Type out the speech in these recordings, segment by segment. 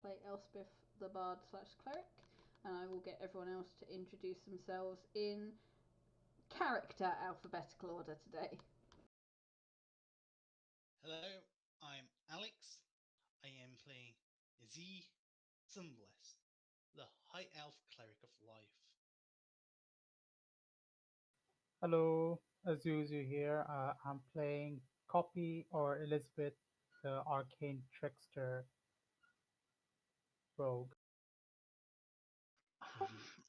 play Elspeth the Bard / Cleric, and I will get everyone else to introduce themselves in character alphabetical order today. Hello, I'm Alex. I am playing Ep17, the High Elf Cleric of Life. Hello, Azuzu here. I'm playing Copy or Elizabeth, the Arcane Trickster Rogue.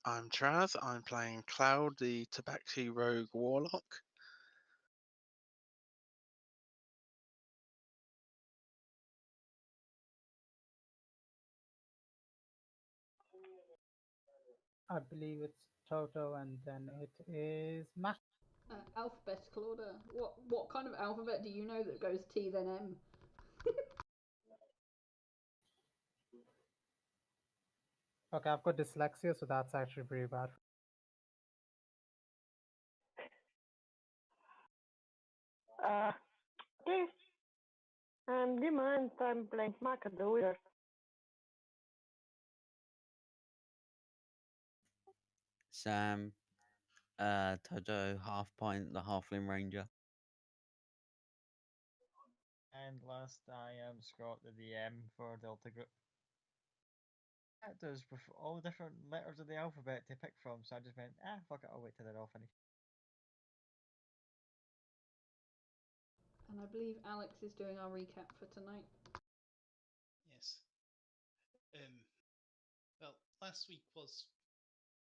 I'm Traz. I'm playing Cloud, the Tabaxi Rogue Warlock. I believe it's Toto, and then it is Matt. Alphabetical order. What kind of alphabet do you know that goes T then M? Okay, I've got dyslexia, so that's actually pretty bad. This Demand I'm playing Macadoer. Sam, Toto, Half Pint, the Halfling Ranger. And last, I am Scott, the DM for Delta Group. There's all the different letters of the alphabet to pick from, so I just went, fuck it, I'll wait till they're all finished. And I believe Alex is doing our recap for tonight. Yes. Well, last week was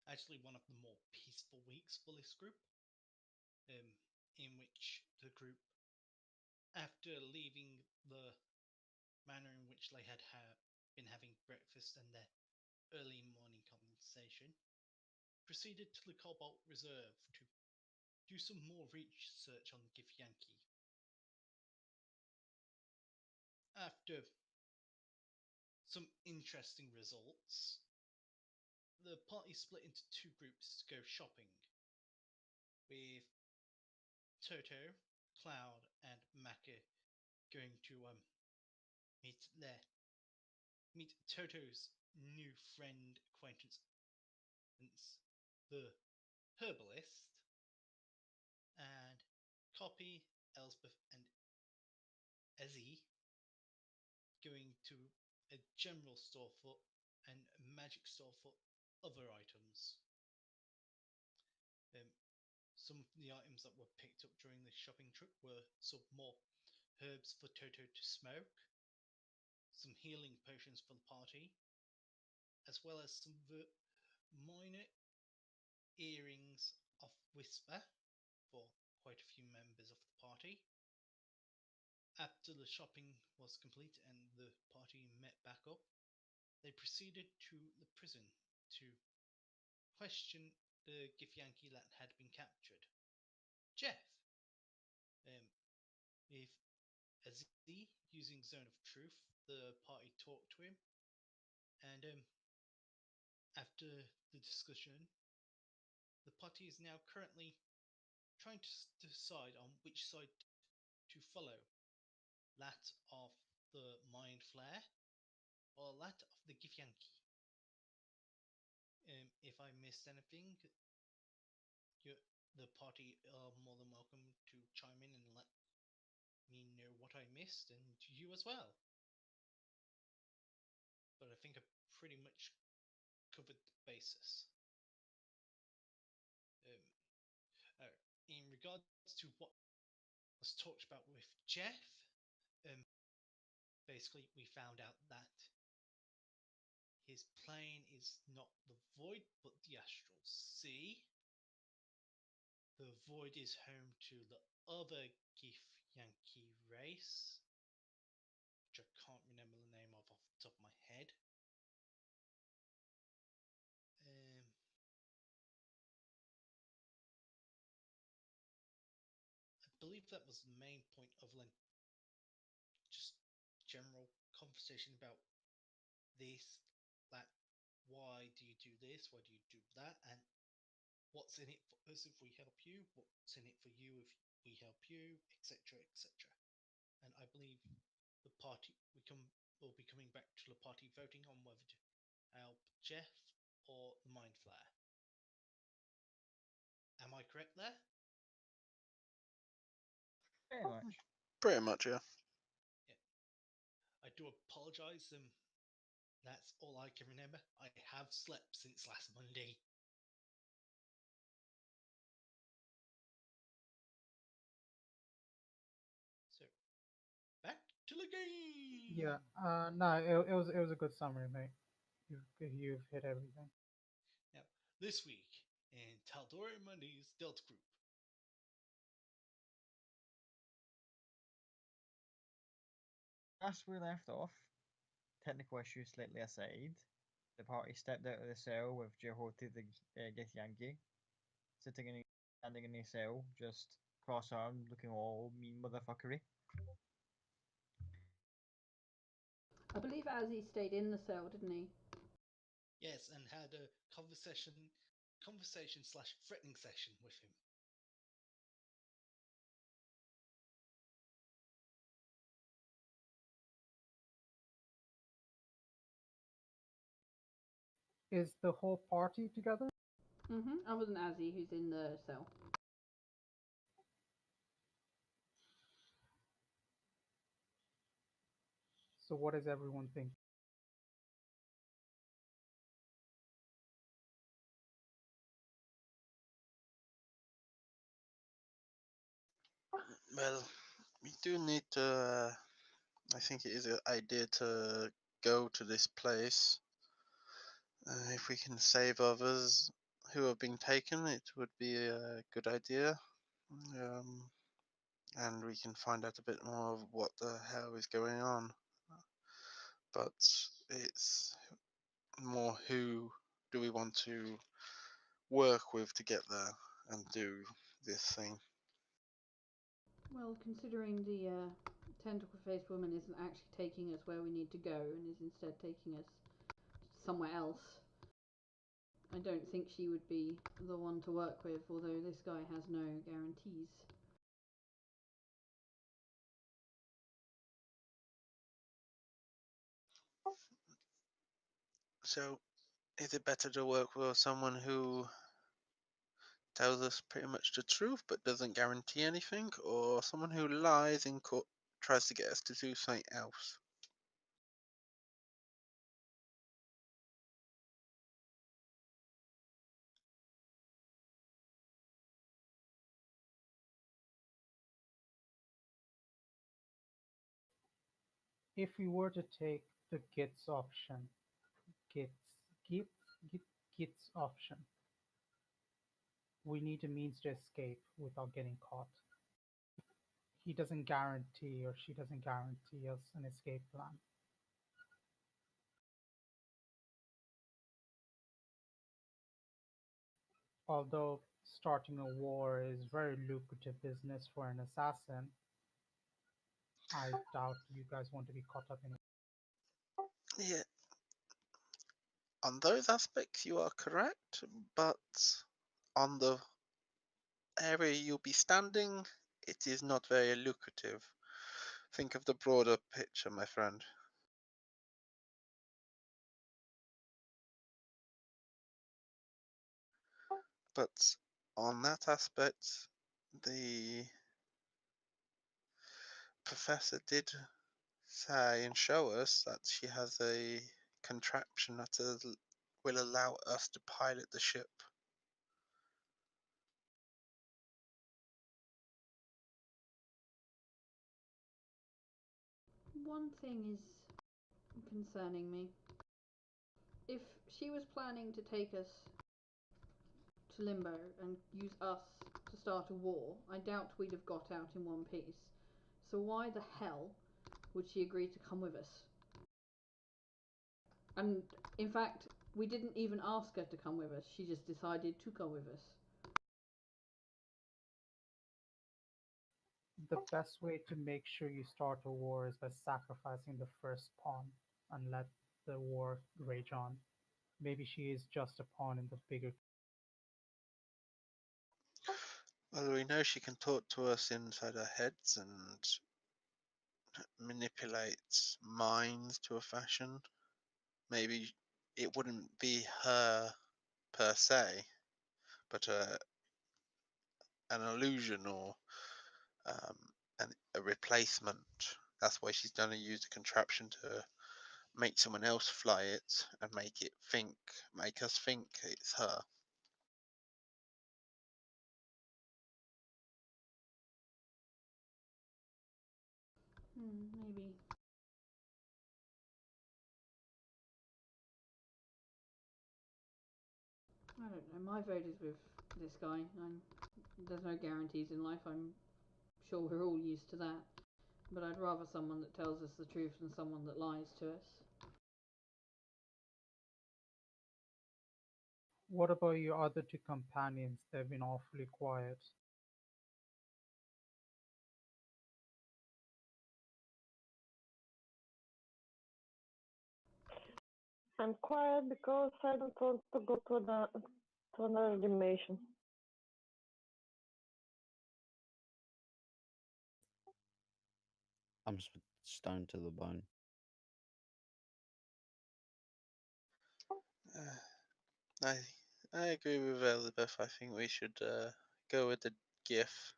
actually one of the more peaceful weeks for this group, in which the group, after leaving the manner in which they had been having breakfast and their early morning conversation, proceeded to the Cobalt Reserve to do some more research on the Githyanki. After some interesting results, the party split into two groups to go shopping, with Toto, Cloud, and Maka going to meet Toto's new friend acquaintance, the herbalist, and Copy, Elspeth, and Ezzy going to a general store for and a magic store for other items. Some of the items that were picked up during the shopping trip were some more herbs for Toto to smoke, some healing potions for the party, as well as some minor earrings of Whisper for quite a few members of the party. After the shopping was complete and the party met back up, they proceeded to the prison to question the Githyanki that had been captured, Jeff. With Aziz using Zone of Truth, the party talked to him, and after the discussion, the party is now currently trying to decide on which side to follow, that of the Mind Flare or that of the Githyanki. If I missed anything, the party are more than welcome to chime in and let me know what I missed, and you as well. But I think I pretty much covered the basis. In regards to what was talked about with Jeff, basically we found out that his plane is not the Void, but the Astral Sea. The Void is home to the other Githyanki race, which I can't remember the name of off the top of my head. I believe that was the main point of just general conversation about this, that, why do you do this, why do you do that, and what's in it for us if we help you, what's in it for you if we help you, etc., etc. And I believe the party, we come will be coming back to the party voting on whether to help Jeff or the Mind Flare. Am I correct there? Pretty much. Pretty much, yeah. I do apologise. That's all I can remember. I have slept since last Monday. So, back to the game. Yeah. No, it was a good summary, mate. You've hit everything. Now, this week in Taldora Monday's Delta Group. As we left off, technical issues slightly aside, the party stepped out of the cell with Jehoty the Githyanki standing in his cell, just cross-armed, looking all mean motherfuckery. I believe Azzy stayed in the cell, didn't he? Yes, and had a conversation slash threatening session with him. Is the whole party together? Other than Azzy, who's in the cell. So what does everyone think? Well, we do need to. I think it is an idea to go to this place. If we can save others who have been taken, it would be a good idea. And we can find out a bit more of what the hell is going on. But it's more who do we want to work with to get there and do this thing. Well, considering the tentacle-faced woman isn't actually taking us where we need to go and is instead taking us somewhere else, I don't think she would be the one to work with, although this guy has no guarantees. So, is it better to work with someone who tells us pretty much the truth but doesn't guarantee anything, or someone who lies in court, tries to get us to do something else? If we were to take the Gits option, Gits, Gits, Gits, Gits option, we need a means to escape without getting caught. He doesn't guarantee, or she doesn't guarantee us an escape plan. Although starting a war is very lucrative business for an assassin, I doubt you guys want to be caught up in it. Yeah, on those aspects you are correct, but on the area you'll be standing, it is not very lucrative. Think of the broader picture, my friend. But on that aspect, the professor did say and show us that she has a contraption that will allow us to pilot the ship. One thing is concerning me. If she was planning to take us to Limbo and use us to start a war, I doubt we'd have got out in one piece. So why the hell would she agree to come with us? And in fact, we didn't even ask her to come with us. She just decided to come with us. The best way to make sure you start a war is by sacrificing the first pawn and let the war rage on. Maybe she is just a pawn in the bigger. Well, we know she can talk to us inside our heads and manipulates minds to a fashion. Maybe it wouldn't be her per se, but an illusion or a replacement. That's why she's going to use a contraption to make someone else fly it and make us think it's her. Maybe. I don't know. My vote is with this guy. There's no guarantees in life. I'm sure we're all used to that. But I'd rather someone that tells us the truth than someone that lies to us. What about your other two companions? They've been awfully quiet. I'm quiet because I don't want to go to another dimension. I'm stoned to the bone. I I agree with Elizabeth. I think we should go with the GIF.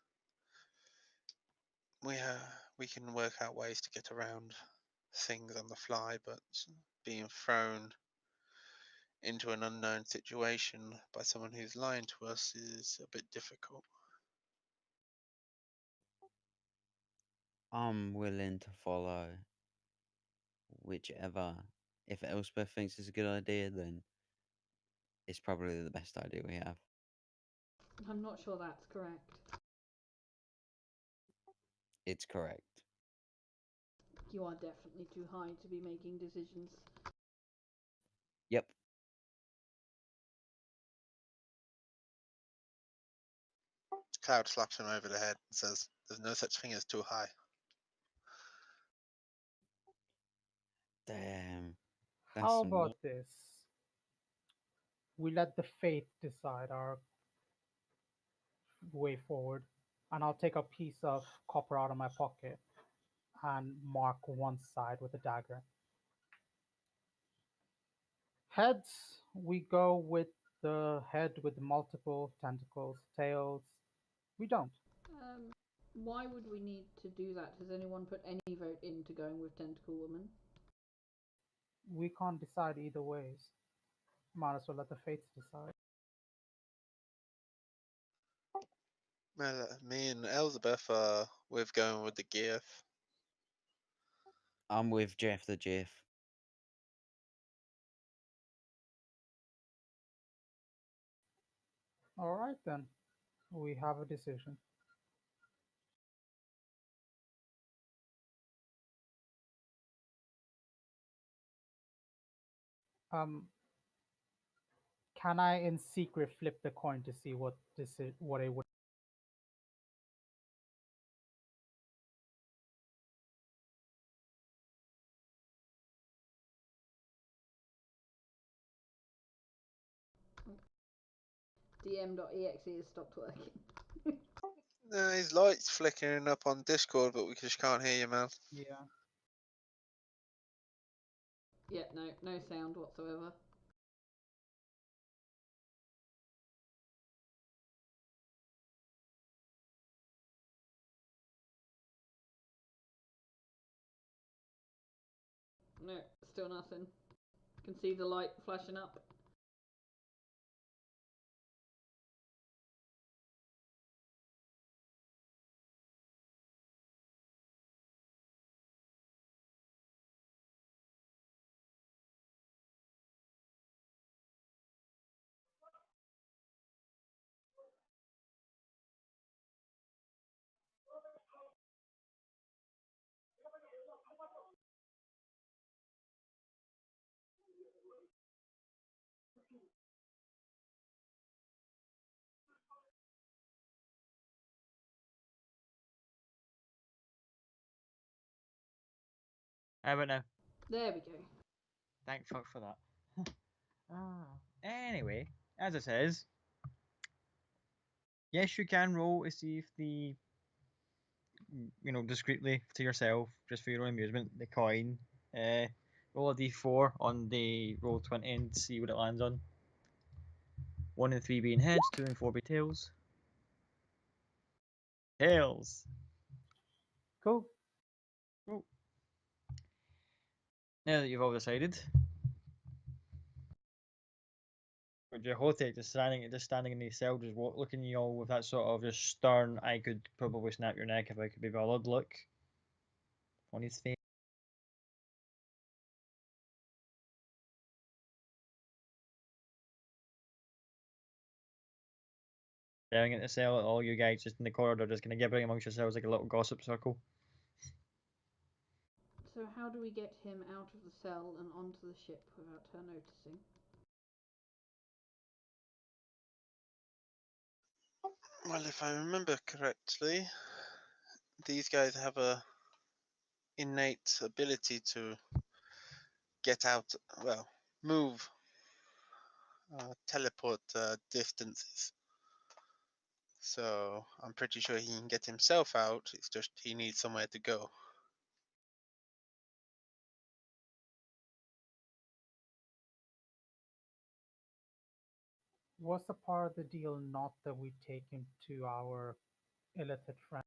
We can work out ways to get around things on the fly, but being thrown into an unknown situation by someone who's lying to us is a bit difficult. I'm willing to follow whichever. If Elspeth thinks it's a good idea, then it's probably the best idea we have. I'm not sure that's correct. It's correct. You are definitely too high to be making decisions. Yep. Cloud slaps him over the head and says, "There's no such thing as too high." Damn. How about this? We let the fate decide our way forward, and I'll take a piece of copper out of my pocket and mark one side with a dagger. Heads, we go with the head with multiple tentacles. Tails, we don't. Why would we need to do that? Has anyone put any vote into going with Tentacle Woman? We can't decide either ways. Might as well let the fates decide. Me and Elizabeth are with going with the GIF. I'm with Jeff the Jiff. All right then, we have a decision. Um, can I in secret flip the coin to see what what it would? DM.exe has stopped working. His light's flickering up on Discord, but we just can't hear you, man. Yeah. Yeah, no sound whatsoever. No, still nothing. Can see the light flashing up. But no. There we go. Thank fuck for that. Anyway, as it says, yes, you can roll to see if the discreetly to yourself, just for your own amusement, the coin. Roll a d4 on the roll 20 and see what it lands on. 1 and 3 being heads, 2 and 4 be tails. Tails. Cool. Cool. Now that you've all decided, Jehote just standing in the cell, just looking at you all with that sort of just stern, I could probably snap your neck if I could be bothered look on his face. Staring at the cell at all you guys just in the corridor, just kind of gibbering amongst yourselves like a little gossip circle. So how do we get him out of the cell and onto the ship without her noticing? Well, if I remember correctly, these guys have a innate ability to get out, well, move, teleport distances. So I'm pretty sure he can get himself out. It's just he needs somewhere to go. Was the part of the deal not that we take him to our illithid friend?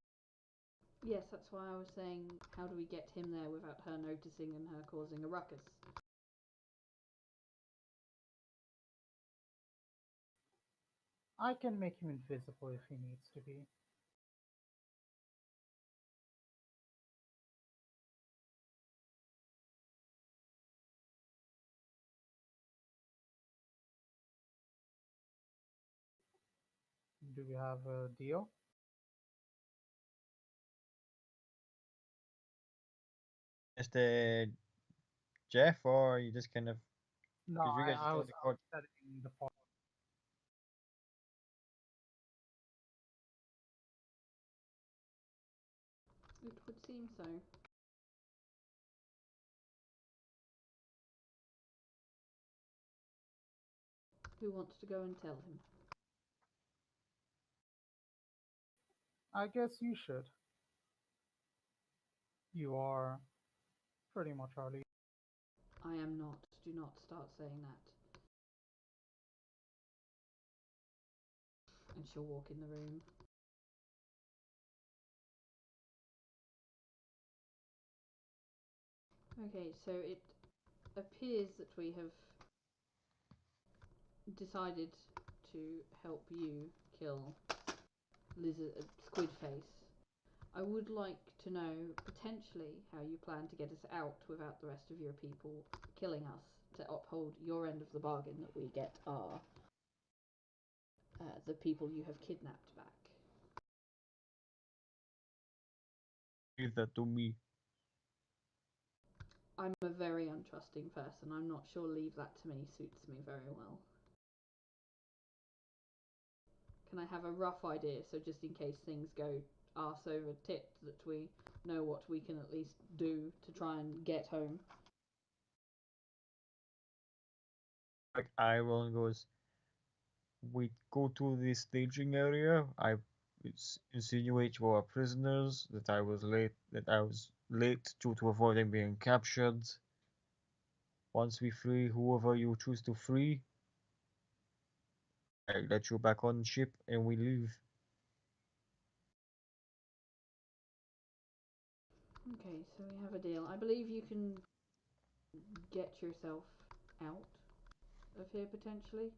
Yes, that's why I was saying, how do we get him there without her noticing and her causing a ruckus? I can make him invisible if he needs to be. Do we have a deal? Just Jeff, or you just kind of No, because you guys I still was in the court. setting the part. It would seem so. Who wants to go and tell him? I guess you should. You are pretty much our leader. I am not. Do not start saying that. And she'll walk in the room. Okay, so it appears that we have decided to help you kill Squidface. I would like to know potentially how you plan to get us out without the rest of your people killing us to uphold your end of the bargain that we get our the people you have kidnapped back. Leave that to me. I'm a very untrusting person. I'm not sure leave that to me suits me very well. Can I have a rough idea so just in case things go arse over tit that we know what we can at least do to try and get home? Like eye roll and goes, we go to the staging area. I insinuate you are prisoners. That I was late. That I was late due to avoiding being captured. Once we free whoever you choose to free, I let you back on ship and we leave. Okay, so we have a deal. I believe you can get yourself out of here potentially.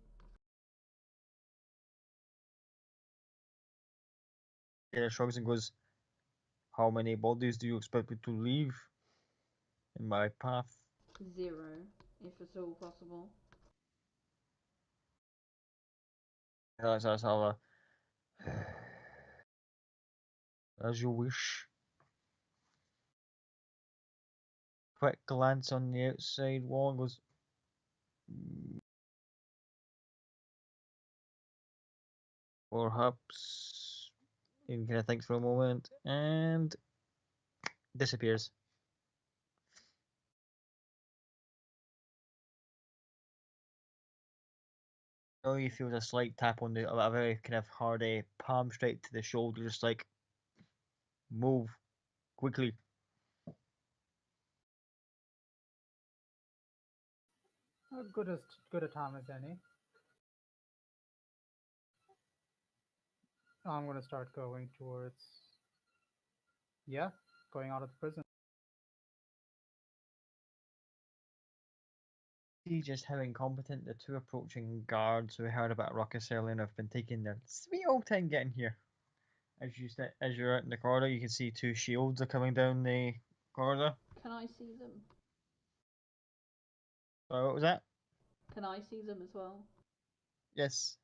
Taylor shrugs and goes, how many bodies do you expect me to leave in my path? 0, if at all possible. That's how as you wish. Quick glance on the outside wall and goes, perhaps. And kind of thinks for a moment and disappears. Oh, he feels a slight tap on a very kind of hard palm straight to the shoulder, just like Move quickly. Good a time as any. I'm gonna start going towards, yeah, going out of the prison. See just how incompetent the two approaching guards who heard about ruckus earlier and have been taking their sweet old time getting here. As you're out in the corridor, you can see two shields are coming down the corridor. Can I see them? Sorry, what was that? Can I see them as well? Yes.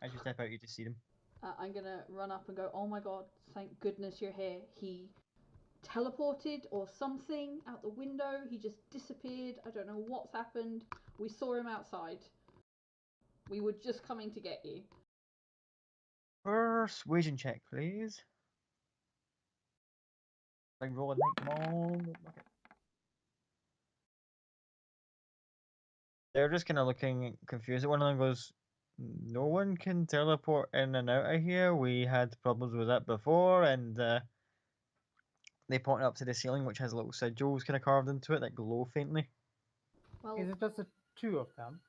As you step out, you just see them. I'm gonna run up and go, oh my god, thank goodness you're here. He teleported or something out the window. He just disappeared. I don't know what's happened. We saw him outside. We were just coming to get you. Persuasion check, please. Like roll a night, come on. Okay. They're just kind of looking confused. One of them goes, "No one can teleport in and out of here. We had problems with that before." And they point up to the ceiling, which has little sigils kind of carved into it that glow faintly. Well, Is it just the two of them?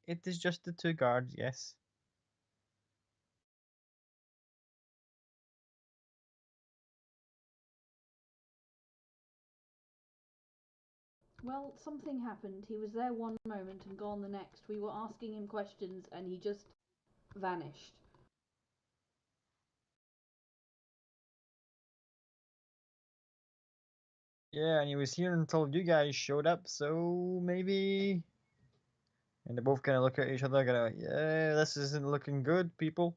It is just the two guards, yes. well, something happened. He was there one moment and gone the next. We were asking him questions and he just vanished. Yeah, and he was here until you guys showed up, so maybe. And they both kind of look at each other, kind of, yeah, this isn't looking good, people.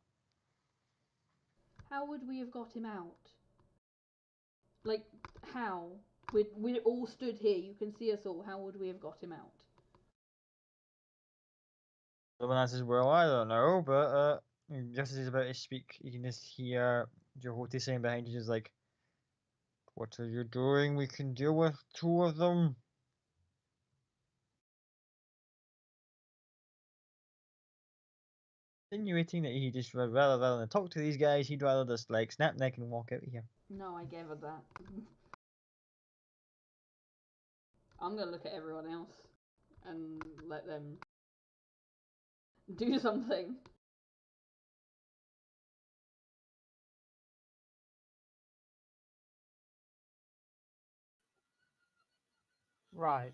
How would we have got him out? Like, how? We're all stood here. You can see us all. How would we have got him out? The one answers, well, I don't know, but just as he's about to speak, you can just hear Jehote saying behind you, just like, what are you doing? We can deal with two of them. Insinuating that he just rather than talk to these guys, he'd rather just like snap neck and walk out of here. No, I gathered that. I'm gonna look at everyone else and let them do something. Right.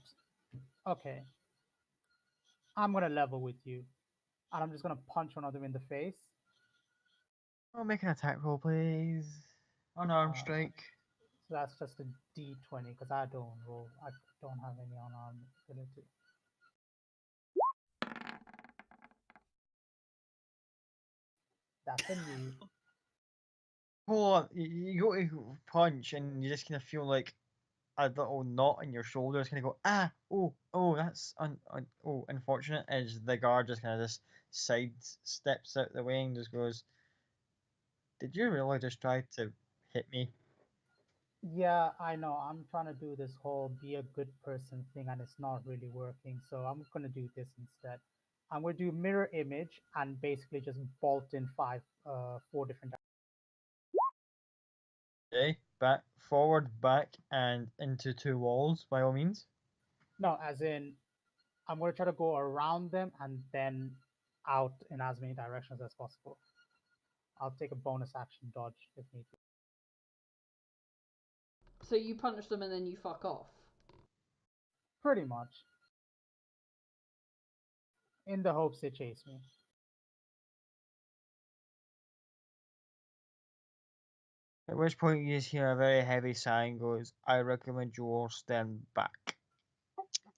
Okay. I'm gonna level with you, and I'm just gonna punch one of them in the face. Oh, make an attack roll, please. Unarmed Uh, strike. So that's just a D20 because I don't roll. I don't have any unarmed ability. That's a new. Hold on, you go to punch and you just kind of feel like a little knot in your shoulder. It's kind of go, that's unfortunate. As the guard just kind of just side steps out the way and just goes, "Did you really just try to hit me?" Yeah, I know. I'm trying to do this whole be a good person thing, and it's not really working. So I'm gonna do this instead. I'm gonna do mirror image and basically just bolt in four different. Okay, back, forward, back, and into two walls by all means. No, as in, I'm gonna try to go around them and then out in as many directions as possible. I'll take a bonus action dodge if need be. So you punch them and then you fuck off. Pretty much. In the hopes they chase me. At which point you just hear a very heavy sigh and goes, "I recommend you all stand back."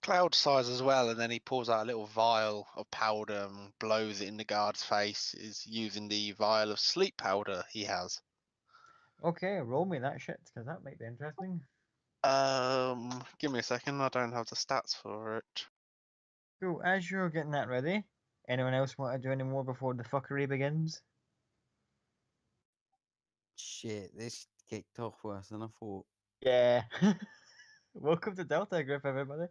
Cloud sighs as well, and then he pulls out a little vial of powder and blows it in the guard's face. Is using the vial of sleep powder he has. Okay, roll me that shit, because that might be interesting. Give me a second. I don't have the stats for it. Cool, as you're getting that ready, anyone else want to do any more before the fuckery begins? Shit, this kicked off worse than I thought. Yeah. Welcome to Delta Group, everybody.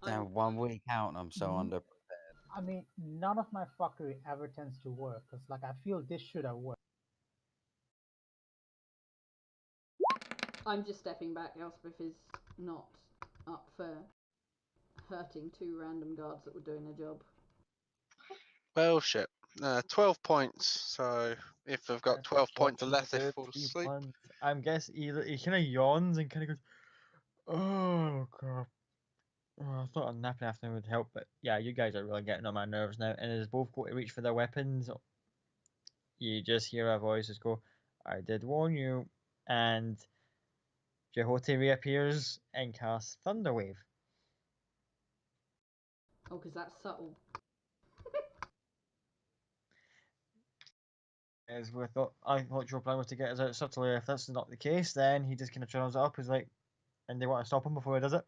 Damn, 1 week out and I'm so Mhm. under. I mean, none of my fuckery ever tends to work, because, like, I feel this should have worked. I'm just stepping back. Elspeth is not up for hurting two random guards that were doing their job. Well, shit. 12 points. So if they've got 12 points or less, they fall Three asleep. puns. I'm guessing he kind of yawns and kind of goes, "Oh god." Oh, I thought a napping afternoon would help, but yeah, you guys are really getting on my nerves now. And as both go to reach for their weapons, you just hear a voice just go, "I did warn you," and Jehote reappears and casts Thunderwave. Oh, because that's subtle. As we thought, I thought your plan was to get us out subtly. If that's not the case, then he just kind of turns it up. He's like, and they want to stop him before he does it.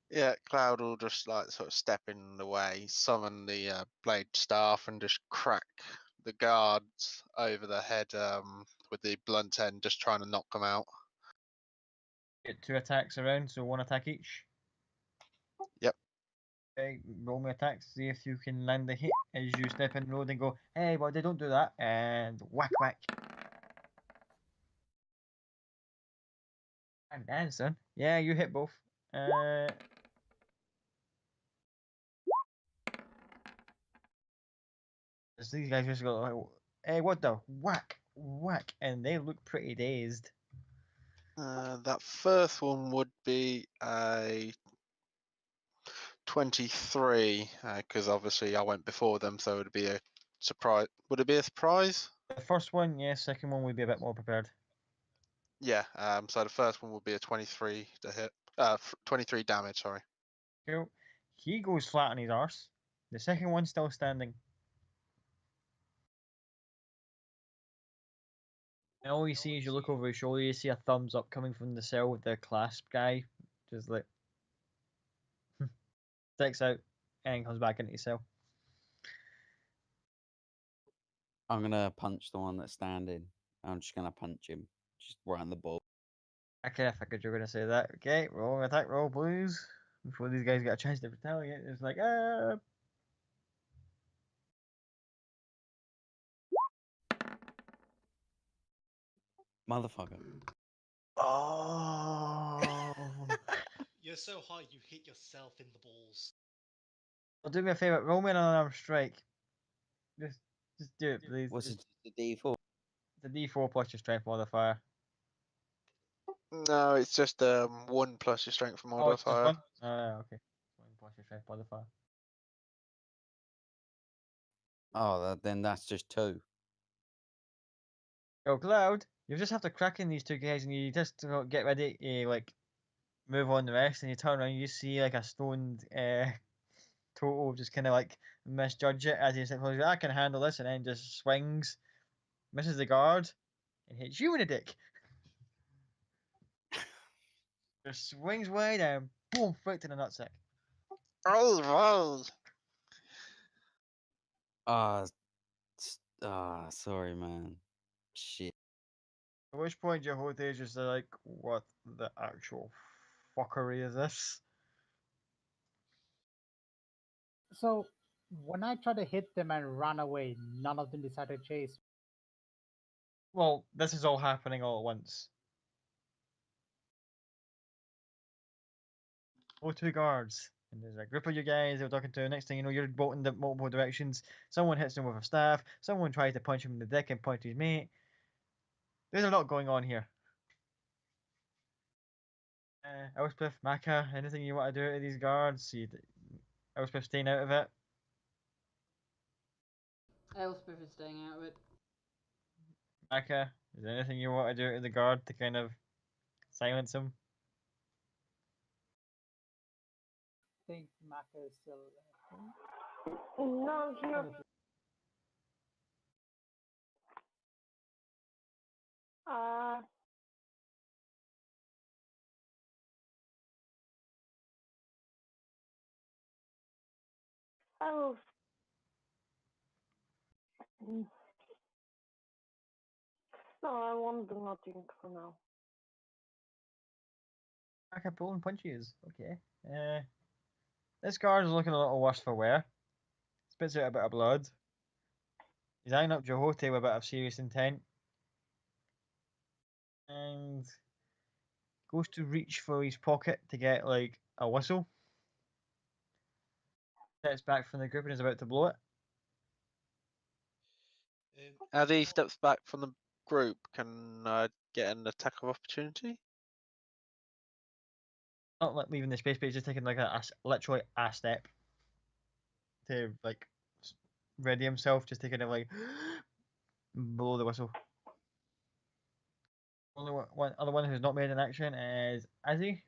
Yeah, Cloud will just like sort of step in the way, summon the blade staff, and just crack the guards over the head with the blunt end, just trying to knock them out. Get 2 attacks around, so 1 attack each. Yep. Okay, roll me attacks, see if you can land the hit as you step in the road and go, "Hey, buddy, don't do that," and whack whack. And then, son. Yeah, you hit both. So these guys just go like, "Hey, what the whack whack," and they look pretty dazed. That first one would be a 23, because obviously I went before them, so it would be a surprise. Would it be a surprise? The first one, yes. Second one would be a bit more prepared. Yeah. So the first one would be a 23 to hit. 23 damage. Sorry. Cool. He goes flat on his arse. The second one's still standing. And all you see as you look over his shoulder, you see a thumbs up coming from the cell with the clasp guy. Just like sticks out and comes back into his cell. I'm gonna punch the one that's standing. I'm just gonna punch him, just round the ball. Okay, I figured you were gonna say that. Okay, roll attack roll, please. Before these guys get a chance to retaliate, it's like, Motherfucker. Oh. You're so high you hit yourself in the balls. Well, do me a favor, roll me an unarmed strike. Just do it, please. What's it? The D4? It's a D4 plus your strength modifier. No, it's just 1 plus your strength Oh, it's just modifier. 1? Okay. 1 plus your strength modifier. Oh, then that's just 2. Yo, Cloud, you just have to crack in these two guys and you just get ready to, like, move on the rest, and you turn around and you see, like, a stoned Total just kind of, like, misjudge it as he's like, "I can handle this," and then just swings, misses the guard, and hits you in the dick. Just swings wide and boom, right to the nutsack. Roll. Sorry, man. Shit. At which point Jehote is just like, "What the actual fuckery is this?" So, when I try to hit them and run away, none of them decide to chase. Well, this is all happening all at once. Oh, 2 guards. And there's a group of you guys they're talking to. Next thing you know, you're bolting in multiple directions. Someone hits him with a staff. Someone tries to punch him in the dick and punch his mate. There's a lot going on here. Elspeth, Maka, anything you want to do to these guards? Elspeth staying out of it. Elspeth is staying out of it. Maka, is there anything you want to do to the guard to kind of silence him? I think Maka is still there. No, here. Uh, I will. No, I won't do nothing for now. Maka pulling punches. Okay. This guard is looking a little worse for wear. Spits out a bit of blood. He's eyeing up Jehote with a bit of serious intent. And goes to reach for his pocket to get like a whistle. Steps back from the group and is about to blow it. As he steps back from the group, can I get an attack of opportunity? Not like leaving the space, but he's just taking like literally a step to like ready himself, just taking it like blow the whistle. Only one other one who's not made an action is Izzy.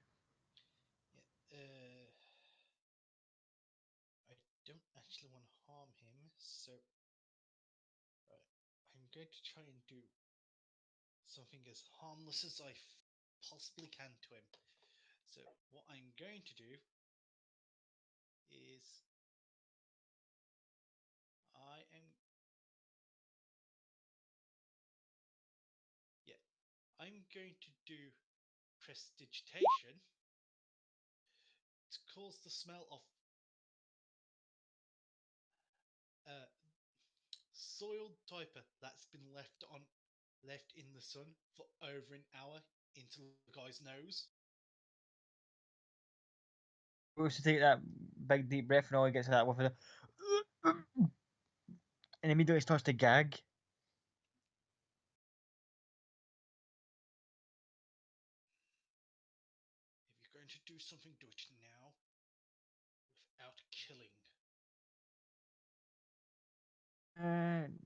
I don't actually want to harm him, so I'm going to try and do something as harmless as I possibly can to him. So what I'm going to do is I'm going to do prestidigitation to cause the smell of soiled diaper that's been left in the sun for over an hour into the guy's nose. Goes to take that big deep breath and all he gets that with it, and immediately starts to gag. If you're going to do something, do it now without killing. And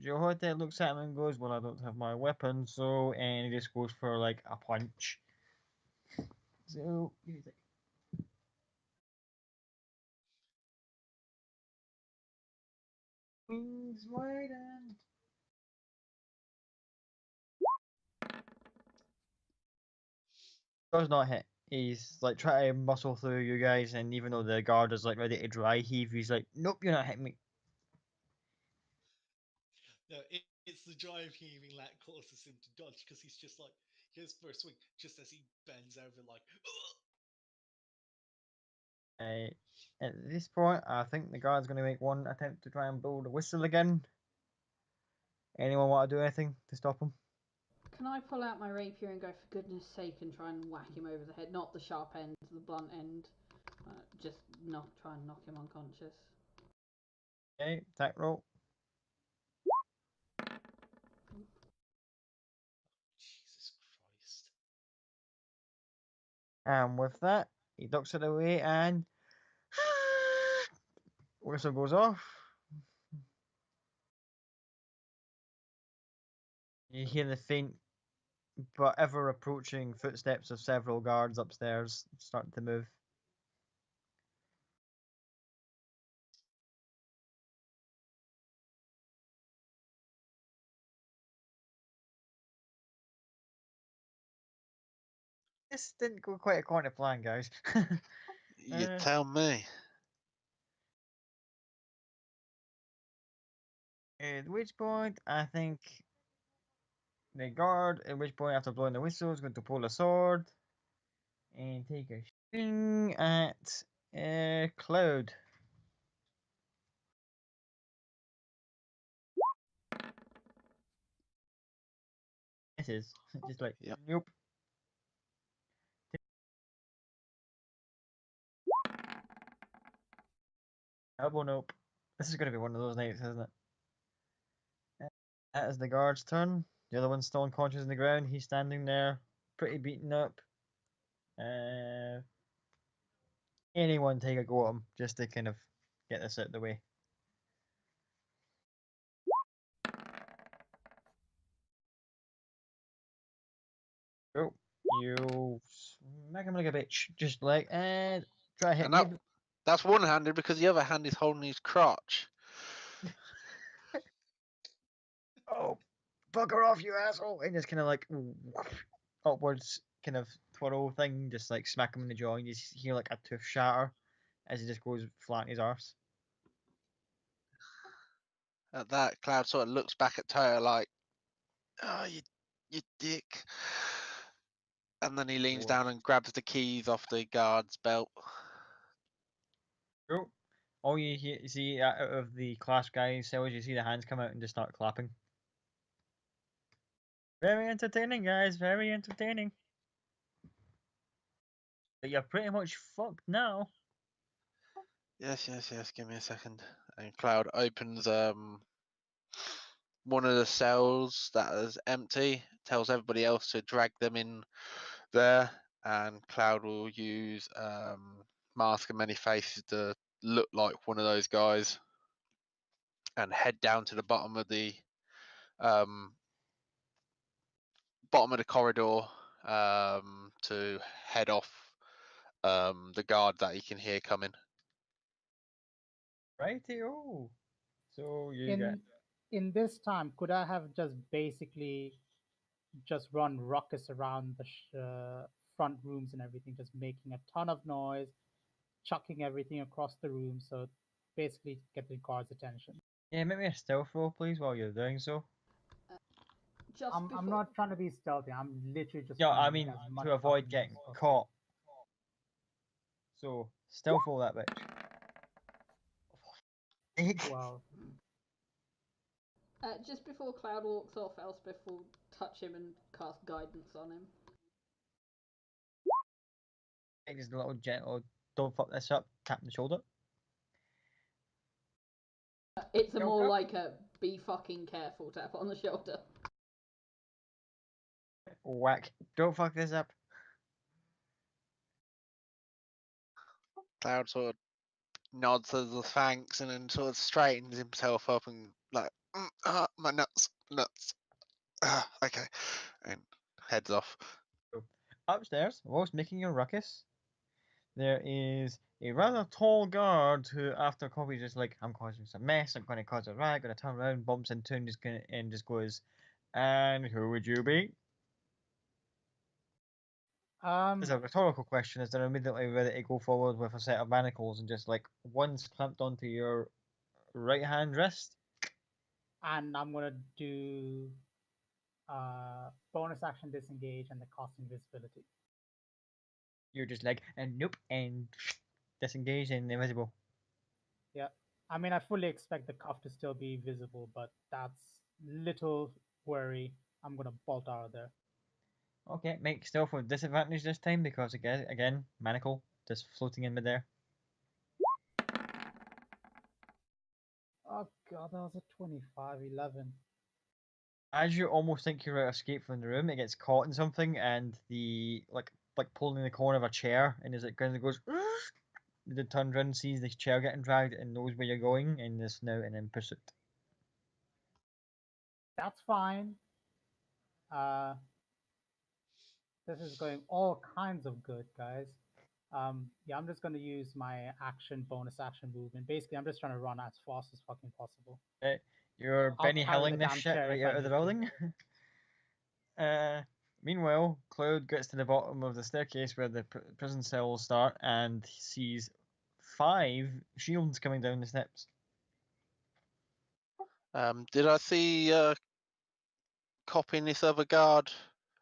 Jehote looks at him and goes, "Well, I don't have my weapon, so," and he just goes for like a punch. So give me a sec. Wings widen. Does not hit. He's like trying to muscle through you guys, and even though the guard is like ready to dry heave, he's like, "Nope, you're not hitting me." No, it's the drive heaving that causes him to dodge because he's just like, here's for a swing, just as he bends over, like, At this point, I think the guard's going to make one attempt to try and blow the whistle again. Anyone want to do anything to stop him? Can I pull out my rapier and go, for goodness sake, and try and whack him over the head? Not the sharp end, the blunt end. Just try and knock him unconscious. Okay, attack roll. Jesus Christ. And with that, he ducks it away and whistle goes off. You hear the faint but ever approaching footsteps of several guards upstairs starting to move. This didn't go quite according to plan, guys. You tell me. At which point, I think the guard, at which point, after blowing the whistle, is going to pull a sword and take a swing at Cloud. This is just like, Yep. nope. Elbow, nope. This is going to be one of those nights, isn't it? That is the guard's turn. The other one's still unconscious on the ground. He's standing there, pretty beaten up. Anyone take a go at him just to kind of get this out of the way. Oh, you smack him like a bitch. Just like, and try to hit And me. that's one-handed because the other hand is holding his crotch. Oh, bugger off, you asshole! And just kind of like upwards kind of twirl thing, just like smack him in the jaw, and you just hear like a tooth shatter as he just goes flat in his arse. At that, Cloud sort of looks back at Toya like, "Oh, you dick." And then he leans down and grabs the keys off the guard's belt. Oh, all you see out of the class guys cells, you see the hands come out and just start clapping. Very entertaining, guys. Very entertaining. But you're pretty much fucked now. Yes. Give me a second. And Cloud opens one of the cells that is empty. Tells everybody else to drag them in there, and Cloud will use Mask of Many Faces to look like one of those guys, and head down to the um, bottom of the corridor to head off the guard that he can hear coming. Righty-o. So you get In this time, could I have just basically just run ruckus around the front rooms and everything, just making a ton of noise, chucking everything across the room, so basically get the guards' attention. make me a stealth roll, please, while you're doing so. Just I'm before. not trying to be stealthy. I'm literally just Yeah, trying I to make mean as much to avoid fucking noise getting as possible. caught. So stealth roll that bitch. 8. Well, Just before Cloud walks off, Elspeth will touch him and cast guidance on him. Just a little gentle. Don't fuck this up. Tap on the shoulder. It's a more Okay. like a be fucking careful tap on the shoulder. Whack. Don't fuck this up. Cloud sort of nods as a thanks, and then sort of straightens himself up and like, my nuts. Okay, and heads off. Upstairs, whilst making a ruckus, there is a rather tall guard who, after coffee, just like, I'm causing some mess. I'm going to cause a riot. Going to turn around, bumps into, and just goes, and who would you be? It's a rhetorical question as they're immediately ready to go forward with a set of manacles and just like one's clamped onto your right hand wrist. and I'm gonna do bonus action disengage and the cost invisibility. You're just like, and nope, and disengage and invisible. Yeah, I mean, I fully expect the cuff to still be visible, but that's little worry. I'm gonna bolt out of there. Okay, make stealth with disadvantage this time because again, manacle just floating in midair. Oh god, that was a 25, 11. As you almost think you're out of escape from the room, it gets caught in something, and the like pulling the corner of a chair, and as it kind of goes, it turns around, sees the chair getting dragged, and knows where you're going, and is now in pursuit. That's fine. This is going all kinds of good, guys. Yeah, I'm just gonna use my bonus action movement. Basically, I'm just trying to run as fast as fucking possible. You're I'll Benny carry Hilling the this damn shit chair right if I out of the need to. building. Meanwhile, Cloud gets to the bottom of the staircase where the prison cells start and sees 5 shields coming down the steps. Did I see copying this other guard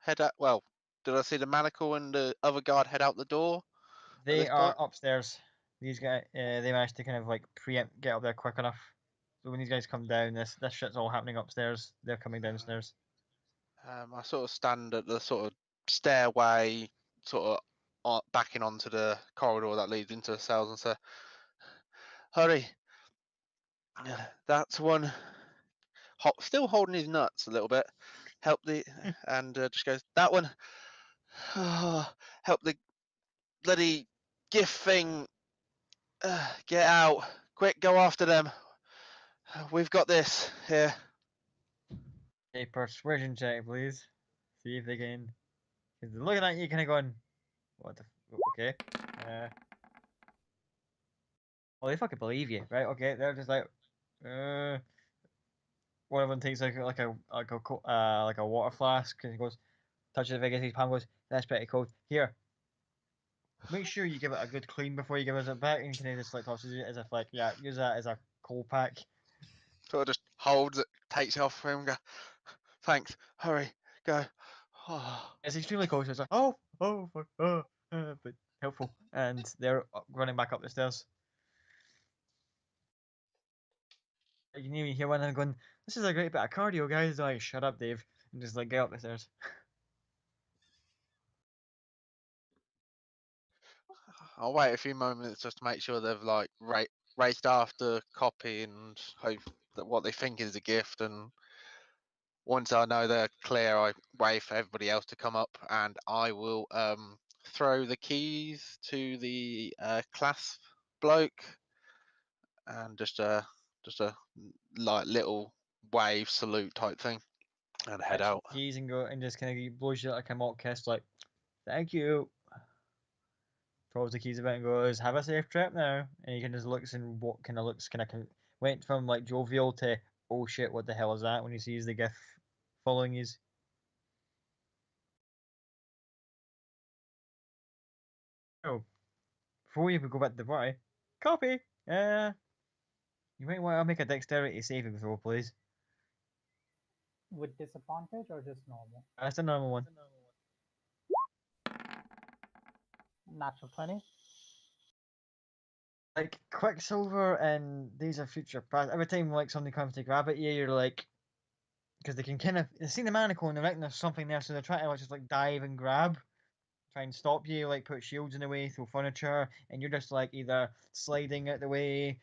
head out? Well, did I see the manacle and the other guard head out the door? They this are point? upstairs. These guys, they managed to kind of like preempt, get up there quick enough. So when these guys come down, this shit's all happening upstairs. They're coming downstairs. I sort of stand at the sort of stairway, sort of backing onto the corridor that leads into the cells, and say, "Hurry! That's one." Still holding his nuts a little bit. Help the and just goes, "That one. Help the bloody gift thing. Get out! Quick, go after them. We've got this here." A persuasion check, please. See if they can. Because they're looking at you, kind of going, "What the? Okay." Well, they fucking believe you, right? Okay, they're just like, one of them takes like a water flask and he goes, touches the Vegas palm, goes, "That's pretty cold. Here, make sure you give it a good clean before you give it back." And kind of just like tosses it as if like, yeah, use that as a coal pack. Sort of just holds it, takes it off from him, and go, "Thanks. Hurry, go." It's extremely cold. So it's like, fuck, but helpful. And they're running back up the stairs. You can even hear one of them going, "This is a great bit of cardio, guys." Like, shut up, Dave, and just like get up the stairs. I'll wait a few moments just to make sure they've like raced after copy and hope that what they think is a gift. And once I know they're clear, I wait for everybody else to come up, and I will throw the keys to the clasp bloke, and just a like little wave salute type thing, and head out. Keys and go and just kind of blows you like a mock kiss, like, "Thank you." Throws the keys about and goes, "Have a safe trip now." And he kind of just looks and what kind of looks kind of went from like jovial to, "Oh shit, what the hell is that?" when he sees the GIF following his. Oh, before you go back to the party, copy. You might want to make a dexterity saving throw, please. With disadvantage or just normal? That's a normal one. Natural 20. Like Quicksilver and Days of Future Past, every time like somebody comes to grab at you, you're like, because they can kind of they see the manacle and they reckon there's something there, so they're trying to like, just like dive and grab, try and stop you, like put shields in the way, throw furniture, and you're just like either sliding out the way,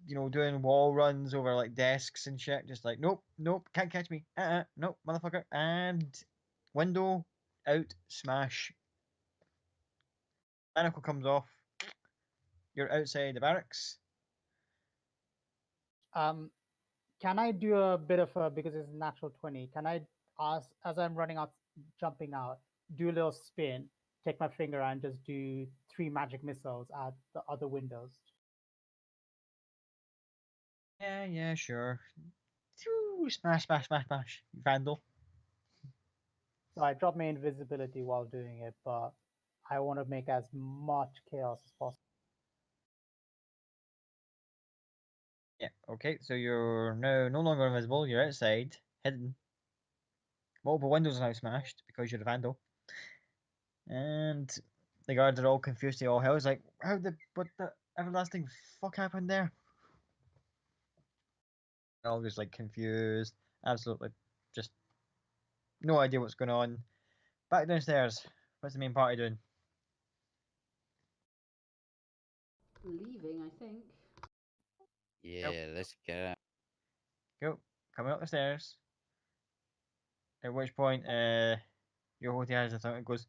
doing wall runs over like desks and shit, just like nope, nope, can't catch me, nope, motherfucker, and window out, smash. Manacle comes off. You're outside the barracks. Can I do a bit of a, because it's natural 20, can I, as I'm running out, jumping out, do a little spin, take my finger and just do 3 magic missiles at the other windows? Yeah, sure. Smash, smash, smash, smash. Vandal. So I drop my invisibility while doing it, but I want to make as much chaos as possible. Yeah, okay, so you're now no longer invisible, you're outside, hidden. Multiple windows are now smashed because you're a vandal. And the guards are all confused to all hell. It's like, what the everlasting fuck happened there? They're all just like confused, absolutely just no idea what's going on. Back downstairs. What's the main party doing? Leaving, I think. Yeah, let's get out. Go, coming up the stairs. At which point, your hoty has a thought and goes,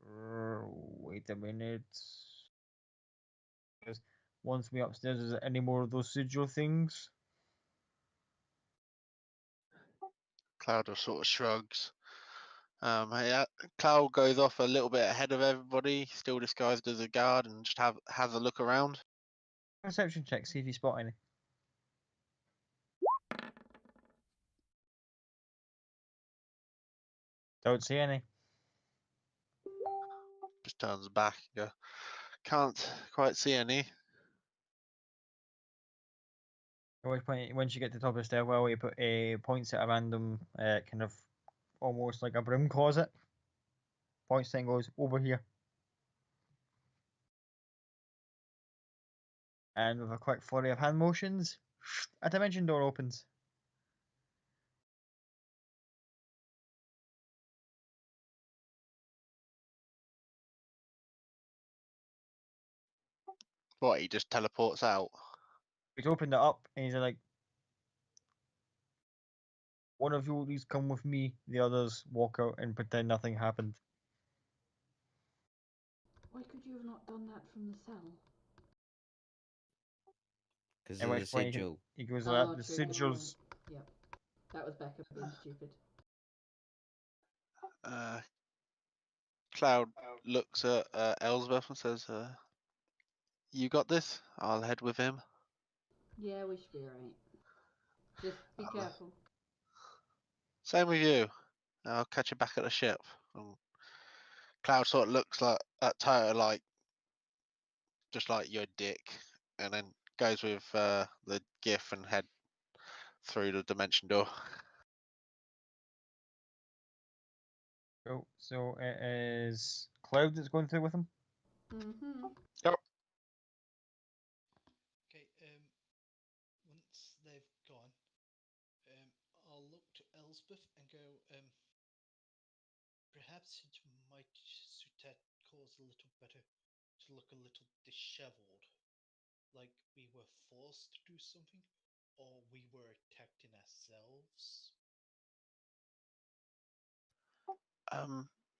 wait a minute. Because once we upstairs, is there any more of those sigil things? Cloud just sort of shrugs. Cloud goes off a little bit ahead of everybody, still disguised as a guard, and just has a look around. Perception check, see if you spot any. Don't see any. Just turns back and go, can't quite see any. At which point, once you get to the top of the stairwell, you put a points at a random, kind of almost like a broom closet. Points thing goes over here. And with a quick flurry of hand motions, a dimension door opens. What, he just teleports out? He's opened it up and he's like, one of you please come with me. The others walk out and pretend nothing happened. Why could you have not done that from the cell? Because At of the which point sigil. he goes, Oh, the true, sigils. Yep. That was Becca being stupid. Cloud looks at Elsbeth and says, you got this? I'll head with him. Yeah, we should be alright. Just be careful. Same with you. I'll catch you back at the ship. And Cloud sort of looks like at Toto like, just like you're a dick, and then goes with the GIF and head through the dimension door. Cool. So it is Cloud that's going through with him. Mm-hmm. Yep. Okay, perhaps it might suit that cause a little better to look a little disheveled, like we were forced to do something, or we were attacked in ourselves.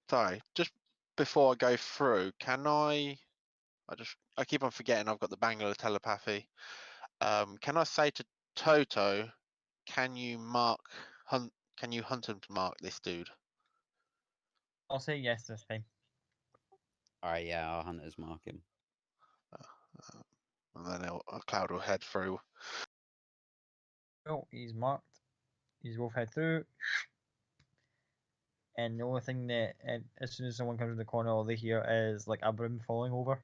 Sorry, just before I go through, can I keep on forgetting I've got the Bangalore telepathy. Can I say to Toto, can you hunt and mark this dude? I'll say yes this time. Alright, yeah, our hunters mark him. And then Cloud will head through. Oh, he's marked. He's both head through. And the only thing that, as soon as someone comes to the corner, all they hear is like a broom falling over.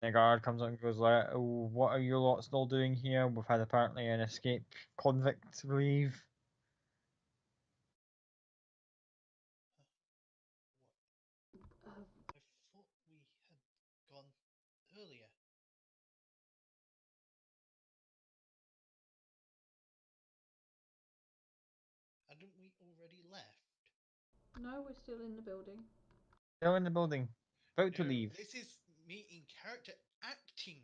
The guard comes up and goes like, "Oh, what are you lot still doing here? We've had apparently an escaped convict leave." I thought we had gone earlier. Hadn't we already left? No, we're still in the building. Still in the building, about to No, leave. this is me in character acting.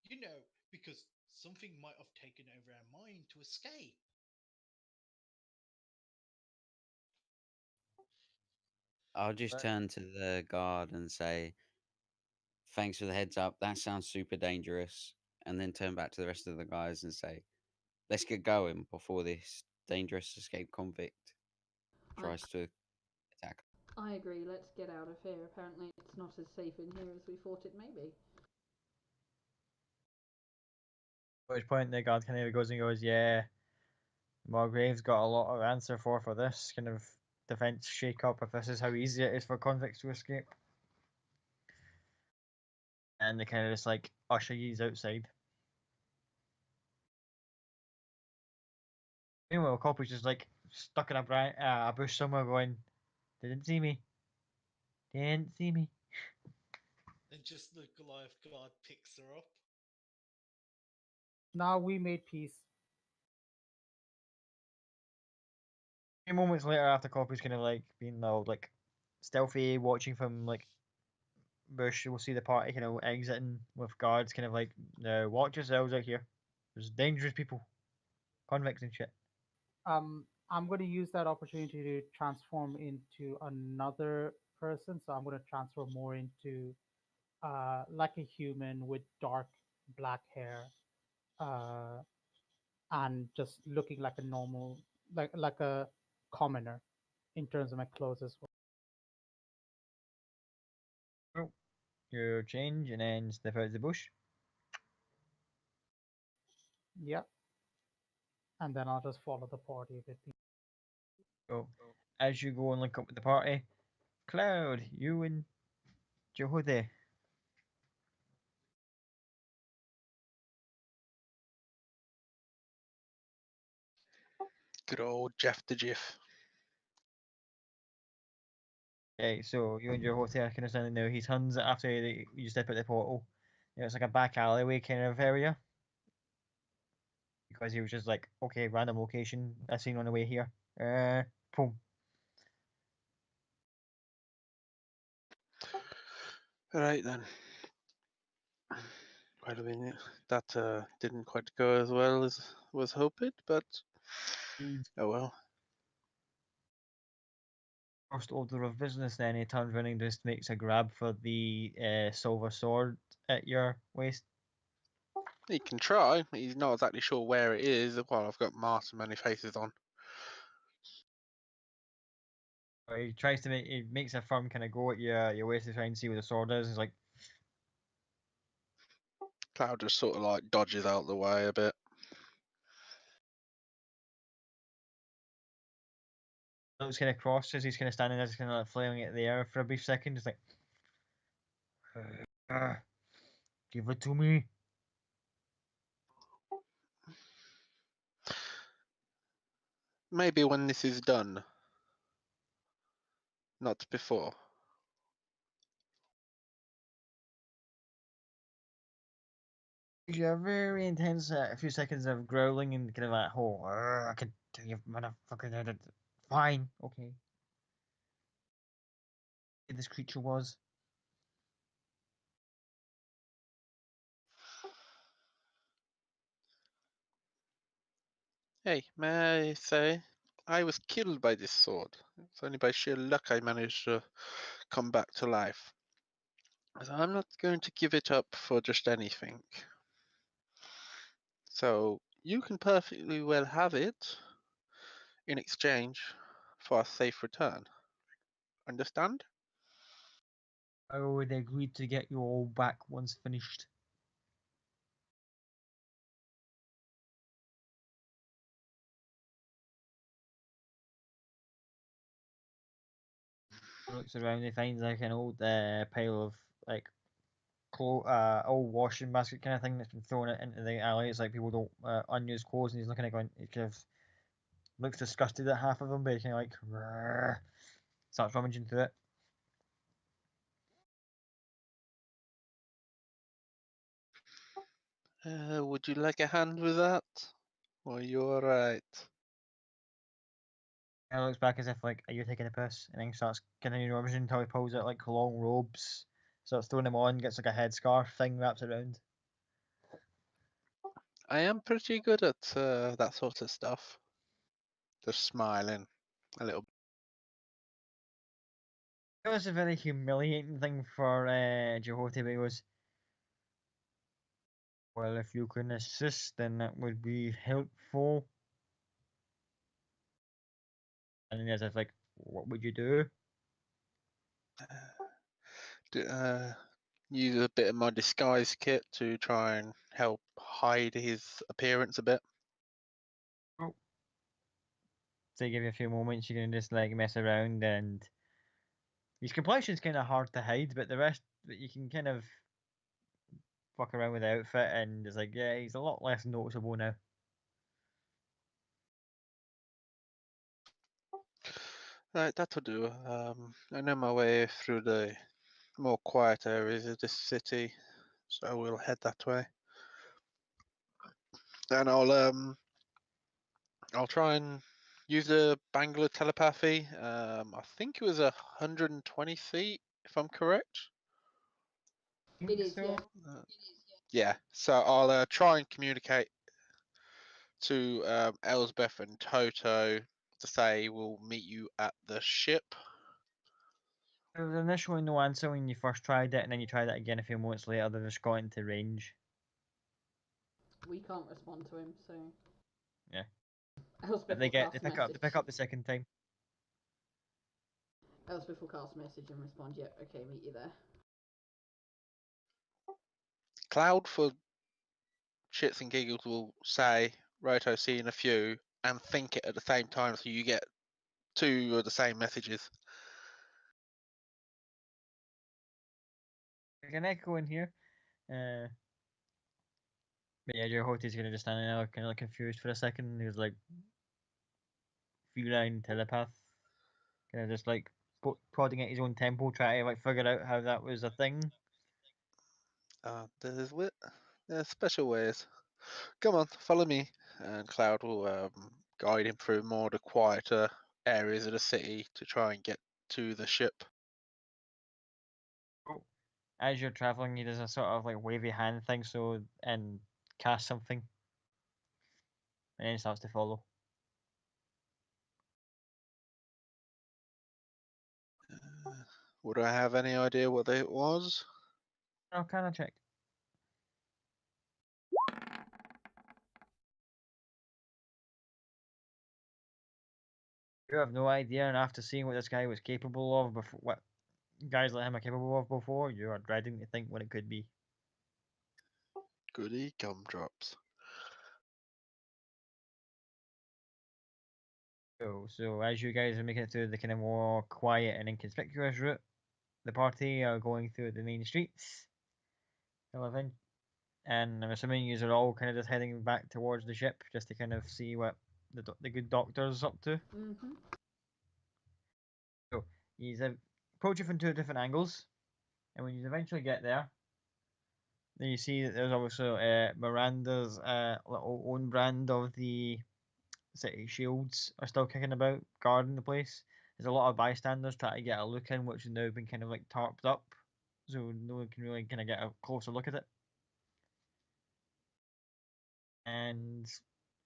You know, because something might have taken over our mind to escape. I'll just turn to the guard and say, thanks for the heads up. That sounds super dangerous. And then turn back to the rest of the guys and say, let's get going before this dangerous escaped convict tries to attack. I agree, let's get out of here. Apparently it's not as safe in here as we thought it may be. At which point the guard kind of goes and goes, "Yeah, Margrave's got a lot of answer for this kind of defense shake up if this is how easy it is for convicts to escape." And they kind of just like usher yous outside. Meanwhile, Copper's just like stuck in a bush somewhere going, "They didn't see me. They didn't see me." And just the Goliath guard picks her up. Now we made peace. A few moments later, after Copper's kind of like being all like stealthy, watching from like bush, we'll see the party kind of exiting with guards kind of like, "Now watch yourselves out here. There's dangerous people, convicts and shit." I'm going to use that opportunity to transform into another person. So I'm going to transform more into like a human with dark black hair, uh, and just looking like a normal, like a commoner in terms of my clothes as well. Oh, you change and then step out of the bush. Yep. And then I'll just follow the party a bit. So as you go and link up with the party, Cloud, you and Jehode. Good old Jeff the Jiff. Okay, so you and Jehode are kind of standing there. He turns after you step out the portal. You know, it's like a back alleyway kind of area. Because he was just like, okay, random location, I seen on the way here. Boom. Right then. Wait a minute. That didn't quite go as well as was hoped, but oh well. First order of business, then he turns around and just makes a grab for the silver sword at your waist. He can try. He's not exactly sure where it is. Well, I've got Martin many faces on. Or he tries to he makes a firm kind of go at your waist to try and see where the sword is. He's like, Cloud just sort of like dodges out the way a bit. looks kind of cross as he's kind of standing there, just kind of like flailing it in the air for a brief second, just like, give it to me. Maybe when this is done. Not before. You have very intense few seconds of growling and kind of like, "Oh, I could You motherfucker. Fine, okay. This creature was. Hey, may I say, I was killed by this sword. It's only by sheer luck I managed to come back to life. So I'm not going to give it up for just anything. So you can perfectly well have it in exchange for a safe return. Understand? I would agree to get you all back once finished. Looks around, he finds like an old pile of like old washing basket kind of thing that's been thrown into the alley. It's like people don't unused clothes, and he's looking at going. He kind of looks disgusted at half of them, but he kind of like starts rummaging through it. Would you like a hand with that? Or are you alright? And looks back as if like, are you taking a piss? And then starts continuing rummaging until he pulls out like long robes, starts throwing them on, gets like a headscarf thing wrapped around. I am pretty good at that sort of stuff. Just smiling a little. It was a very humiliating thing for Jehote, but he goes, well, if you can assist, then that would be helpful. And then as if like, what would you do? Use a bit of my disguise kit to try and help hide his appearance a bit. Oh. So you give you a few moments, you can just like mess around, and his complexion's kind of hard to hide, but the rest, you can kind of fuck around with the outfit, and it's like, yeah, he's a lot less noticeable now. Right, that'll do. I know my way through the more quiet areas of this city, so we'll head that way. And I'll try and use the Bangalore telepathy. I think it was 120 feet, if I'm correct. It is, yeah. Yeah, so I'll try and communicate to Elsbeth and Toto to say we'll meet you at the ship. There was initially no answer when you first tried it, and then you tried it again a few moments later. They just got into range. We can't respond to him, so. Yeah. Elspeth But they will get cast they message. pick up the second time. Elspeth will cast message and respond, yep, okay, meet you there. Cloud, for shits and giggles, will say, Roto, see you in a few, and think it at the same time so you get two of the same messages. There's an echo in here. But yeah, Jehote's gonna just stand there kind of like confused for a second. He was like, feline telepath. Kind of just like prodding at his own temple, trying to like figure out how that was a thing. There's special ways. Come on, follow me. And Cloud will guide him through more the quieter areas of the city to try and get to the ship. As you're traveling, he does a sort of like wavy hand thing, so and cast something, and then he starts to follow. Would I have any idea what it was? Oh, can I check? You have no idea, and after seeing what this guy was capable of before, what guys like him are capable of before, you are dreading to think what it could be. Goody gumdrops. So as you guys are making it through the kind of more quiet and inconspicuous route, the party are going through the main streets. 11. And I'm assuming you are all kind of just heading back towards the ship just to kind of see what the good doctor's up to. Mm-hmm. So he's approaching from two different angles, and when you eventually get there, then you see that there's also Miranda's little own brand of the city shields are still kicking about, guarding the place. There's a lot of bystanders trying to get a look in, which has now been kind of like tarped up, so no one can really kind of get a closer look at it. And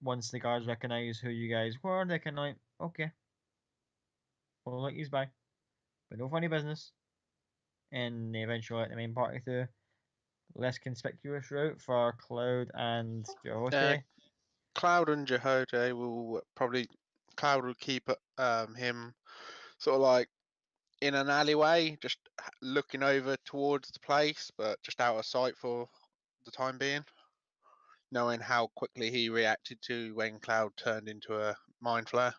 once the guards recognize who you guys were, they can like, okay, we'll let you by, but no funny business. And they eventually let the main party through. Less conspicuous route for Cloud and Jehote. Cloud and Jehote will probably. Cloud will keep him sort of like in an alleyway, just looking over towards the place, but just out of sight for the time being, knowing how quickly he reacted to when Cloud turned into a mind flare.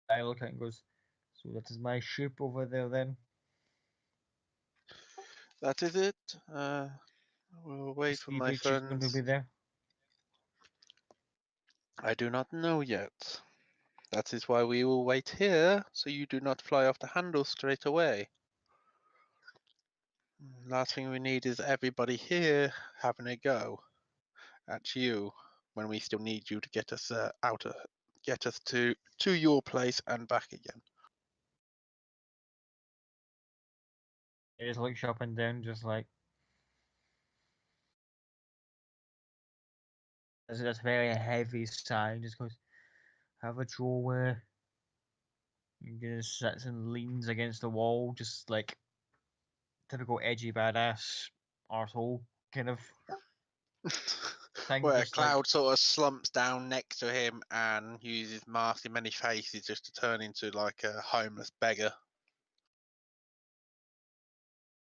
I look at it and goes, so that is my ship over there then. That is it. We'll wait for Sea my Breach is going to friends. be there. I do not know yet. That is why we will wait here, so you do not fly off the handle straight away. Last thing we need is everybody here having a go at you when we still need you to get us get us to your place and back again. He just looks up and down, just like. There's this very heavy sigh, just goes, have a draw. He just sits and leans against the wall, just like typical edgy badass arsehole kind of thing. Where Just Cloud like, sort of slumps down next to him and uses mask in many faces just to turn into like a homeless beggar.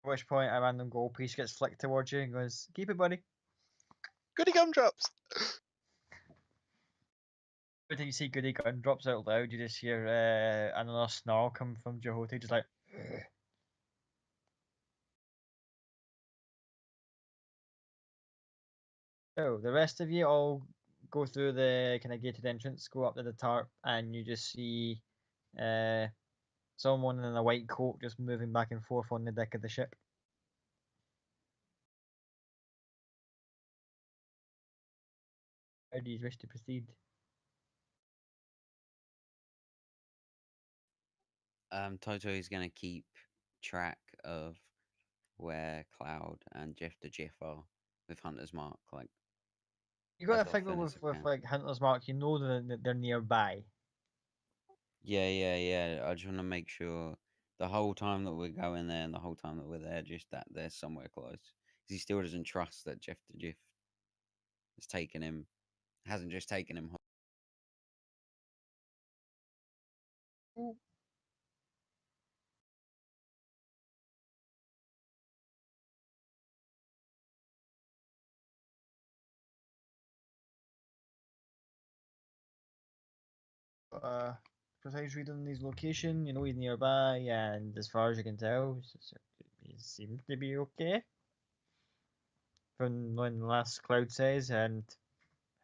at which point a random gold piece gets flicked towards you and goes, keep it, buddy. Goody gumdrops! Every time you see Goody Gun drops out loud, you just hear another snarl come from Jehote, just like. So the rest of you all go through the kind of gated entrance, go up to the tarp, and you just see someone in a white coat just moving back and forth on the deck of the ship. How do you wish to proceed? Toto is going to keep track of where Cloud and Jeff the Jiff are with Hunter's Mark. Like, You got as to figure often with as I can. like Hunter's Mark, you know that they're nearby. Yeah. I just want to make sure the whole time that we're going there and the whole time that we're there, just that they're somewhere close. Because he still doesn't trust that Jeff the Jiff has taken him, hasn't just taken him home. Precise read on his location, you know he's nearby, and as far as you can tell, he seems to be okay. From when last Cloud says, and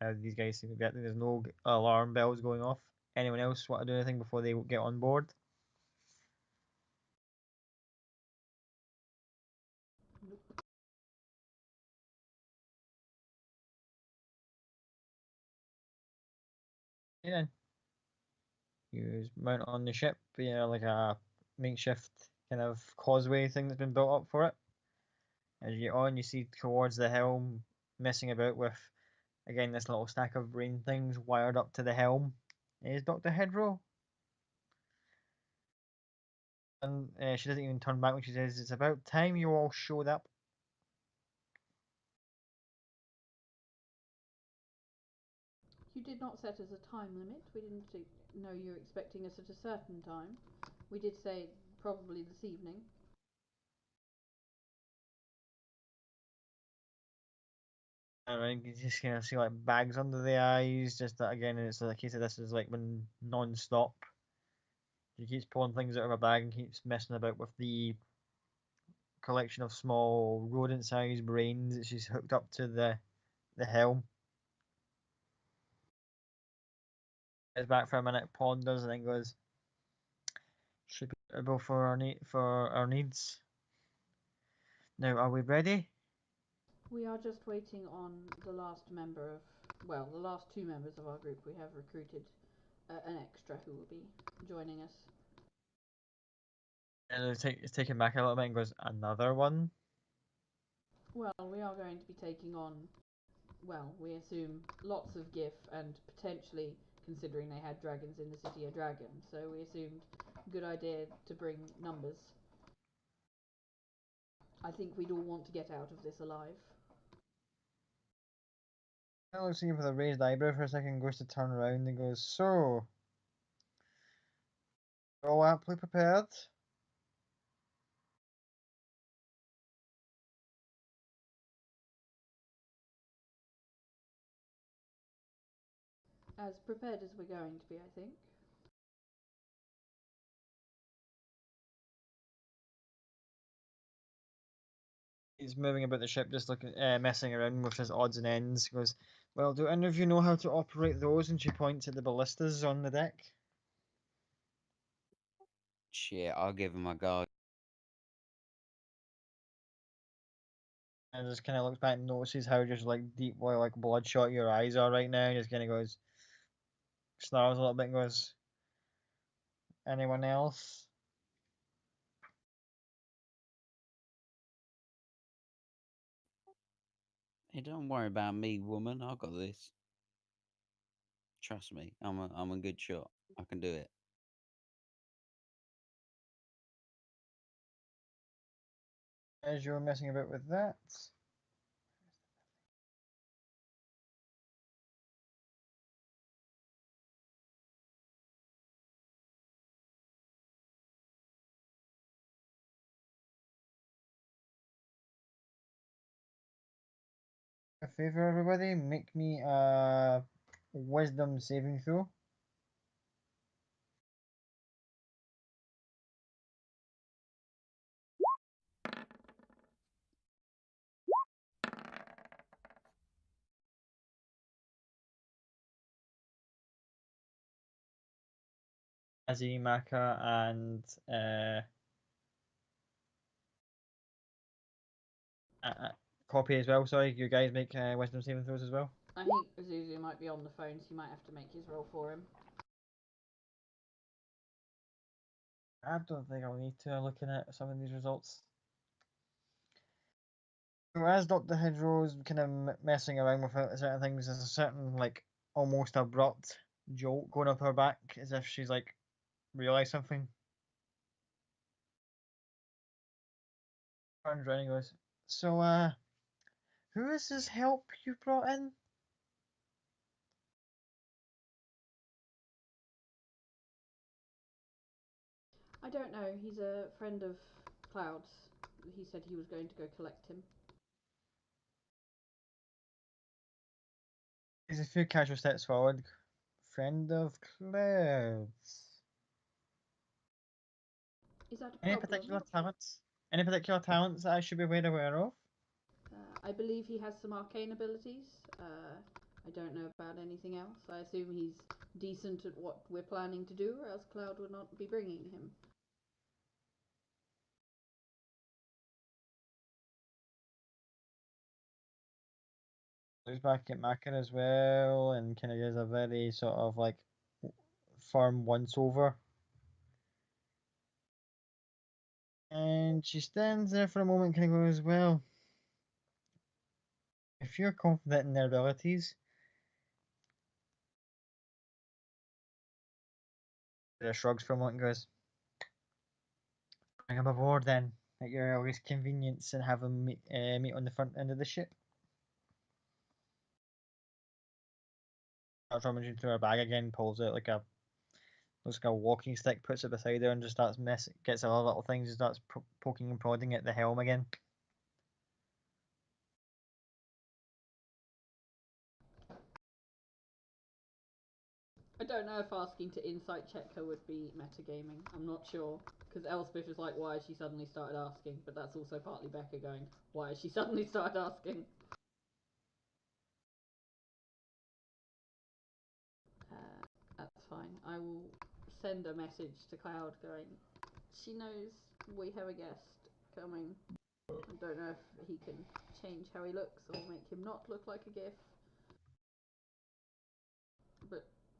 how these guys seem to be acting, there's no alarm bells going off. Anyone else want to do anything before they get on board? Yeah. You mount on the ship, like a makeshift kind of causeway thing that's been built up for it. As you get on, you see towards the helm, messing about with, again, this little stack of brain things wired up to the helm, is Dr. Hedro. And she doesn't even turn back when she says, it's about time you all showed up. You did not set us a time limit. We didn't know you were expecting us at a certain time. We did say probably this evening. And you just kind of see like bags under the eyes, just that again, it's a case of this is like when non-stop. She keeps pulling things out of her bag and keeps messing about with the collection of small rodent-sized brains that she's hooked up to the helm. Goes back for a minute, ponders, and then goes, should be suitable for our needs. Now, are we ready? We are just waiting on the last member of well, the last 2 members of our group, we have recruited an extra who will be joining us. And it's taken back a little bit and goes, another one? Well, we are going to be taking on, well, we assume lots of GIF and potentially, considering they had dragons in the city, a dragon. So we assumed good idea to bring numbers. I think we'd all want to get out of this alive. I looks at you with a raised eyebrow for a second, goes to turn around and goes, so, all amply prepared? As prepared as we're going to be, I think. He's moving about the ship, just looking, messing around with his odds and ends. He goes, well, do any of you know how to operate those? And she points at the ballistas on the deck. Shit, I'll give him a go. And just kind of looks back and notices how just like deep, like bloodshot your eyes are right now. And just kind of goes, snarls a little bit and goes, anyone else? Hey, don't worry about me, woman. I got this. Trust me, I'm a good shot. I can do it. As you're messing about with that, a favor, everybody, make me a wisdom saving throw. Azimaka and Copy as well. Sorry, you guys make wisdom saving throws as well. I think Azuzu might be on the phone, so you might have to make his roll for him. I don't think I'll need to looking at some of these results. So as Dr. Hedgerow's kind of messing around with certain things, there's a certain like almost abrupt jolt going up her back as if she's like realised something. Turns around and goes, so who is this help you brought in? I don't know, he's a friend of Cloud's. He said he was going to go collect him. He's a few casual steps forward. Friend of Clouds. Is that a Any problem? particular talents? Any particular talents that I should be aware of? I believe he has some arcane abilities. I don't know about anything else. I assume he's decent at what we're planning to do, or else Cloud would not be bringing him. Looks back at Maka as well and kind of gives a very sort of like firm once over. And she stands there for a moment and kind of goes, well, if you're confident in their abilities, she shrugs for a moment and goes, bring him aboard then, at your earliest convenience, and have him meet on the front end of the ship. Starts rummaging through her bag again, pulls out like looks like a walking stick, puts it beside her, and just starts gets other little things, and starts poking and prodding at the helm again. I don't know if asking to insight check her would be metagaming. I'm not sure. Because Elspeth is like, why has she suddenly started asking? But that's also partly Becca going, why has she suddenly started asking? That's fine. I will send a message to Cloud going, she knows we have a guest coming. I don't know if he can change how he looks or make him not look like a GIF.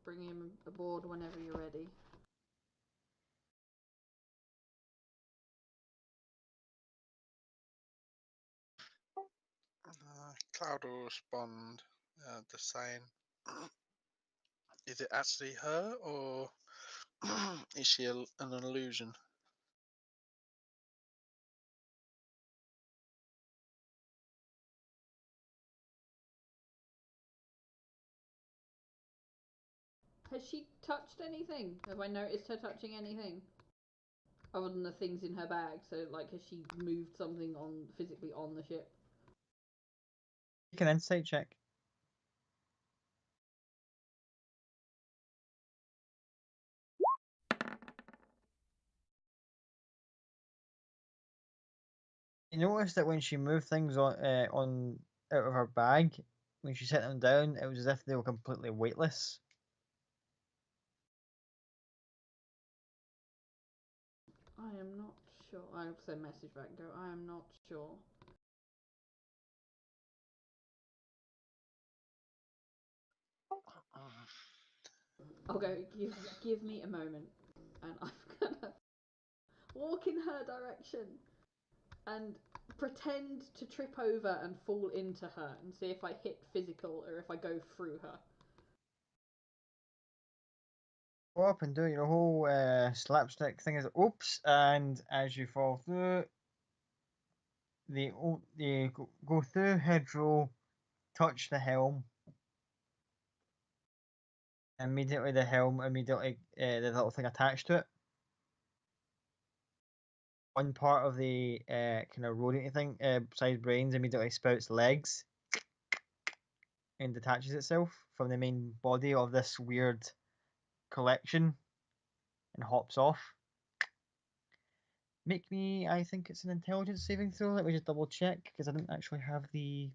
bring him aboard whenever you're ready. Cloud will respond. The sign. Is it actually her, or is she an illusion? Has she touched anything? Have I noticed her touching anything? Other than the things in her bag, so like has she moved something physically on the ship? Make an insight check. You notice that when she moved things on out of her bag, when she set them down, it was as if they were completely weightless. I am not sure. I also message back and go, I am not sure. I'll go, give me a moment. And I'm gonna walk in her direction and pretend to trip over and fall into her and see if I hit physical or if I go through her. Go up and do your whole slapstick thing is oops, and as you fall through, the go through hedgerow, touch the helm. Immediately the helm, the little thing attached to it. One part of the kind of rodent thing, besides brains, immediately spouts legs and detaches itself from the main body of this weird collection and hops off. Make me, I think it's an intelligence saving throw. Let me just double check because I didn't actually have the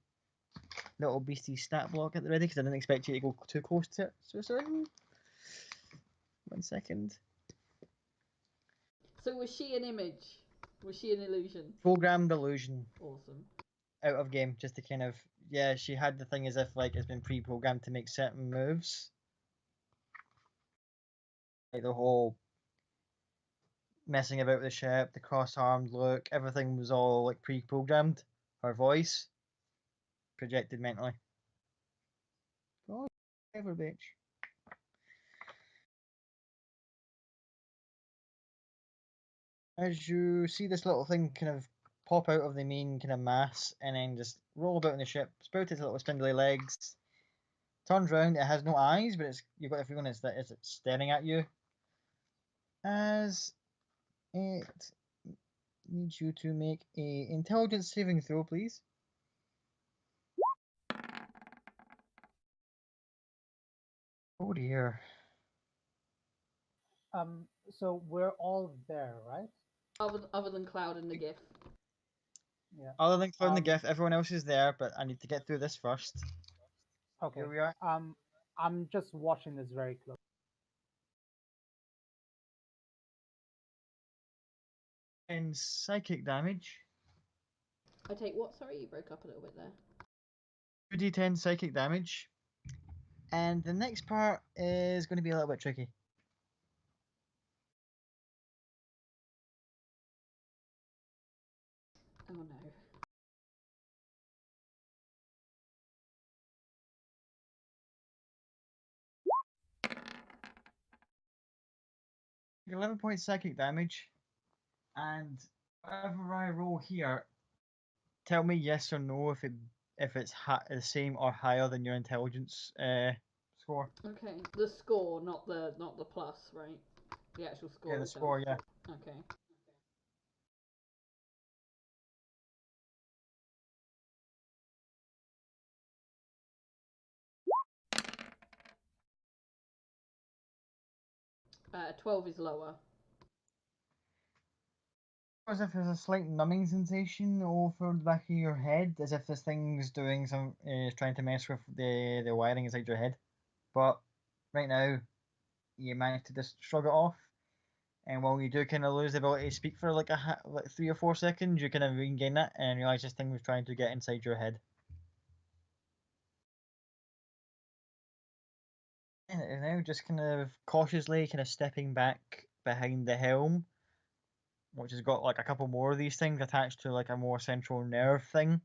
little beastie stat block at the ready because I didn't expect you to go too close to it so soon. 1 second. So was she an image? Was she an illusion? Programmed illusion. Awesome. Out of game, just to kind of, yeah, she had the thing as if like it's been pre-programmed to make certain moves. Like the whole messing about the ship, the cross-armed look, everything was all like pre-programmed. Her voice projected mentally. Oh, clever bitch. As you see this little thing kind of pop out of the main kind of mass and then just roll about in the ship, spout its little spindly legs, turns round, it has no eyes, but you've got the feeling it's staring at you. As it needs you to make a intelligence saving throw, please. Oh dear. So we're all there, right? Other than Cloud and the GIF. Yeah. Other than Cloud and the GIF, everyone else is there, but I need to get through this first. Okay. Here we are. I'm just watching this very close. And psychic damage. I take what? Sorry, you broke up a little bit there. 2d10 psychic damage. And the next part is going to be a little bit tricky. Oh no. 11 points psychic damage. And whatever I roll here, tell me yes or no if it's the same or higher than your intelligence score. Okay, the score, not the plus, right? The actual score. Yeah, the score, yeah. Okay. Uh, 12 is lower. As if there's a slight numbing sensation over the back of your head, as if this thing's doing trying to mess with the wiring inside your head. But right now, you manage to just shrug it off, and while you do kind of lose the ability to speak for like 3 or 4 seconds, you kind of regain that and realize this thing was trying to get inside your head. And now just kind of cautiously kind of stepping back behind the helm, which has got like a couple more of these things attached to like a more central nerve thing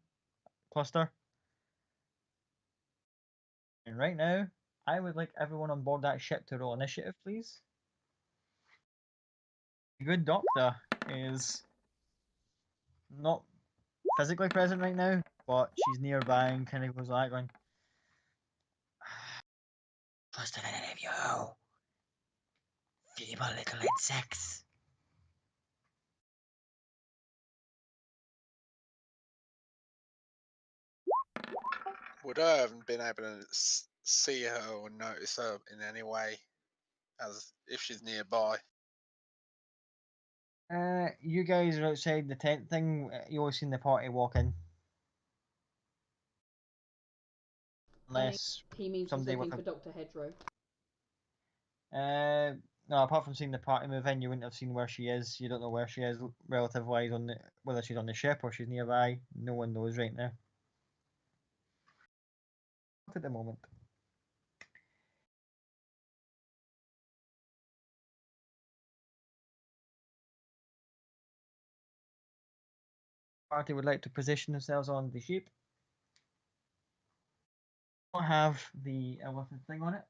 cluster. And right now, I would like everyone on board that ship to roll initiative, please. The good doctor is not physically present right now, but she's nearby and kind of goes like going, closer than any of you, feeble little insects. Would I have been able to see her or notice her in any way, as if she's nearby? You guys are outside the tent thing. You always seen the party walk in. Unless He means he's somebody looking with for Dr. Hedgerow. no, apart from seeing the party move in, you wouldn't have seen where she is. You don't know where she is relative wise on the whether she's on the ship or she's nearby. No one knows right now. Not at the moment. Party would like to position themselves on the ship. Don't have the elephant thing on it.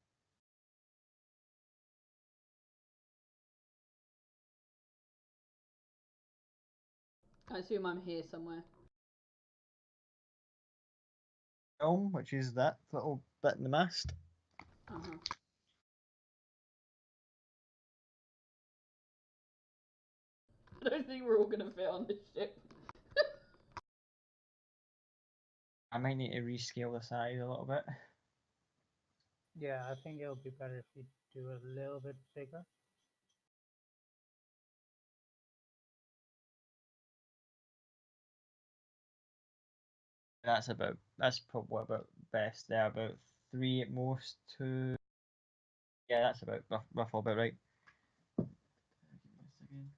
I assume I'm here somewhere. Helm, which is that little bit in the mast. Uh-huh. I don't think we're all gonna fit on this ship. I might need to rescale the size a little bit. Yeah, I think it'll be better if you do a little bit bigger. That's probably about best there. About 3 at most. 2. Yeah, that's about roughly about right. Give me a second.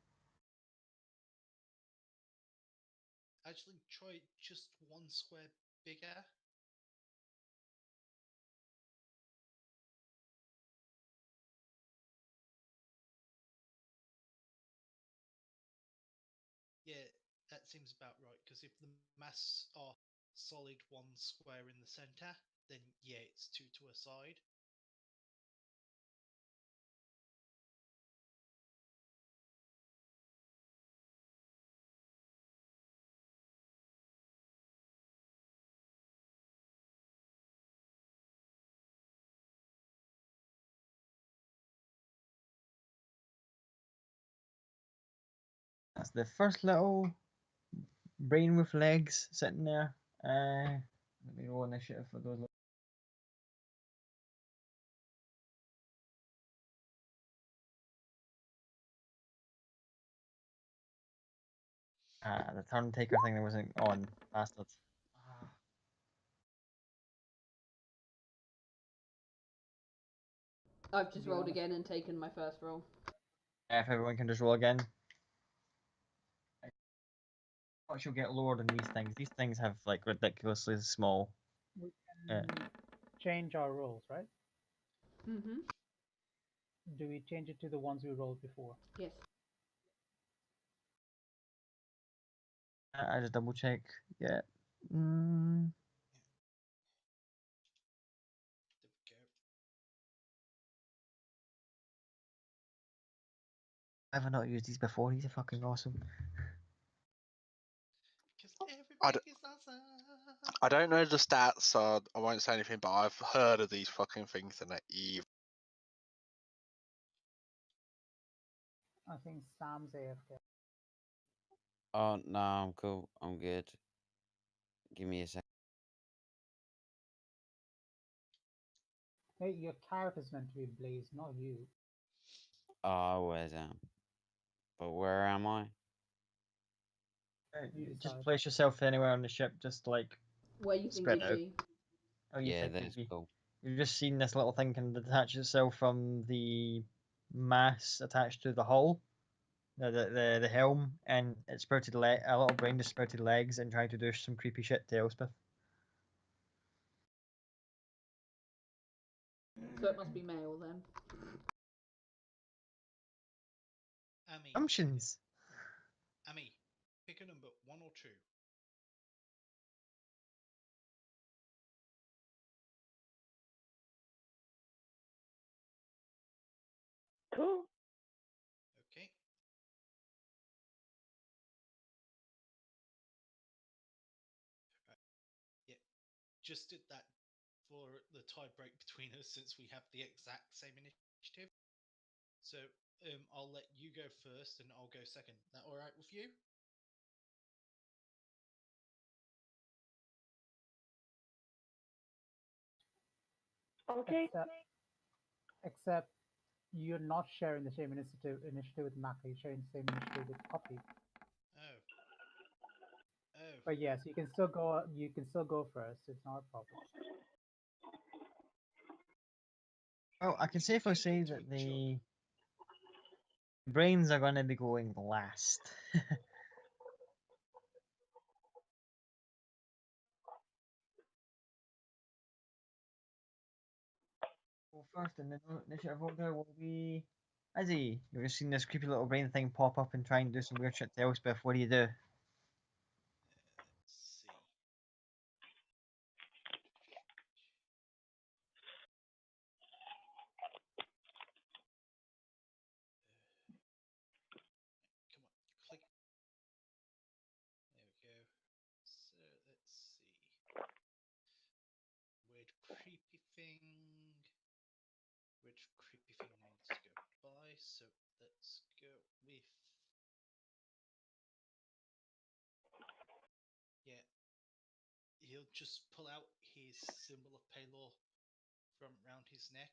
Actually, try just one square bigger. Yeah, that seems about right, because if the masts are solid one square in the center, then yeah, it's two to a side. That's the first little brain with legs sitting there. Let me roll initiative for those. The turn taker thing that wasn't on. Bastards. I've just be rolled honest. again and taken my first roll. If everyone can just roll again. Watch you'll get lower than these things. These things have like ridiculously small. We can change our rolls, right? Mm-hmm. Do we change it to the ones we rolled before? Yes. I just double check. Yeah. There we go. I have not used these before. These are fucking awesome. Because I everything is awesome. I don't know the stats, so I won't say anything, but I've heard of these fucking things and they're evil. I think Sam's AFK. Oh no, I'm cool. I'm good. Give me a sec. Hey, your character's meant to be Blaze, not you. Oh, I always am. But where am I? You Just decide. place yourself anywhere on the ship, just like Where you think spread you'd out. be. Oh, you Yeah, think that's you'd be. cool. You've just seen this little thing can detach itself from the mass attached to the hull, the helm, and it sprouted a little brain just sprouted legs and tried to do some creepy shit to Elspeth. So it must be male then. Amy, Assumptions. Amy, pick a number, 1 or 2. Two. Okay. Yeah, just did that for the tie break between us since we have the exact same initiative. So I'll let you go first and I'll go second. That all right with you? Okay. Except you're not sharing the same initiative with Maka. You're sharing the same initiative with Poppy. Oh. Oh. But yes, you can still go. You can still go first. It's not a problem. Well, I can safely can say talk to that each other. the brains are going to be going last. Well, first in the initiative order will be Izzy. You've just seen this creepy little brain thing pop up and try and do some weird shit to Elspeth. What do you do? Let's see. Come on, click. There we go. So let's see. Weird creepy thing. Weird creepy thing needs to go by. So let's go with. Yeah. He'll just pull out his symbol of Palor from round his neck,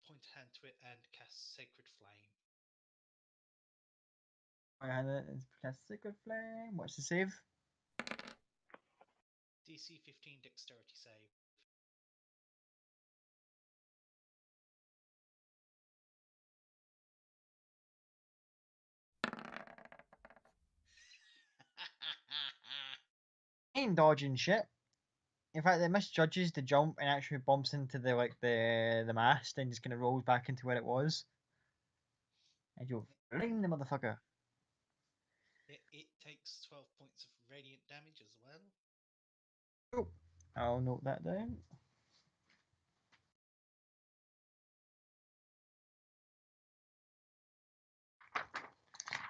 point a hand to it, and cast Sacred Flame. I had it as cast Sacred Flame. What's the save? DC 15 Dexterity save. Ain't dodging shit. In fact, it misjudges the jump and actually bumps into the mast and just kind of rolls back into where it was. And you'll fling the motherfucker. It takes 12 points of radiant damage as well. Oh, I'll note that down.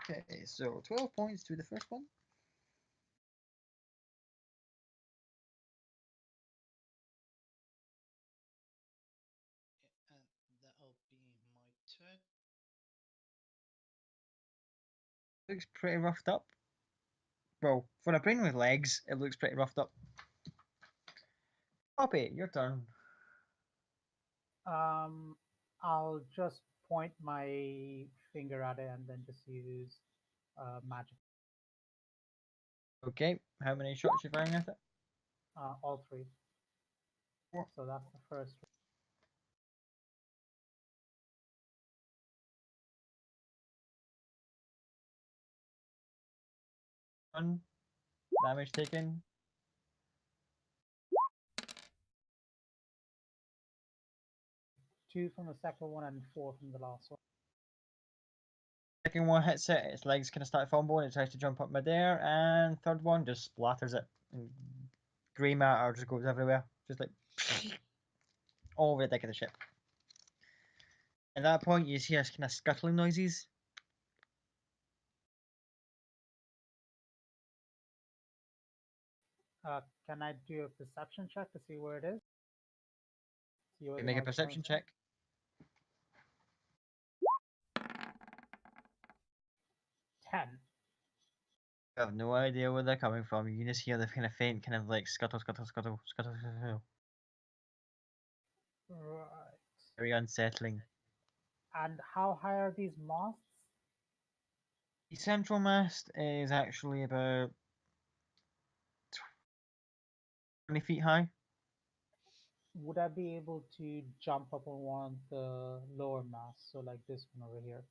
Okay, so 12 points to the first one. And that'll be my turn. Looks pretty roughed up. Well, for a brain with legs, it looks pretty roughed up. Poppy, your turn. I'll just point my finger at it and then just use magic. Okay, how many shots you firing at it? All three. Four. So that's the first. One. Damage taken. Two from the second one and 4 from the last one. Second one hits it, its legs kind of start fumbling, it tries to jump up midair, and third one just splatters it. And grey matter just goes everywhere. Just like all over the deck of the ship. At that point, you hear kind of scuttling noises. Can I do a perception check to see where it is? See where You the make a noise is coming perception from? check. Ten. You have no idea where they're coming from. You can just hear the kind of faint, kind of like scuttle, scuttle, scuttle, scuttle, scuttle. Right. Very unsettling. And how high are these masts? The central mast is actually about 20 feet high. Would I be able to jump up on one of the lower masts? So like this one over here,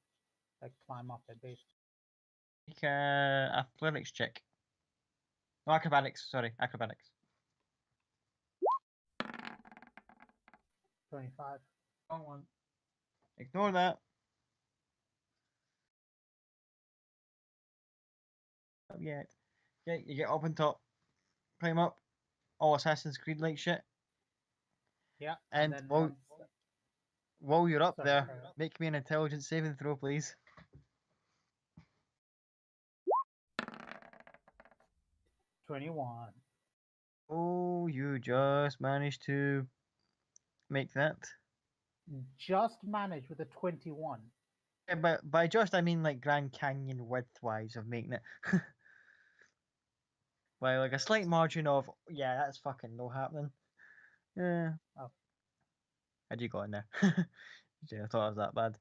like climb up it basically. Make a athletics check. No, acrobatics. Sorry, acrobatics. 25. Wrong one. Ignore that. Up yet. Okay, you get up on top. Climb up. All Assassin's Creed like shit. Yeah. And then while, once, while you're up sorry, there, carry on. make me an intelligence saving throw, please. 21. Oh, you just managed to make that. Just managed with a 21. Yeah, but by just I mean like Grand Canyon width-wise of making it. By like a slight margin of, yeah, that's fucking no happening. Yeah. Oh. How'd you got in there? Yeah, I thought it was that bad.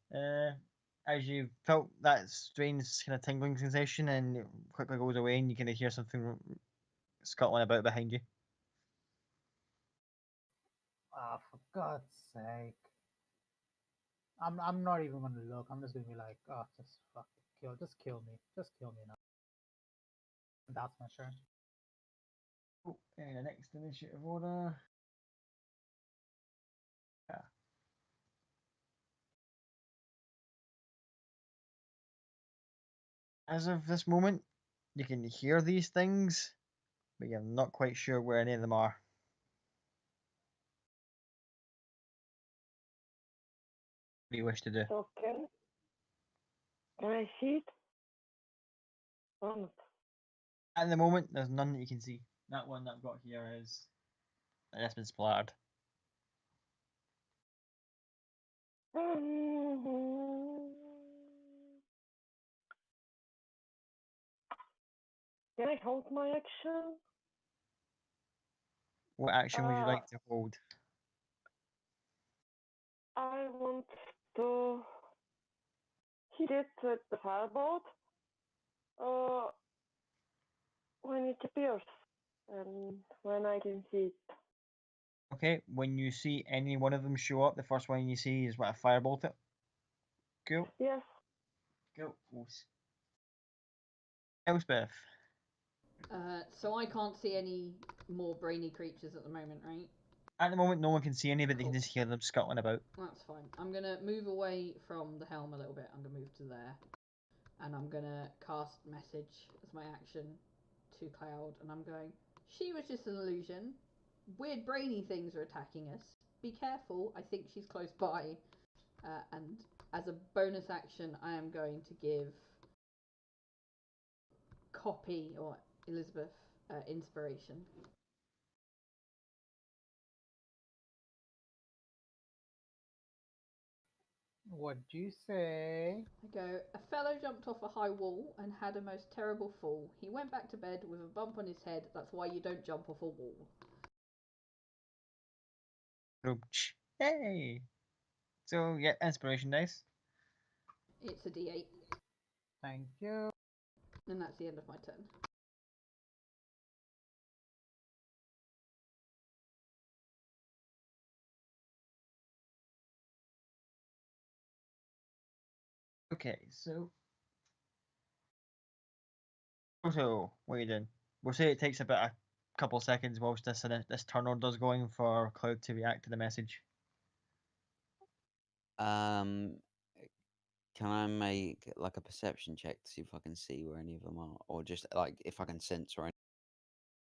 As you felt that strange kind of tingling sensation and it quickly goes away and you kind of hear something scuttling about behind you. Ah, for God's sake. I'm not even gonna look. I'm just gonna be like, oh, just fucking kill me. Just kill me now. That's my turn. Oh, the next initiative order. Yeah. As of this moment, you can hear these things, but you're not quite sure where any of them are. What do you wish to do? So can I see it? Or not? At the moment, there's none that you can see. That one that I've got here is that's been splattered. Can I hold my action? What action would you like to hold? I want to hit it with the firebolt when it appears and when I can see it. Okay, when you see any one of them show up, the first one you see is what, a firebolt it? Cool. Yes. Cool. Elspeth. So I can't see any more brainy creatures at the moment, right? At the moment, no one can see any, but they can Cool. just hear them scuttling about. That's fine. I'm gonna move away from the helm a little bit. I'm gonna move to there. And I'm gonna cast message as my action to Cloud, and I'm going, she was just an illusion. Weird brainy things are attacking us. Be careful, I think she's close by. And as a bonus action, I am going to give Copy or Elizabeth inspiration. What'd you say? I go, a fellow jumped off a high wall and had a most terrible fall. He went back to bed with a bump on his head. That's why you don't jump off a wall. Hey! So, yeah, inspiration dice. It's a d8. Thank you. And that's the end of my turn. Okay, so. So, what are you doing? We'll say it takes about a couple seconds whilst this turn order's going for Cloud to react to the message. Can I make like a perception check to see if I can see where any of them are, or just like if I can sense or anything?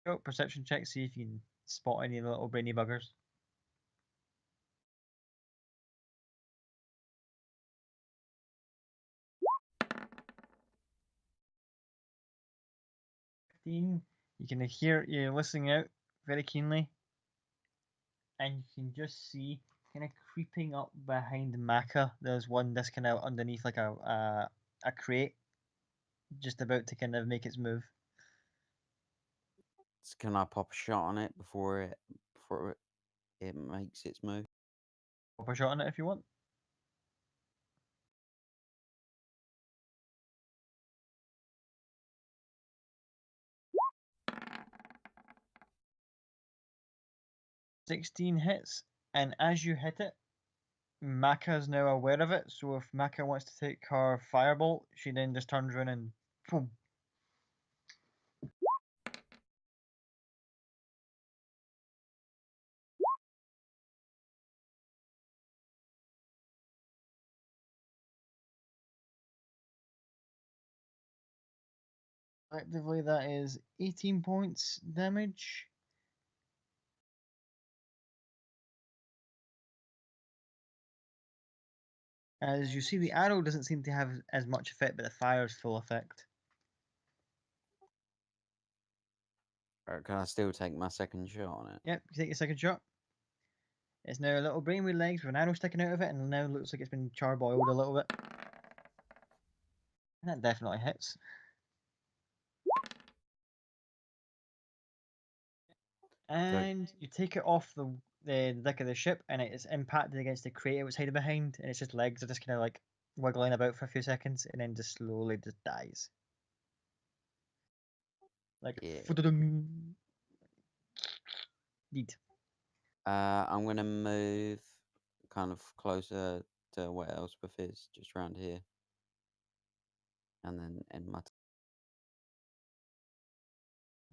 Go perception check, see if you can spot any little brainy buggers. You can hear, you're listening out very keenly, and you can just see kind of creeping up behind Maka. There's one that's kind of underneath like a crate, just about to kind of make its move. Can I pop a shot on it before it makes its move? Pop a shot on it if you want. "16 hits, and as you hit it, Maka is now aware of it. So if Maka wants to take her firebolt, she then just turns around and boom. Effectively, that is 18 points damage. As you see, the arrow doesn't seem to have as much effect, but the fire's full effect. Can I still take my second shot on it? Yep, you take your second shot. It's now a little brain with legs with an arrow sticking out of it, and now looks like it's been charboiled a little bit. And that definitely hits. And you take it off the deck of the ship, and it is impacted against the crate it was hiding behind, and it's just legs are just kind of like wiggling about for a few seconds, and then just slowly just dies. Like, Yeah. Neat. I'm gonna move kind of closer to where Elspeth is, just around here, and then end my.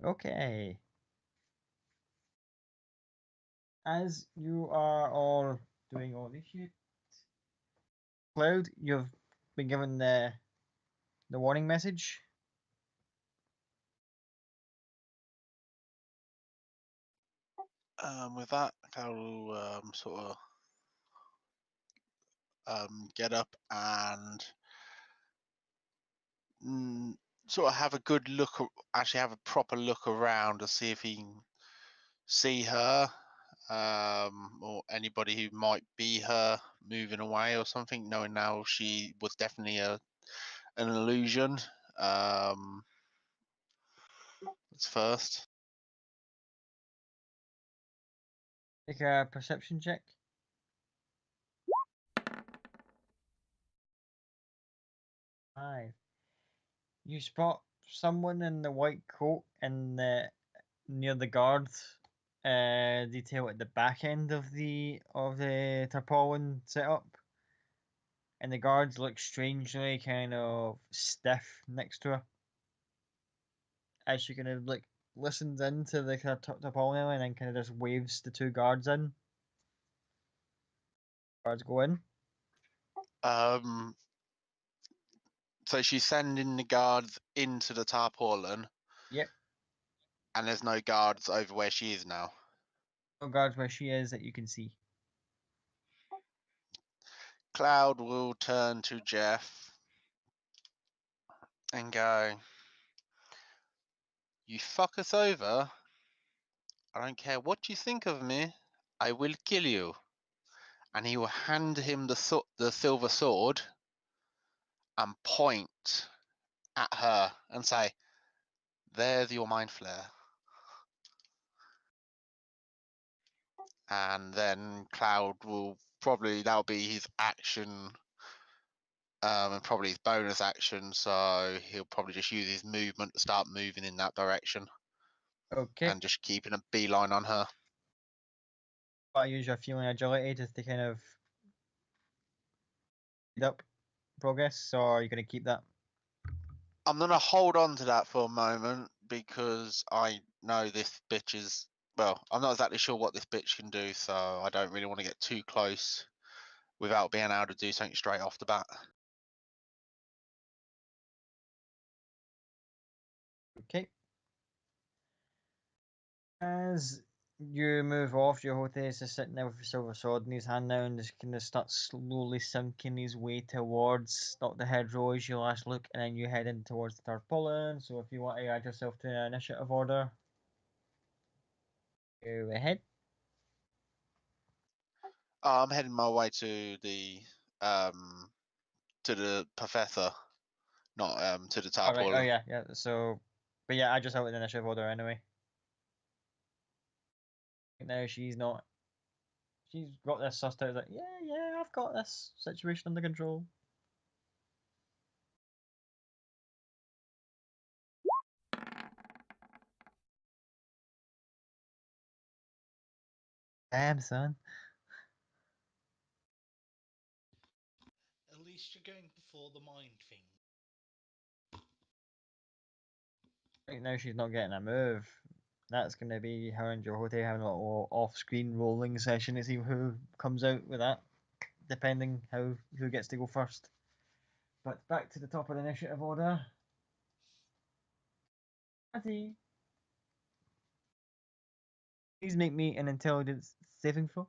Okay. As you are all doing all this shit, Cloud, you've been given the warning message. With that, I'll sort of get up and sort of have a good look, actually have a proper look around to see if he can see her, or anybody who might be her moving away or something, knowing now she was definitely an illusion. That's first. Make a perception check. 5. You spot someone in the white coat in the near the guard detail at the back end of the tarpaulin setup, and the guards look strangely kind of stiff next to her as she kind of like listens into the kind of tarpaulin and then kind of just waves the 2 guards in. Guards go in. So she's sending the guards into the tarpaulin. Yep. And there's no guards over where she is now. No guards where she is that you can see. Cloud will turn to Jeff and go, "You fuck us over. I don't care what you think of me. I will kill you." And he will hand him the silver sword and point at her and say, "There's your mind flare." And then Cloud will probably, that'll be his action, and probably his bonus action, so he'll probably just use his movement to start moving in that direction. Okay. And just keeping a beeline on her. I use your feeling agility just to kind of speed up progress, or are you going to keep that? I'm going to hold on to that for a moment because I know this bitch is, well, I'm not exactly sure what this bitch can do, so I don't really want to get too close without being able to do something straight off the bat. Okay. As you move off, Jehote is just sitting there with a silver sword in his hand now and just kind of starts slowly sinking his way towards Dr. Hedgerow as you last look, and then you head in towards the tarpaulin. So if you want to add yourself to an initiative order, go ahead. I'm heading my way to the professor, not to the tarpaulin. Alright, oh yeah, yeah. So, but yeah, I just out in initiative order anyway. Now she's not. She's got this sussed out. Like, yeah, I've got this situation under control. Damn, son. At least you're going before the mind thing. Right now she's not getting a move. That's going to be her and Jehote having a little off-screen rolling session to see who comes out with that, depending who gets to go first. But back to the top of the initiative order. Patty. Please make me an intelligence saving throw.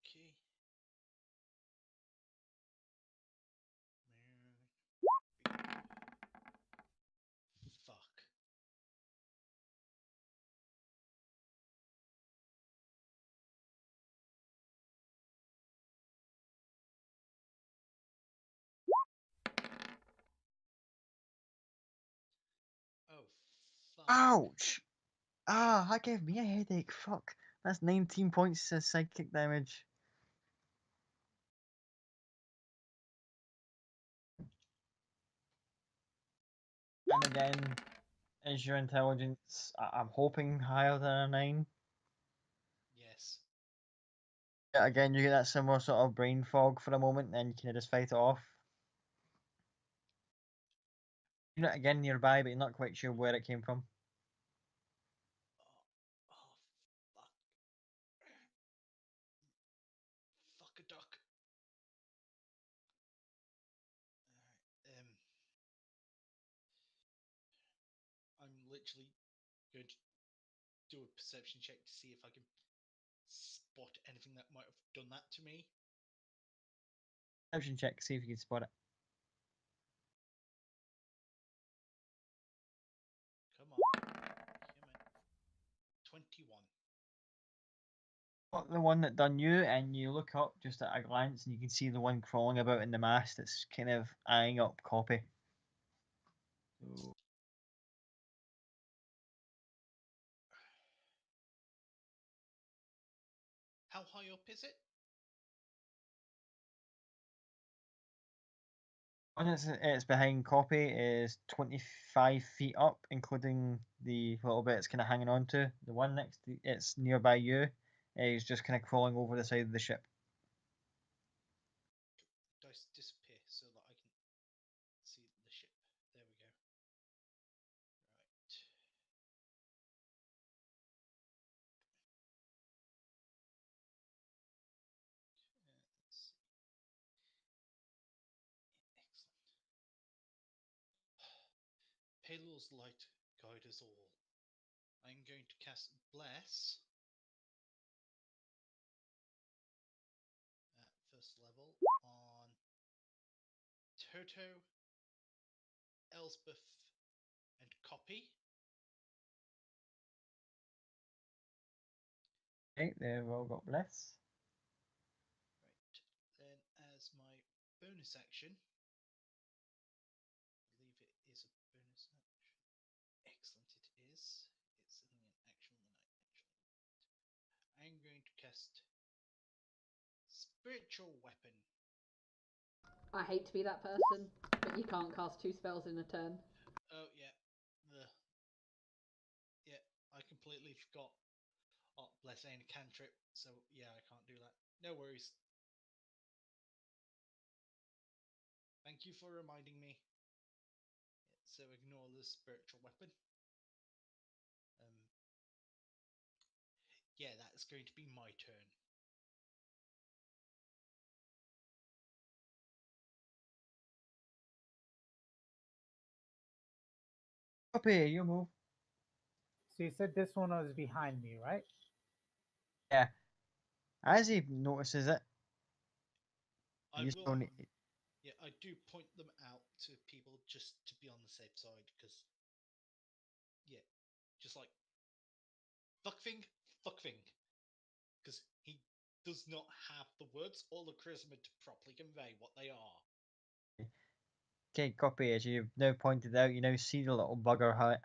Okay. Fuck. Oh, fuck. Ouch! Ah, that gave me a headache. Fuck. That's 19 points of psychic damage. And again, is your intelligence, I'm hoping, higher than a 9? Yes. Yeah, again, you get that similar sort of brain fog for a moment, and you can just fight it off. You're not again nearby, but you're not quite sure where it came from. Oh, fuck. Fuck a duck. Alright, I'm literally going to do a perception check to see if I can spot anything that might have done that to me. Perception check, see if you can spot it. Come on. Come on. 21. Spot the one that done you, and you look up just at a glance, and you can see the one crawling about in the mast that's kind of eyeing up Copy. So, How high up is it? one it's behind Copy is 25 feet up, including the little bit it's kind of hanging on to. The one next to it's nearby you is just kind of crawling over the side of the ship. Dice disappear so that I can see the ship. There we go. Right. Let's see. Excellent. Palor's light guide us all. I'm going to cast Bless at first level on Toto, Elspeth, and Copy. Okay, they've all got Bless. Right. Then as my bonus action, I believe it is a bonus action. Excellent, it is. It's only an action when I actually. I'm going to cast Spiritual Weapon. I hate to be that person, but you can't cast 2 spells in a turn. Oh yeah, yeah. I completely forgot. Oh, bless ain't a cantrip, so yeah, I can't do that. No worries. Thank you for reminding me. So ignore the spiritual weapon. Yeah, that's going to be my turn. Copy, you move. So you said this one was behind me, right? Yeah. As he notices it, I you will. still need, Yeah, I do point them out to people just to be on the safe side, because yeah, just like fuckfing, because he does not have the words or the charisma to properly convey what they are. okay, Copy, as you've now pointed out, you now see the little bugger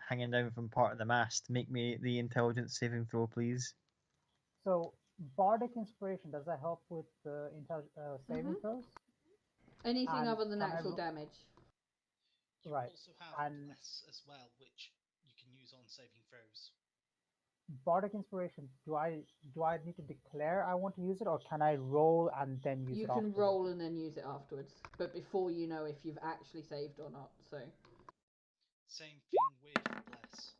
hanging down from part of the mast. Make me the intelligence saving throw, please. So bardic inspiration, does that help with the saving throws? Anything And other than can I actual damage. You Right, also have and Bless as well, which you can use on saving throws. bardic inspiration, do I need to declare I want to use it, or can I roll and then use You it can afterwards? roll and then use it afterwards, but before you know if you've actually saved or not. So Same thing with Bless.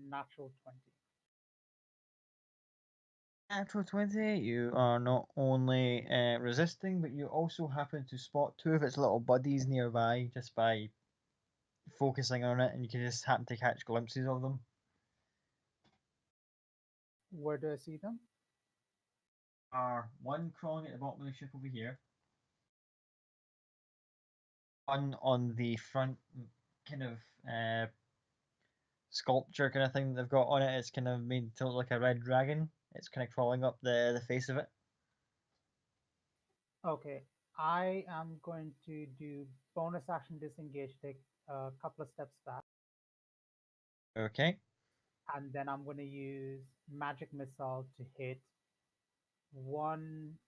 Natural 20. Natural 20, you are not only resisting, but you also happen to spot two of its little buddies nearby just by focusing on it, and you can just happen to catch glimpses of them. Where do I see them? One crawling at the bottom of the ship over here, one on the front kind of sculpture kind of thing that they've got on it. It's kind of made to look like a red dragon. It's kind of crawling up the face of it. Okay, I am going to do bonus action disengage, take a couple of steps back, Okay. and then I'm going to use magic missile to hit 1,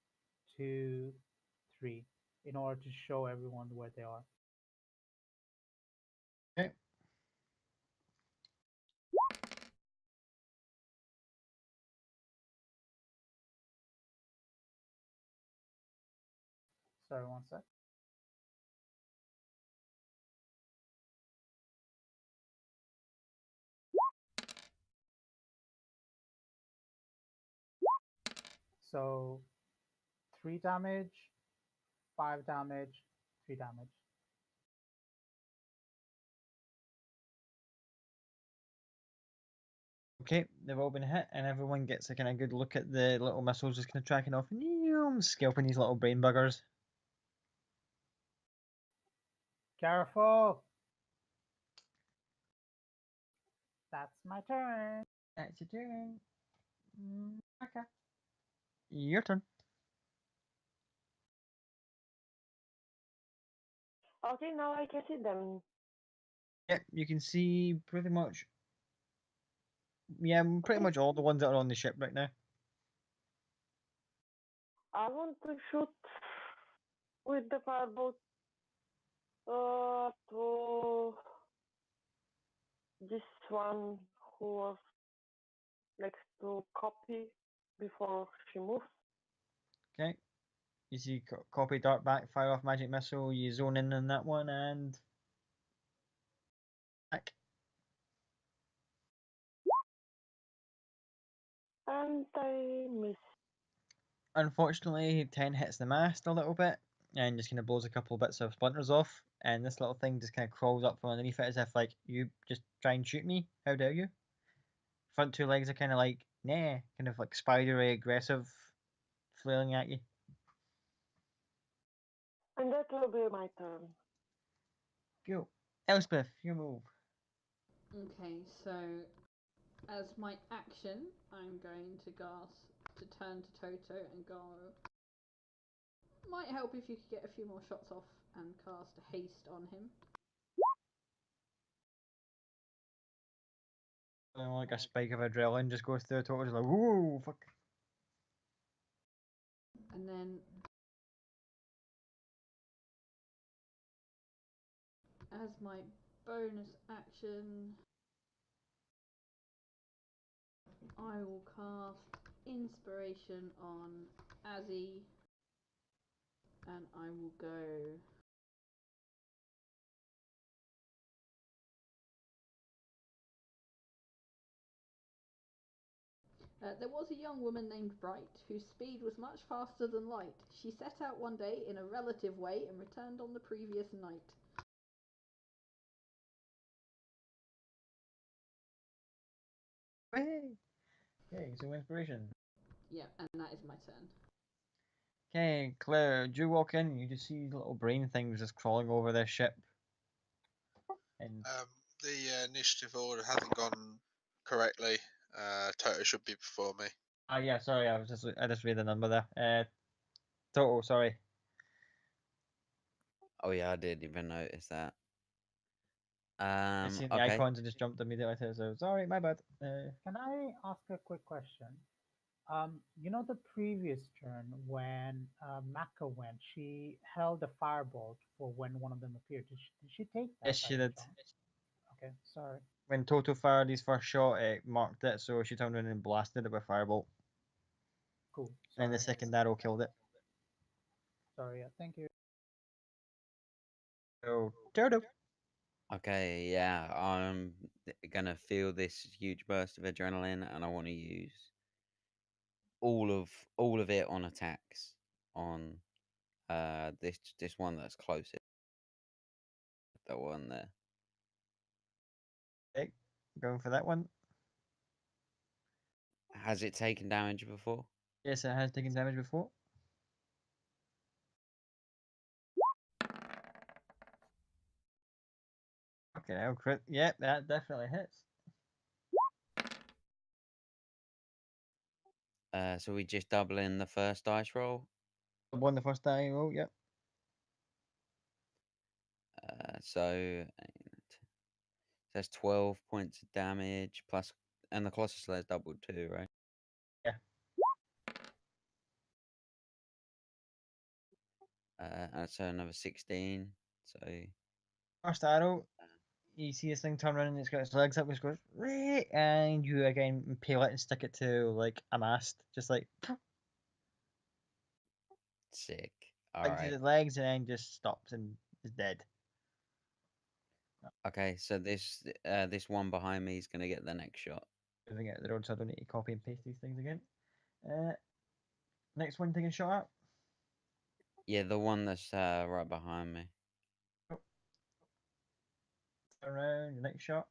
2, 3 in order to show everyone where they are. Okay. Sorry, one sec. So 3 damage, 5 damage, 3 damage. Okay, they've all been hit, and everyone gets a kind of good look at the little missiles just kind of tracking off and scalping these little brain buggers. Careful! That's my turn. That's your turn. Okay. Your turn. Okay, now I can see them. Yep, you can see pretty much. Yeah, pretty Okay. much all the ones that are on the ship right now. I want to shoot with the firebolt to this one who was next to Copy before she moves. Okay. You see copy dart back, fire off magic missile, you zone in on that one and back. And I miss. Unfortunately, 10 hits the mast a little bit and just kind of blows a couple of bits of splinters off. And this little thing just kind of crawls up from underneath it as if, like, you just try and shoot me. How dare you? Front two legs are kind of like, nah, kind of like spidery, aggressive, flailing at you. And that will be my turn. Go. Elspeth, your move. Okay, so as my action, I'm going to turn to Toto and go. Might help if you could get a few more shots off and cast haste on him. Like a spike of adrenaline just goes through Toto, just like, whoa, fuck. And then as my bonus action, I will cast Inspiration on Azzy, and I will go. There was a young woman named Bright whose speed was much faster than light. She set out one day in a relative way and returned on the previous night. Hey. Okay, so inspiration. Yeah, and that is my turn. Okay, Claire, do you walk in? You just see little brain things just crawling over their ship. And The initiative order hasn't gone correctly. Toto should be before me. yeah, sorry, I just read the number there. Total, sorry. Oh yeah, I didn't even notice that. I seen the Okay. icons and just jumped immediately to it, so sorry, my bad. Can I ask a quick question? You know the previous turn when Maka went, she held a firebolt for when one of them appeared. Did she take that? Yes, she by any did. chance? Okay, sorry. When Toto fired his first shot, it marked it, so she turned around and blasted it with firebolt. Cool. And the Sorry. second arrow killed it. Sorry, yeah, thank you. So, Toto. Okay, yeah, I'm gonna feel this huge burst of adrenaline, and I want to use all of it on attacks on this one that's closest. That one there. Okay, going for that one. Has it taken damage before? Yes, it has taken damage before. Okay, I'll crit. Yep, that definitely hits. So we just double in the first dice roll. Won the first die roll. Yep. So that's 12 points of damage plus, and the Colossus Slayer doubled too, right? Yeah. So another 16. So First arrow. You see this thing turn around and it's got its legs up, which goes right, and you again impale it and stick it to like a mast, just like sick. All like to right. the legs, and then just stops and is dead. Okay, so this one behind me is gonna get the next shot. Moving out the road, so I don't need to copy and paste these things again. Next one taking a shot at. Yeah, the one that's right behind me. Turn around, the next shot.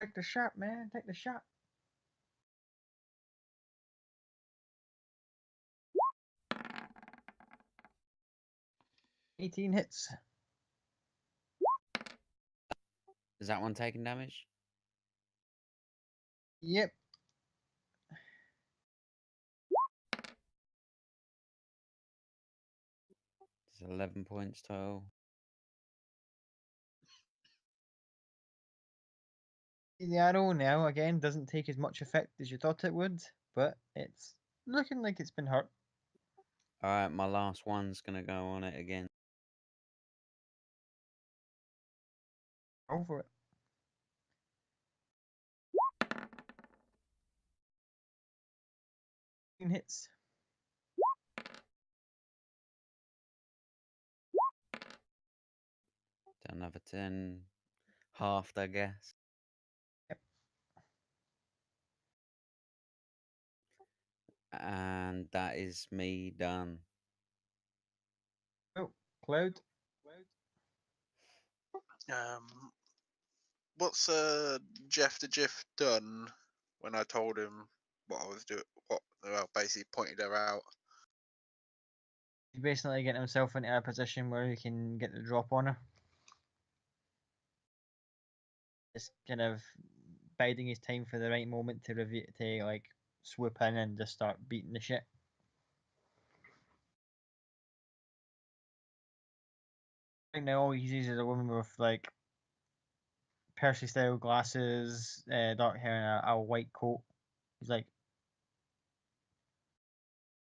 Take the shot, man. Take the shot. $18 hits. Is that one taking damage? Yep. It's 11 points total. The arrow now again doesn't take as much effect as you thought it would, but it's looking like it's been hurt. All right, my last one's gonna go on it again. Go for it. Hits. Another 10, halved, I guess. Yep. And that is me done. Oh, Cloud. What's Jeff the Jiff done when I told him what I was doing? What basically pointed her out. He's basically getting himself into a position where he can get the drop on her. Just kind of biding his time for the right moment to like swoop in and just start beating the shit. Right now, all he sees is a woman with like Percy style glasses, dark hair, and a white coat. He's like,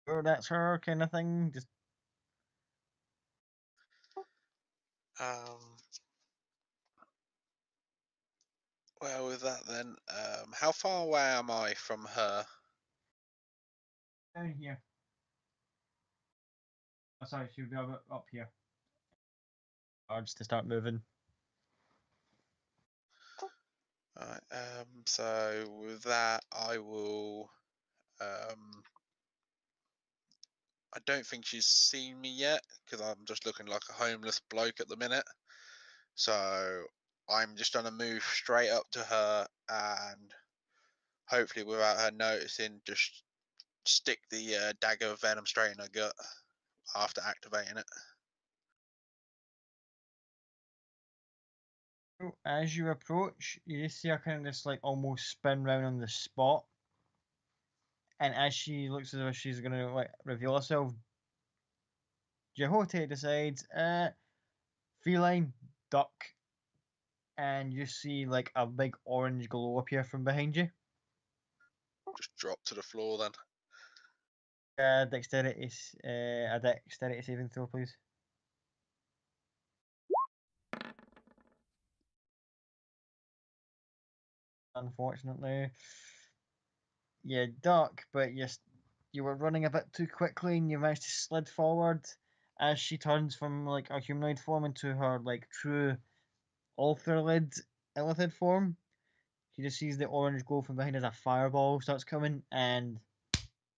"Oh, that's her," kind of thing. Just Um, well, with that then, how far away am I from her? down here. Oh, sorry, she'll be up here. Cards to start moving. Alright, so with that, I will. I don't think she's seen me yet because I'm just looking like a homeless bloke at the minute. So I'm just gonna move straight up to her and hopefully, without her noticing, just stick the dagger of venom straight in her gut after activating it. So as you approach, you just see her kind of just like almost spin round on the spot. And as she looks as if she's gonna like reveal herself, Jehote decides, feline, duck, and you see like a big orange glow appear from behind you. Just drop to the floor then. Dexterity, a dexterity saving throw, please. Unfortunately, yeah, duck, but you were running a bit too quickly and you managed to slid forward as she turns from like a humanoid form into her like true Ulthralid Illithid form. She just sees the orange glow from behind as a fireball starts coming and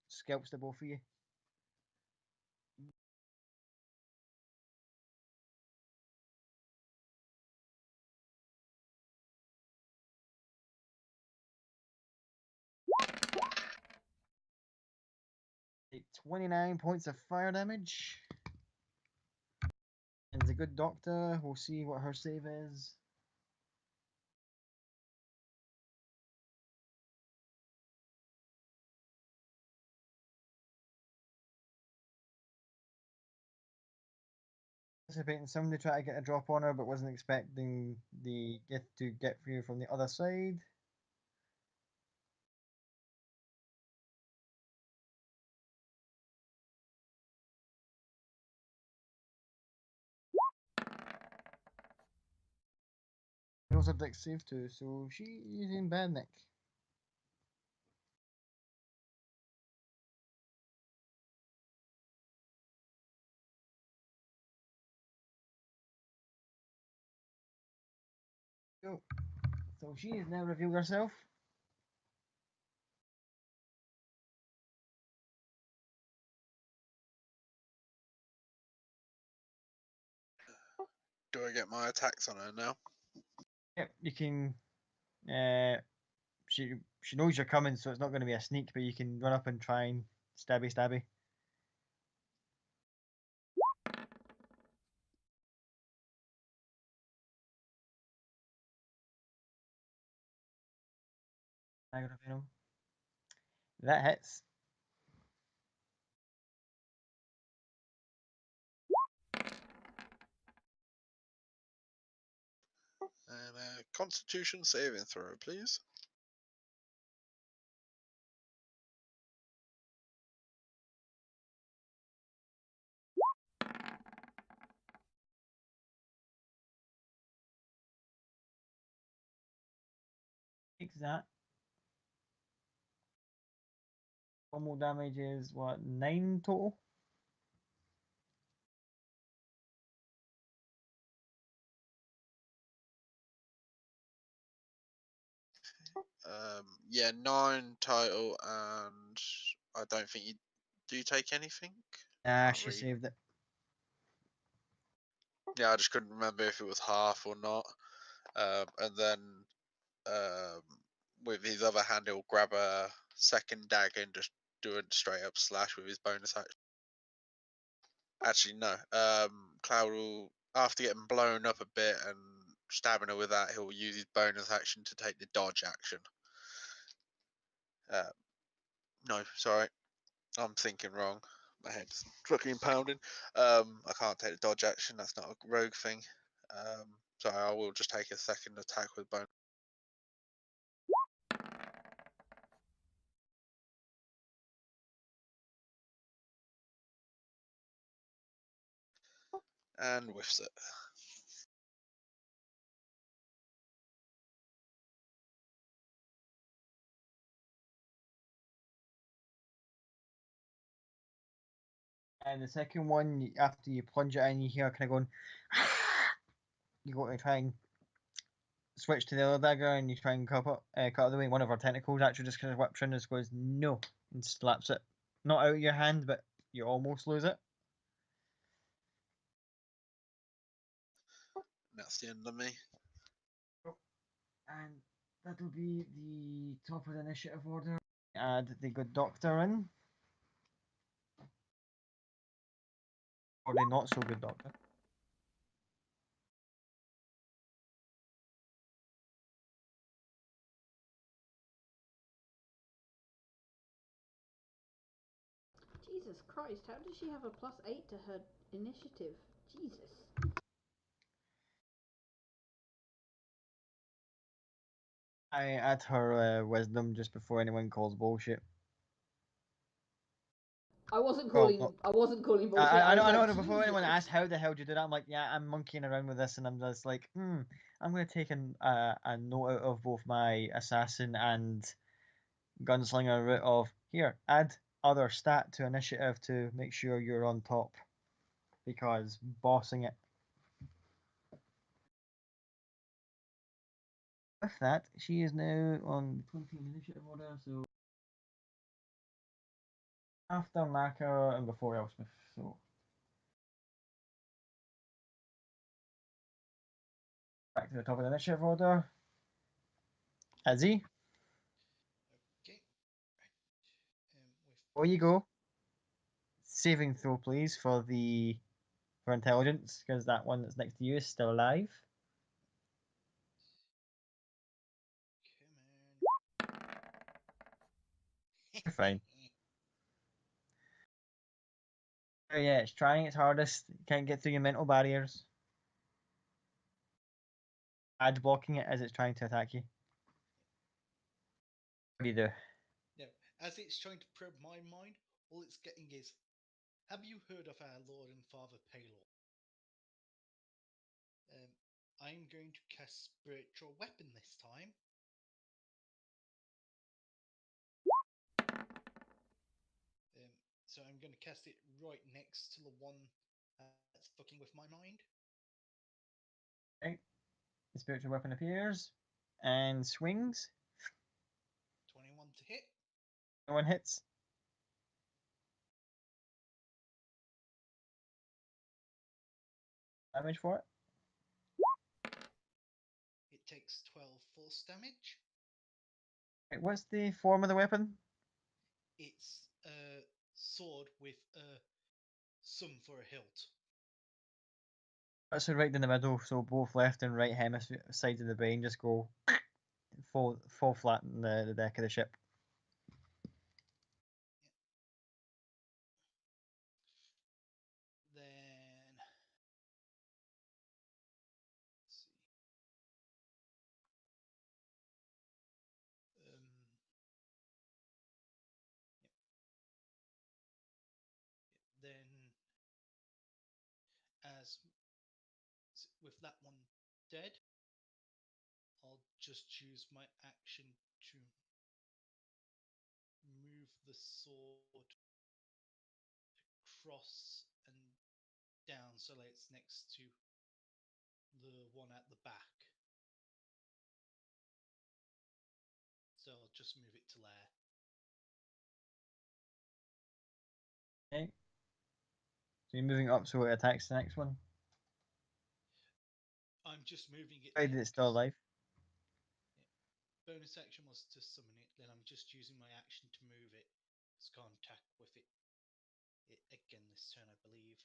scalps the both of you. Take 29 points of fire damage. And the good doctor, we'll see what her save is. Anticipating somebody try to get a drop on her, but wasn't expecting the gift to get through from the other side. She also dex save too, so she is in bad nick. So she has now revealed herself. Do I get my attacks on her now? Yep, you can. She knows you're coming, so it's not going to be a sneak, but you can run up and try and stabby. That hits. And Constitution saving throw, please. Takes that. Normal damage is what, 9 total? Yeah, 9 total, and I don't think you do take anything. Ah, she saved it. Yeah, I just couldn't remember if it was half or not. And then with his other hand, he'll grab a second dagger and just do a straight up slash with his bonus action. Actually, no. Cloud will, after getting blown up a bit and stabbing her with that, he'll use his bonus action to take the dodge action. No, sorry. I'm thinking wrong. My head's fucking pounding. I can't take the dodge action. That's not a rogue thing. So I will just take a second attack with bonus. And whiffs it. And the second one, after you plunge it in, you hear kind of going. You go to try and switch to the other dagger, and you try and cut the way. One of our tentacles actually just kind of whips in and goes no, and slaps it. Not out of your hand, but you almost lose it. That's the end of me. And that'll be the top of the initiative order. Add the good doctor in. Or the not so good doctor. Jesus Christ, how does she have a +8 to her initiative? Jesus. I add her wisdom just before anyone calls bullshit. I wasn't calling bullshit. I know. Like, Before anyone Jesus. asks how the hell do you do that, I'm like, yeah, I'm monkeying around with this, and I'm just like, I'm going to take a note out of both my assassin and gunslinger route of here, add other stat to initiative to make sure you're on top, because bossing it. With that, she is now on 20 initiative order, so after Maka and before Elspeth, so back to the top of the initiative order. Izzy, Okay. Right. before you go, saving throw, please, for intelligence, because that one that's next to you is still alive. Come on. You're fine. Oh yeah, it's trying its hardest. Can't get through your mental barriers. Ad blocking it as it's trying to attack you. What do you do? No, as it's trying to probe my mind, all it's getting is, have you heard of our Lord and Father Palor? I'm going to cast Spiritual Weapon this time. So I'm going to cast it right next to the one that's fucking with my mind. Okay. The spiritual weapon appears and swings. 21 to hit. No one hits. Damage for it. It takes 12 force damage. Right, what's the form of the weapon? It's a sword with some for a hilt. That's right in the middle, so both left and right hemisphere sides of the brain just go fall flat in the deck of the ship. Then let's see. Then as with that one dead, I'll just use my action to move the sword across and down so that it's next to the one at the back. So I'll just move it to there. Okay. So you're moving up so it attacks the next one. I'm just moving it. Provided it's still alive. Bonus action was to summon it, then I'm just using my action to move it. It's can't attack with it again this turn, I believe.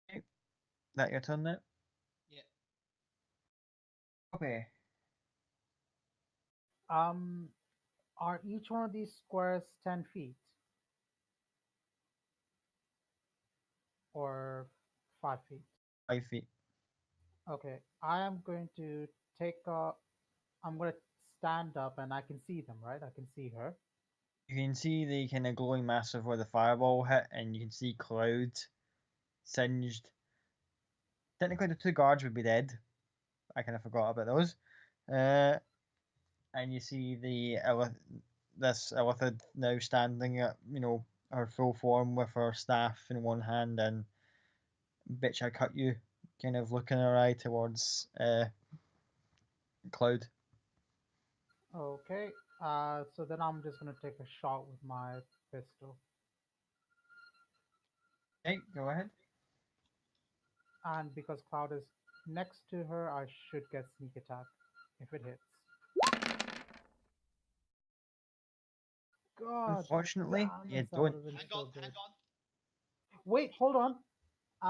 Okay. That your turn now? Yeah. Okay. Are each one of these squares 10 feet? Or 5 feet? 5 feet. Okay, I am going to I'm going to stand up and I can see them, right? I can see her. You can see the kind of glowing mass of where the fireball hit, and you can see Cloud singed. Technically, the two guards would be dead. I kind of forgot about those. And you see this Illithid now standing at her full form with her staff in one hand and bitch I cut you kind of looking her eye towards Cloud. Okay, so then I'm just going to take a shot with my pistol. Okay, go ahead. And because Cloud is next to her, I should get sneak attack if it hits. God Unfortunately, damn you it, that would don't. have been Hang so on, good. hang on. Wait, hold on. Be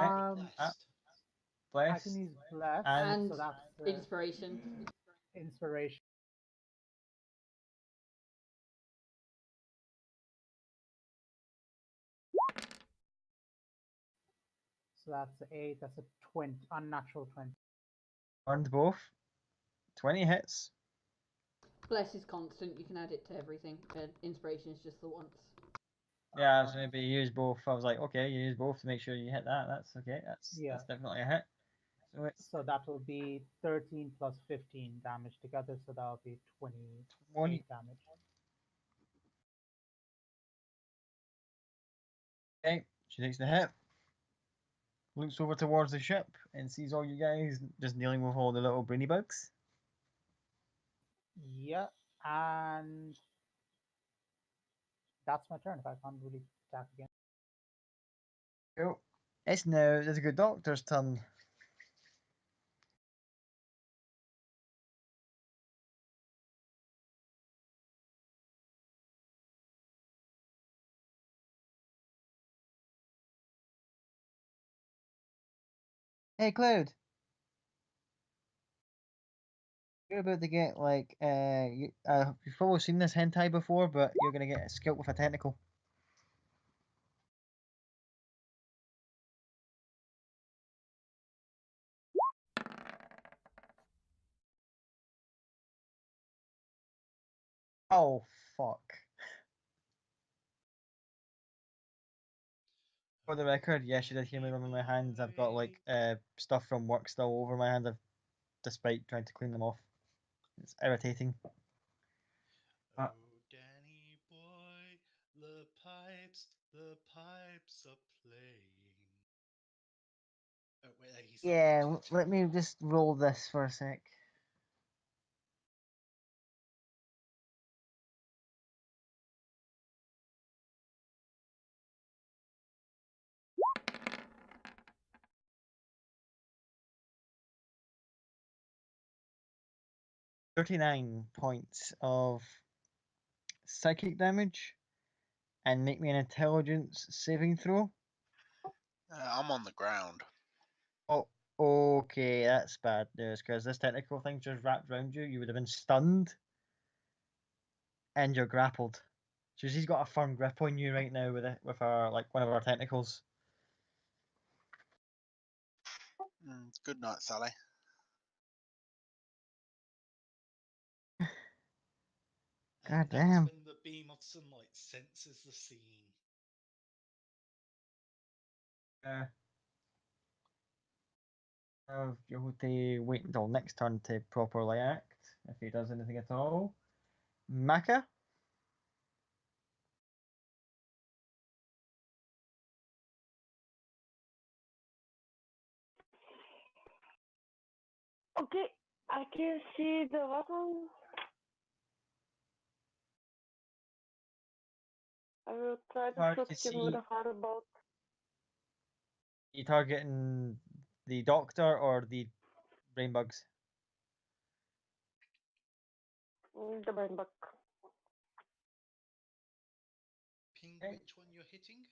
blessed. I can use bless, And so that's inspiration. inspiration. So that's a 8. That's a 20, unnatural 20. Burned both. 20 hits. Bless is constant. You can add it to everything. Inspiration is just the once. Yeah, so maybe you use both. I was like, okay, you use both to make sure you hit that. That's okay. That's definitely a hit. So it's So that will be 13 plus 15 damage together. So that will be 28 one. damage. Okay, she takes the hit. Looks over towards the ship and sees all you guys just dealing with all the little brainy bugs. Yeah, and that's my turn if I can't really attack again. Cool. It's now the good doctor's turn. Hey, Cloud. You're about to get like you've probably seen this hentai before, but you're gonna get skipped with a tentacle. Oh fuck. For the record, yes, you did hear me rubbing my hands. I've got like stuff from work still all over my hands. Despite trying to clean them off, it's irritating. Oh, Danny boy, the pipes are playing. Oh, wait, he's Yeah, let me just roll this for a sec. $39 points of psychic damage, and make me an intelligence saving throw. I'm on the ground. Oh, okay, that's bad news because this technical thing just wrapped around you. You would have been stunned, and you're grappled. So she's got a firm grip on you right now with our like one of our technicals. Good night, Sally. God That's damn. when the beam of sunlight senses the scene. You'll have to wait until next turn to properly act if he does anything at all. Maka? Okay, I can see the button. I will try to Hard shoot to him with see. a firebolt. You targeting the doctor or the brain bugs? The brain bug. Ping Okay. which one you're hitting?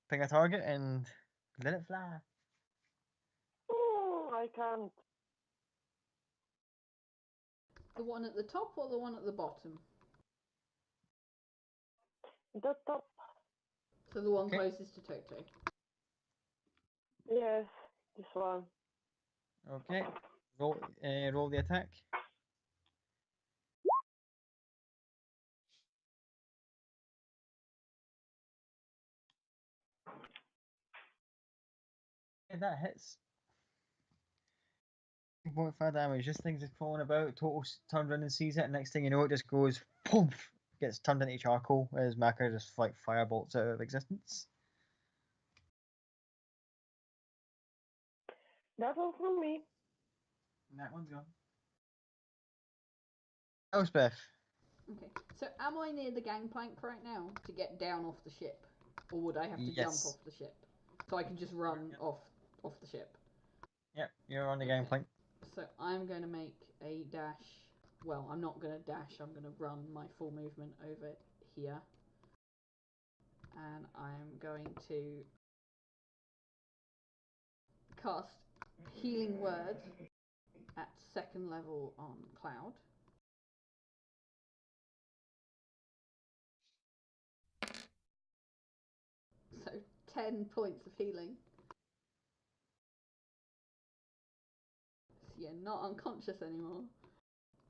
Pick a target and let it fly. Oh, I can't. The one at the top or the one at the bottom? The top. So the one Okay. closest to Toto. Yes, this one. Okay. Roll the attack. Yeah, that hits. 2.5 damage. This thing's just crawling about. Total turns around and sees it. And next thing you know, it just goes poof, gets turned into charcoal as Maka just like firebolts out of existence. That's all from me. And that one's gone. Elspeth. Okay. So am I near the gangplank right now to get down off the ship? Or would I have to jump Yes. off the ship? So I can just run off the ship. Yep, you're on the Okay. gangplank. So I'm going to make a dash. Well, I'm not going to dash. I'm going to run my full movement over here. And I'm going to cast Healing Word at 2nd level on Cloud. So 10 points of healing. So you're not unconscious anymore.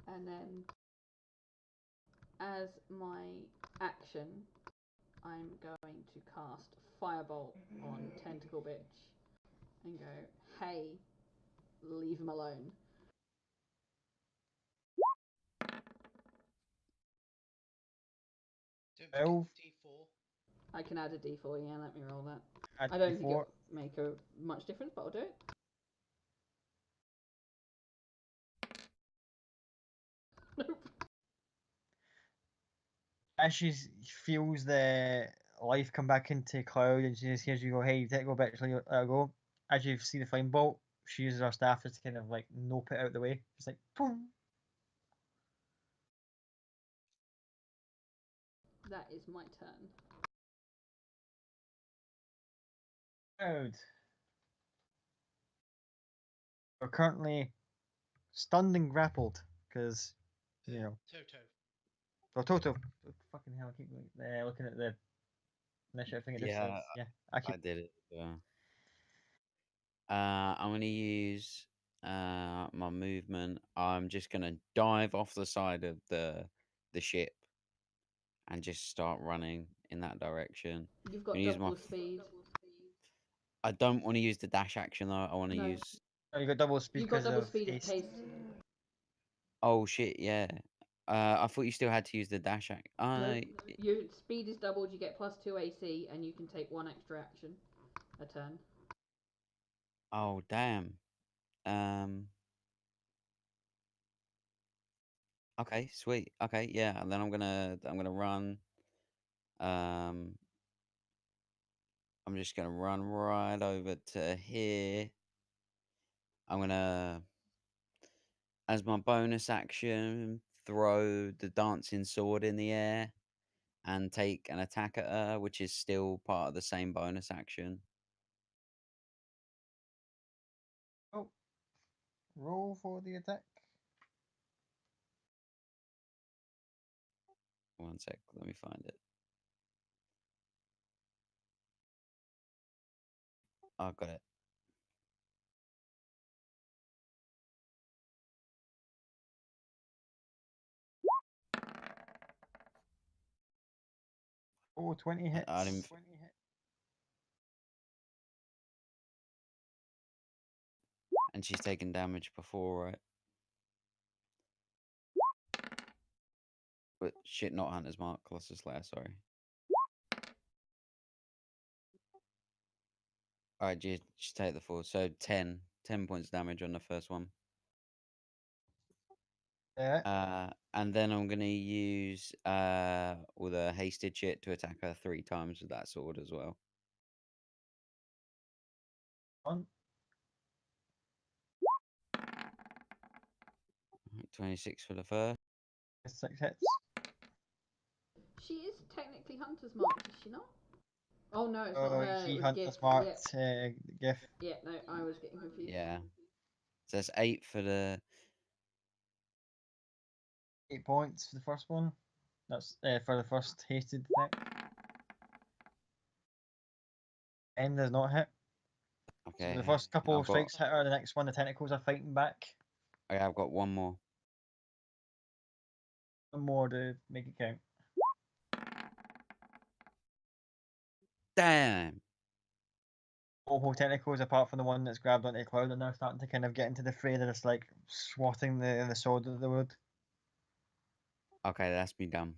And then as my action, I'm going to cast Firebolt on Tentacle Bitch and go, hey, leave him alone. Don't forget 12. the D4. I can add a d4, yeah, let me roll that. Add I don't think D4. it'll make a much difference, but I'll do it. Nope. As she feels the life come back into Cloud and she just hears you go, hey, you take go back, let her go. As you see the flame bolt, she uses her staff just to kind of like nope it out the way. Just like, boom. That is my turn. Cloud. We're currently stunned and grappled because, you know, Toto. well, Toto. Fucking hell, I keep looking at the initiative thing. It just Yeah, says, yeah, I keep. I did it. I'm gonna use my movement. I'm just gonna dive off the side of the ship and just start running in that direction. You've I'm got gonna use double speed. I don't want to use the dash action though. I want to No. use. Oh, you got double speed You've got because double of speed of haste. haste. Oh shit! Yeah. I thought you still had to use the dash action. No, your speed is doubled. You get +2 AC, and you can take 1 extra action a turn. Oh damn. Okay, sweet. Okay, yeah. And then I'm gonna run. Um. I'm just gonna run right over to here. I'm gonna, as my bonus action, throw the dancing sword in the air and take an attack at her, which is still part of the same bonus action. Oh, roll for the attack. One sec, let me find it. I got it. Oh, 20 hits. I didn't. And she's taken damage before, right? But shit, not Hunter's Mark, Colossus Slayer, sorry. Alright, just take the 4. So 10 points damage on the first one. Yeah. And then I'm gonna use all the hasted shit to attack her 3 times with that sword as well. 26 for the first. 6 hits. She is technically Hunter's Mark, is she not? Oh no, it's not Oh, her. he It was hunter Gift. smart Yeah. Gif. Yeah, no, I was getting confused. Yeah. So that's 8 for the. 8 points for the first one. That's for the first hasted attack. 10 does not hit. Okay. So the first couple I've of strikes hit her, the next one, the tentacles are fighting back. Okay, I've got one more. One more to make it count. Damn. All whole tentacles, apart from the one that's grabbed onto the cloud, and they're starting to kind of get into the fray. They're just like swatting the sword at the wood. Okay, that's me done.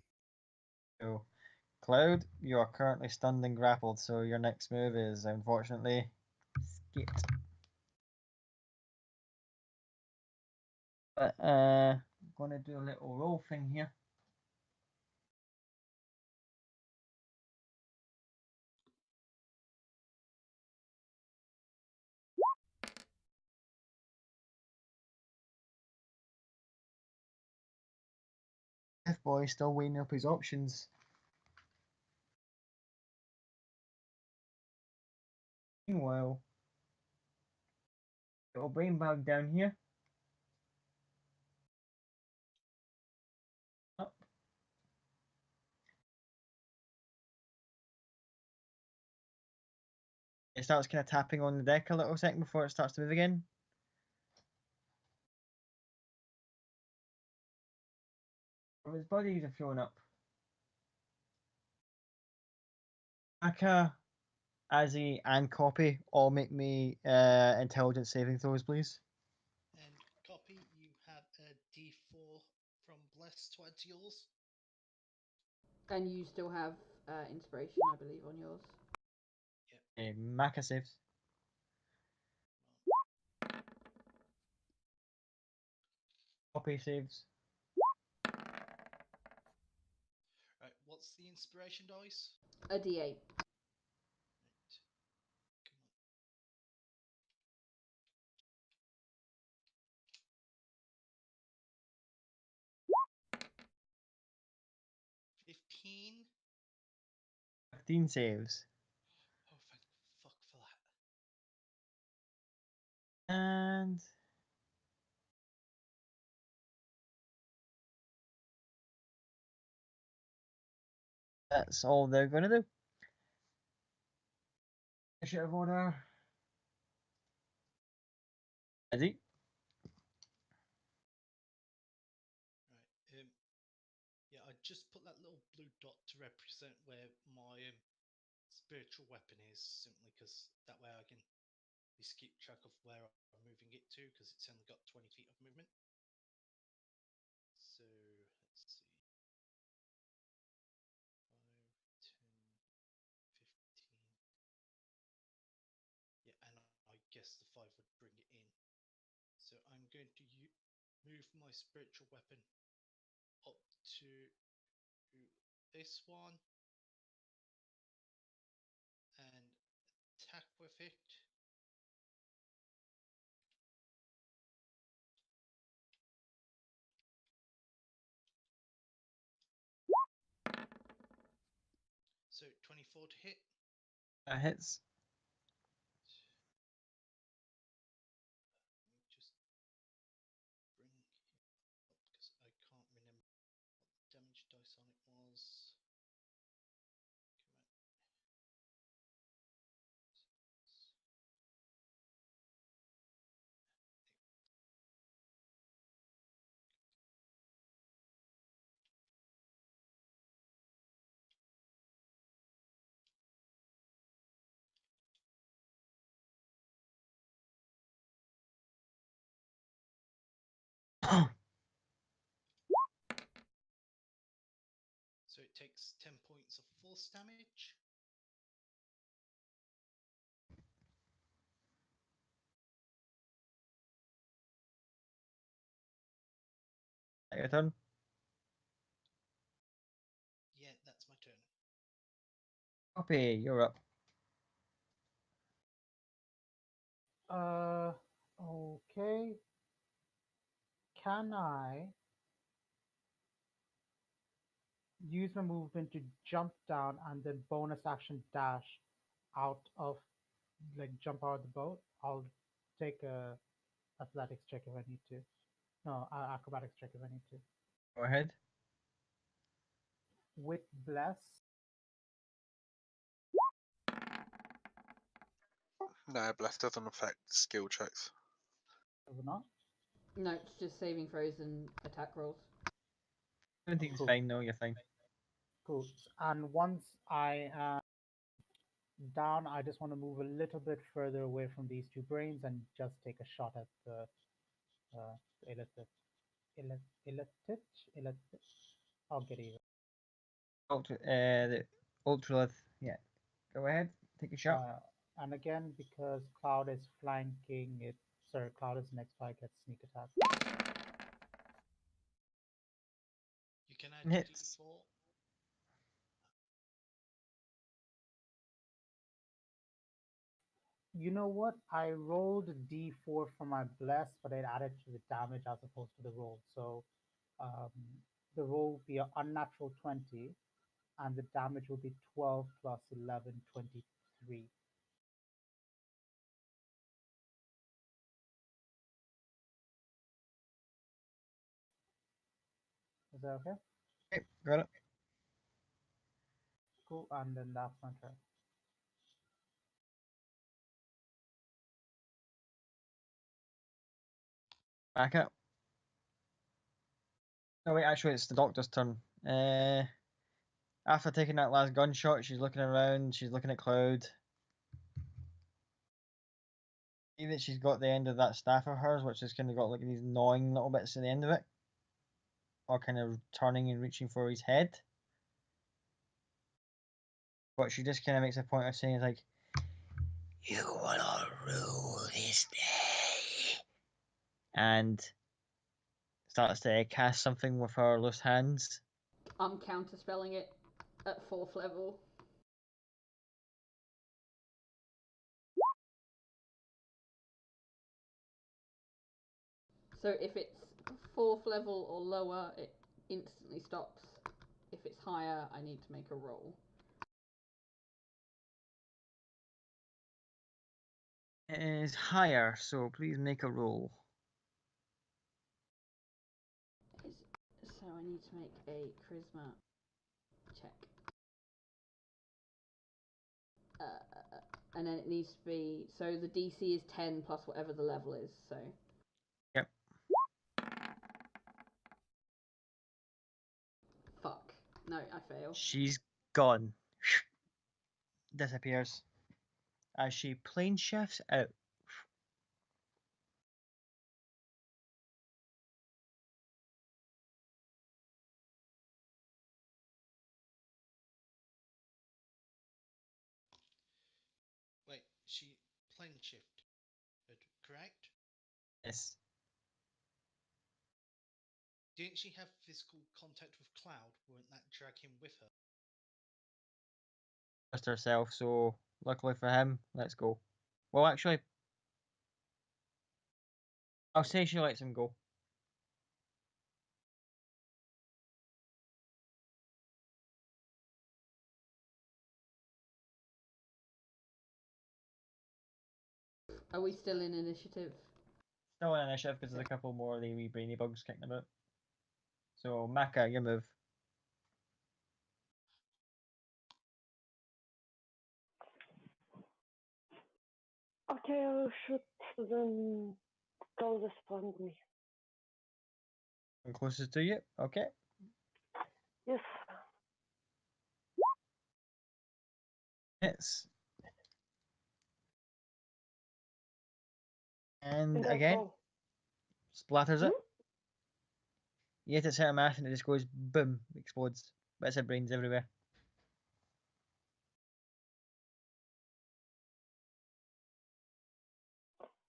So, Cloud, you are currently stunned and grappled, so your next move is unfortunately skate. But I'm gonna do a little roll thing here. If boy still weighing up his options. Meanwhile, little brain bag down here. Up. It starts kind of tapping on the deck a little second before it starts to move again. His buddies are showing up. Aka, Azzy, and Copy all make me intelligence saving throws, please. And Copy, you have a D4 from Bless to add to yours. And you still have inspiration, I believe, on yours. Maka saves. Copy saves. Right, what's the inspiration dice? A D8. Right. Come on. 15. 15 saves. Oh, thank fuck for that. And That's all they're going to do. Initiative order. Ready? Right. Yeah, I just put that little blue dot to represent where my spiritual weapon is, simply because that way I can at least keep track of where I'm moving it to, because it's only got 20 feet of movement. So let's see. 5, 10, 15. Yeah, and I guess the 5 would bring it in. So I'm going to move my spiritual weapon up to this one and attack with it. So 24 to hit. That hits. Let me just bring it up because I can't remember what the damage dice on it was. So it takes 10 points of force damage. Your turn. Yeah, that's my turn. Copy, you're up. Okay. Can I use my movement to jump down and then bonus action dash out of, like, jump out of the boat? I'll take a athletics check if I need to. No, acrobatics check if I need to. Go ahead. With bless, No, bless doesn't affect skill checks. does it not? No, it's just saving throws and attack rolls. 17's Cool. fine, no, you're fine. Cool. And once I am down, I just want to move a little bit further away from these two brains and just take a shot at the illicit. I'll get even. The ultralith, yeah. Go ahead, take a shot. And again, because Cloud is flanking it, sorry, Cloud is next, I get sneak attack. You can add Hits. D4. You know what? I rolled d4 for my bless, but it added to the damage as opposed to the roll. So um, the roll will be an unnatural 20, and the damage will be 12 plus 11, 23. Is that okay? Okay, got it. Cool, and then that's my turn. Back up. No, wait, actually, it's the doctor's turn. After taking that last gunshot, she's looking around, she's looking at Cloud. See that she's got the end of that staff of hers, which has kind of got like these gnawing little bits at the end of it. Or kind of turning and reaching for his head. But she just kind of makes a point of saying, like, "You wanna rule this day," and starts to cast something with her loose hands. I'm counterspelling it at 4th level. So if it's 4th level or lower, it instantly stops. If it's higher, I need to make a roll. It is higher, so please make a roll. So I need to make a charisma check. and then it needs to be, so the DC is 10 plus whatever the level is, so. Yep. Fuck. No, I fail. She's gone. Disappears. As she plane shifts out. Wait, she plane shifted, correct? Yes. Didn't she have physical contact with Cloud? Wouldn't that drag him with her? Just herself, so luckily for him, let's go. Well, actually, I'll say she lets him go. Are we still in initiative? Still an initiative because there's a couple more of the wee brainy bugs kicking about. So, Maka, your move. Okay, I'll shoot the closest one to me. And closest to you. Okay. Yes. Hits. And And again, go. splatters it. You hit it certain mass and it just goes boom, explodes. Bits of brains everywhere.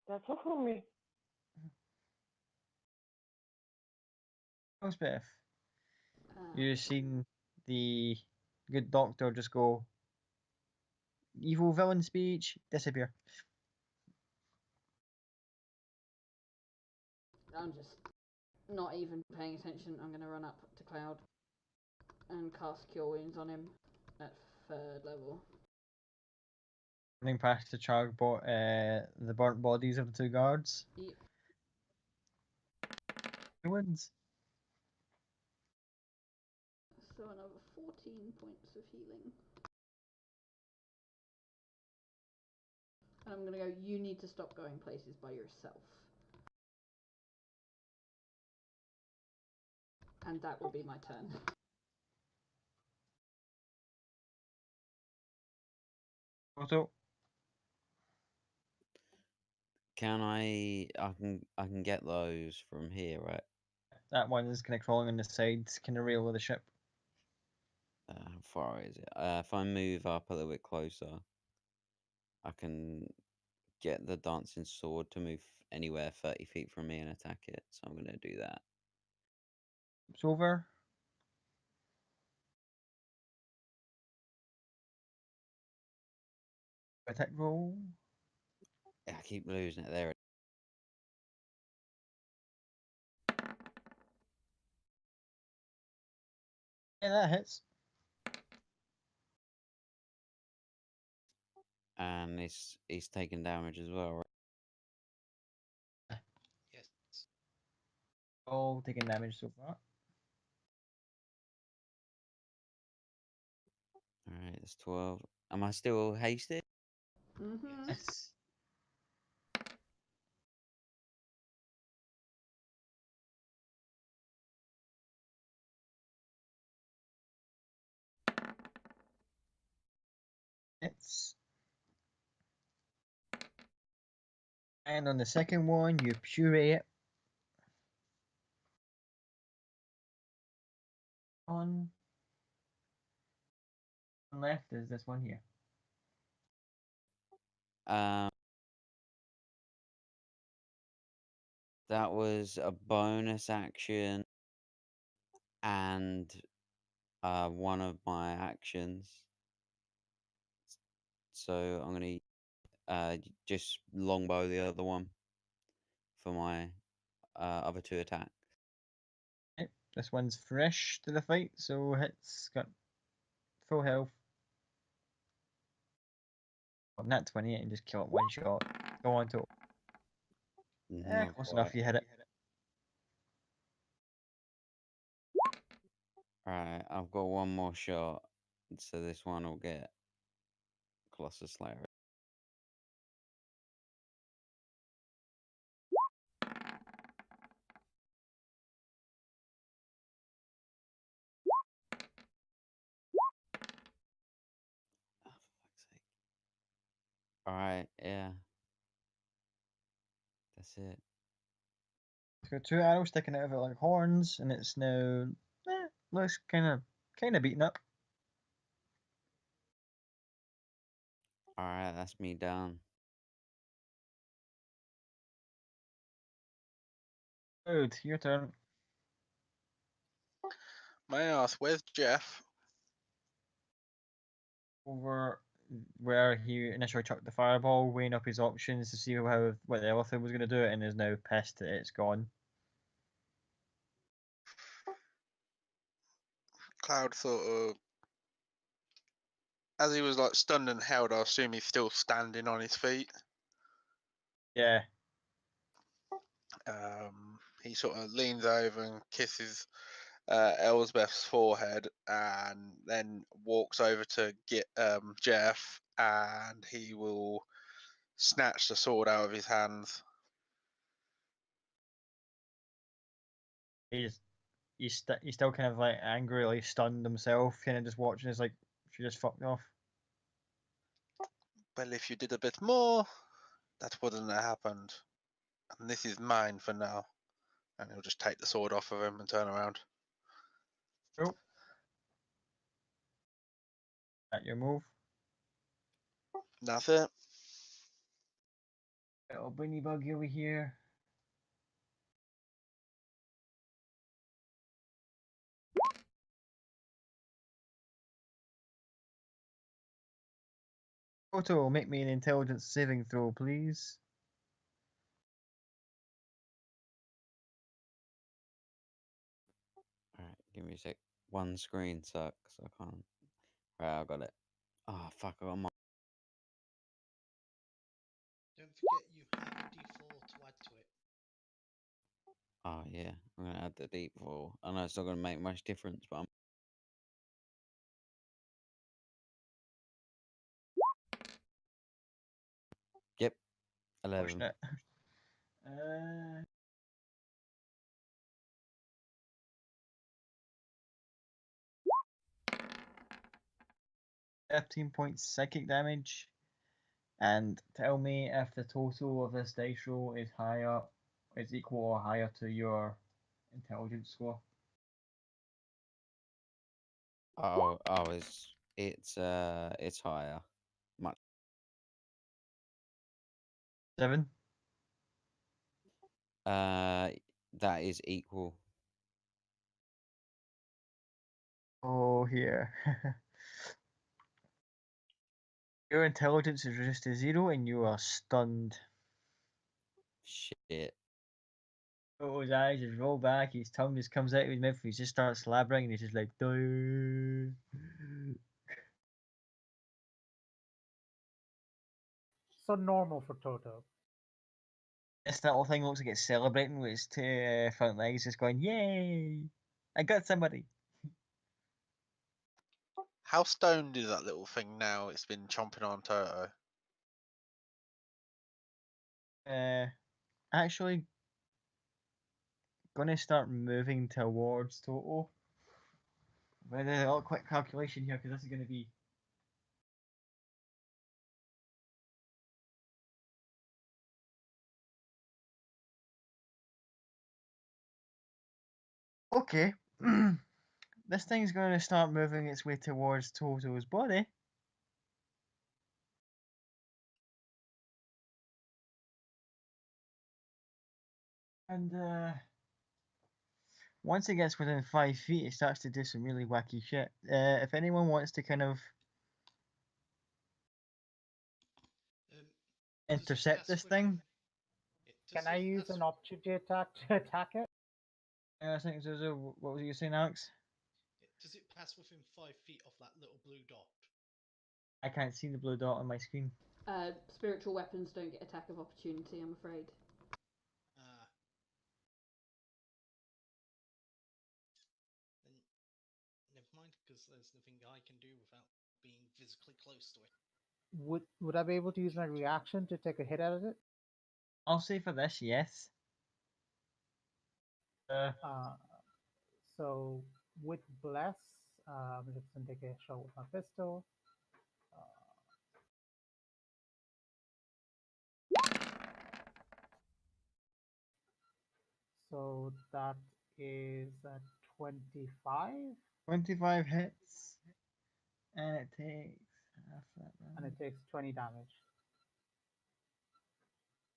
That's all for me. Elspeth, Uh, you've seen the good doctor just go evil villain speech, disappear. I'm just not even paying attention. I'm going to run up to Cloud and cast Cure Wounds on him at 3rd level. Running past the the burnt bodies of the two guards. Yep. He wins. So another 14 points of healing. And I'm going to go, you need to stop going places by yourself. And that will be my turn. Otto, Can I can get those from here, right? that one is kind of crawling on the sides, kind of rail of the ship. How far is it? If I move up a little bit closer, I can get the dancing sword to move anywhere 30 feet from me and attack it. So I'm gonna do that. It's over. Attack roll. Yeah, I keep losing it there. Yeah, that hits. And he's taking damage as well, right? Yes. All taking damage so far. Alright, it's 12. Am I still hasted? Mm-hmm. Yes. Hits. And on the second one, you puree it. On left is this one here. Um, that was a bonus action and one of my actions. So I'm gonna just longbow the other one for my other two attacks. Okay. This one's fresh to the fight, so it's got full health. Well, nat 28 and just kill it one shot. Go on to Not close quite. enough, you hit it. Alright, I've got one more shot, so this one will get Colossus Slayer. Oh, for fuck's sake. Alright, yeah. That's it. It's got 2 arrows sticking out of it like horns, and it's now looks kind of beaten up. Alright, that's me done. Good, your turn. May I ask, where's Jeff? Over where he initially chucked the fireball, weighing up his options to see how what the elephant was going to do it, and is now pissed that it's gone. Cloud sort of, as he was like stunned and held, I assume he's still standing on his feet. Yeah. He sort of leans over and kisses Elsbeth's forehead, and then walks over to get Jeff, and he will snatch the sword out of his hands. He's still kind of like angrily stunned himself, kind of just watching. It's like she just fucked off. Well, if you did a bit more, that wouldn't have happened. And this is mine for now. And he'll just take the sword off of him and turn around. Cool. At your move. That's it. Little bunny bug over here. Toto, make me an intelligence saving throw, please. Alright, give me a sec. One screen sucks. I can't. Right, I got it. Oh, fuck, I got my. Don't forget you have a D4 to add to it. Oh, yeah. I'm going to add the deep fall. I know it's not going to make much difference, but I'm. Yep. 11. Fortunate. 13 points psychic damage. And tell me if the total of this dice roll is equal or higher to your intelligence score. Oh, it's higher. Much. 7. That is equal. Oh, here. Your intelligence is reduced to 0 and you are stunned. Shit. His eyes just roll back, his tongue just comes out of his mouth, he just starts slabbering, and he's just like, duh. So normal for Toto. This little thing looks like it's celebrating with its 2 front legs, just going, yay! I got somebody! How stoned is that little thing now? It's been chomping on Toto. Actually, gonna start moving towards Toto. But a little quick calculation here, because this is gonna be. Okay. This thing's gonna start moving its way towards Toto's body. And once it gets within 5 feet, it starts to do some really wacky shit. If anyone wants to kind of Does it intercept pass this within- thing, Can I use an opportunity attack to attack it? I think Zozo, what was you saying, Alex? Does it pass within 5 feet of that little blue dot? I can't see the blue dot on my screen. Spiritual weapons don't get attack of opportunity, I'm afraid. Then never mind, because there's nothing I can do without being physically close to it. would I be able to use my reaction to take a hit out of it? I'll say for this, yes. So with bless, I'm just gonna take a shot with my pistol. So that is 25, 25 hits, and it takes half that and it damage. takes 20 damage.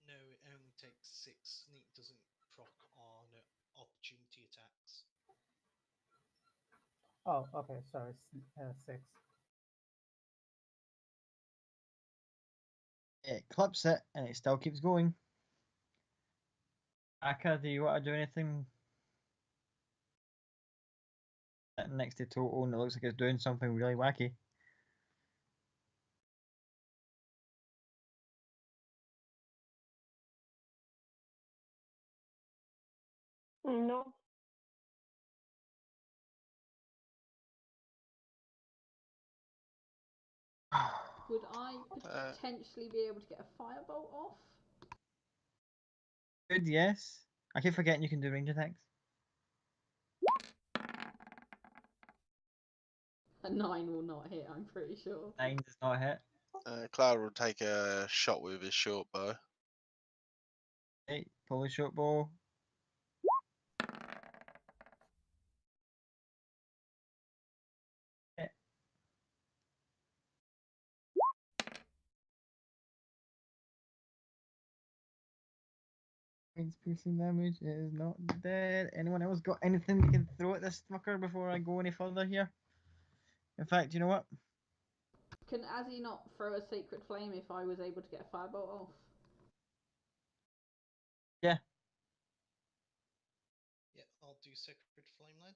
No, it only takes 6, and it doesn't proc on opportunity attacks. Oh, okay, sorry, 6. It clips it, and it still keeps going. Aka, do you want to do anything? Sitting next to Toto, and it looks like it's doing something really wacky. No. Would I potentially be able to get a firebolt off? Good, yes. I keep forgetting you can do range attacks. A 9 will not hit, I'm pretty sure. 9 does not hit. Cloud will take a shot with his short bow. Okay, pull the short bow. Hit. Means piercing damage is not dead. Anyone else got anything you can throw at this fucker before I go any further here? In fact, you know what? Can Azzy not throw a sacred flame if I was able to get a firebolt off? Yeah. Yeah, I'll do Sacred Flame then.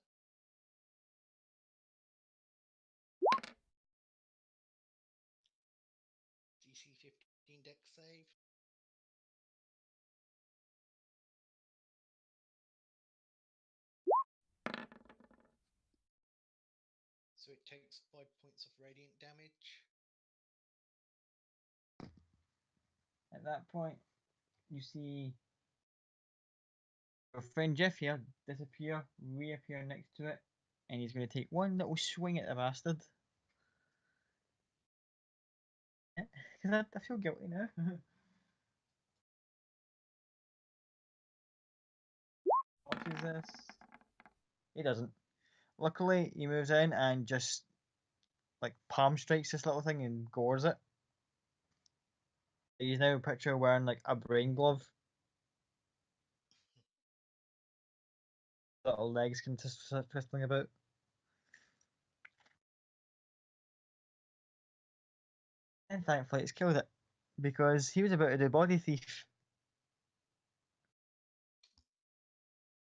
DC 15 dex save. So it takes 5 points of radiant damage. At that point, you see your friend Jeff here disappear, reappear next to it, and he's going to take one little swing at the bastard. Because I feel guilty now. Watches this. He doesn't. Luckily, he moves in and just like palm strikes this little thing and gores it. He's now picture wearing like a brain glove. Little legs can twisting about. And thankfully, it's killed it because he was about to do body thief.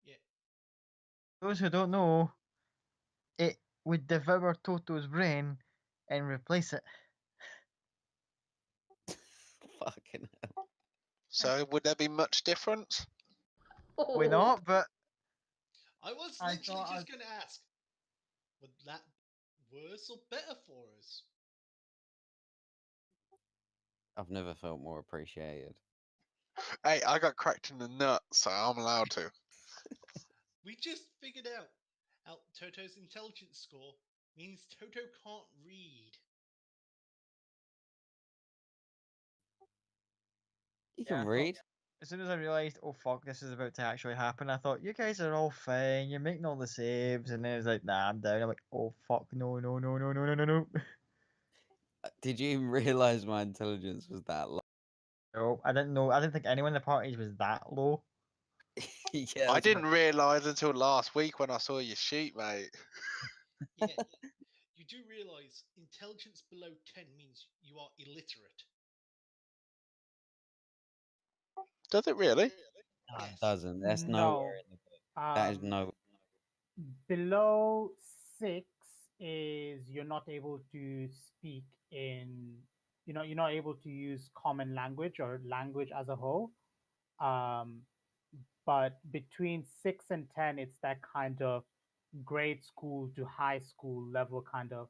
Yeah. Those who don't know, it would devour Toto's brain and replace it. Fucking hell. So would there be much difference? Why not? But I was I literally thought just going to ask, would that be worse or better for us? I've never felt more appreciated. Hey, I got cracked in the nut, so I'm allowed to. We just figured out Toto's intelligence score means Toto can't read. You yeah, can I thought- read. as soon as I realized, oh fuck, this is about to actually happen, I thought, you guys are all fine, you're making all the saves, and then it was like, nah, I'm down. I'm like, oh fuck, no, no, no, no, no, no, no, no. Did you even realize my intelligence was that low? No, I didn't know. I didn't think anyone in the parties was that low. Yeah, I that's didn't realise until last week when I saw your sheet, mate. Yeah, you do realise intelligence below 10 means you are illiterate. Does it really? No, it Yes. doesn't. That's No. nowhere in the book. That is no. Below 6 is you're not able to speak in, you're not able to use common language or language as a whole. But between 6 and 10, it's that kind of grade school to high school level kind of,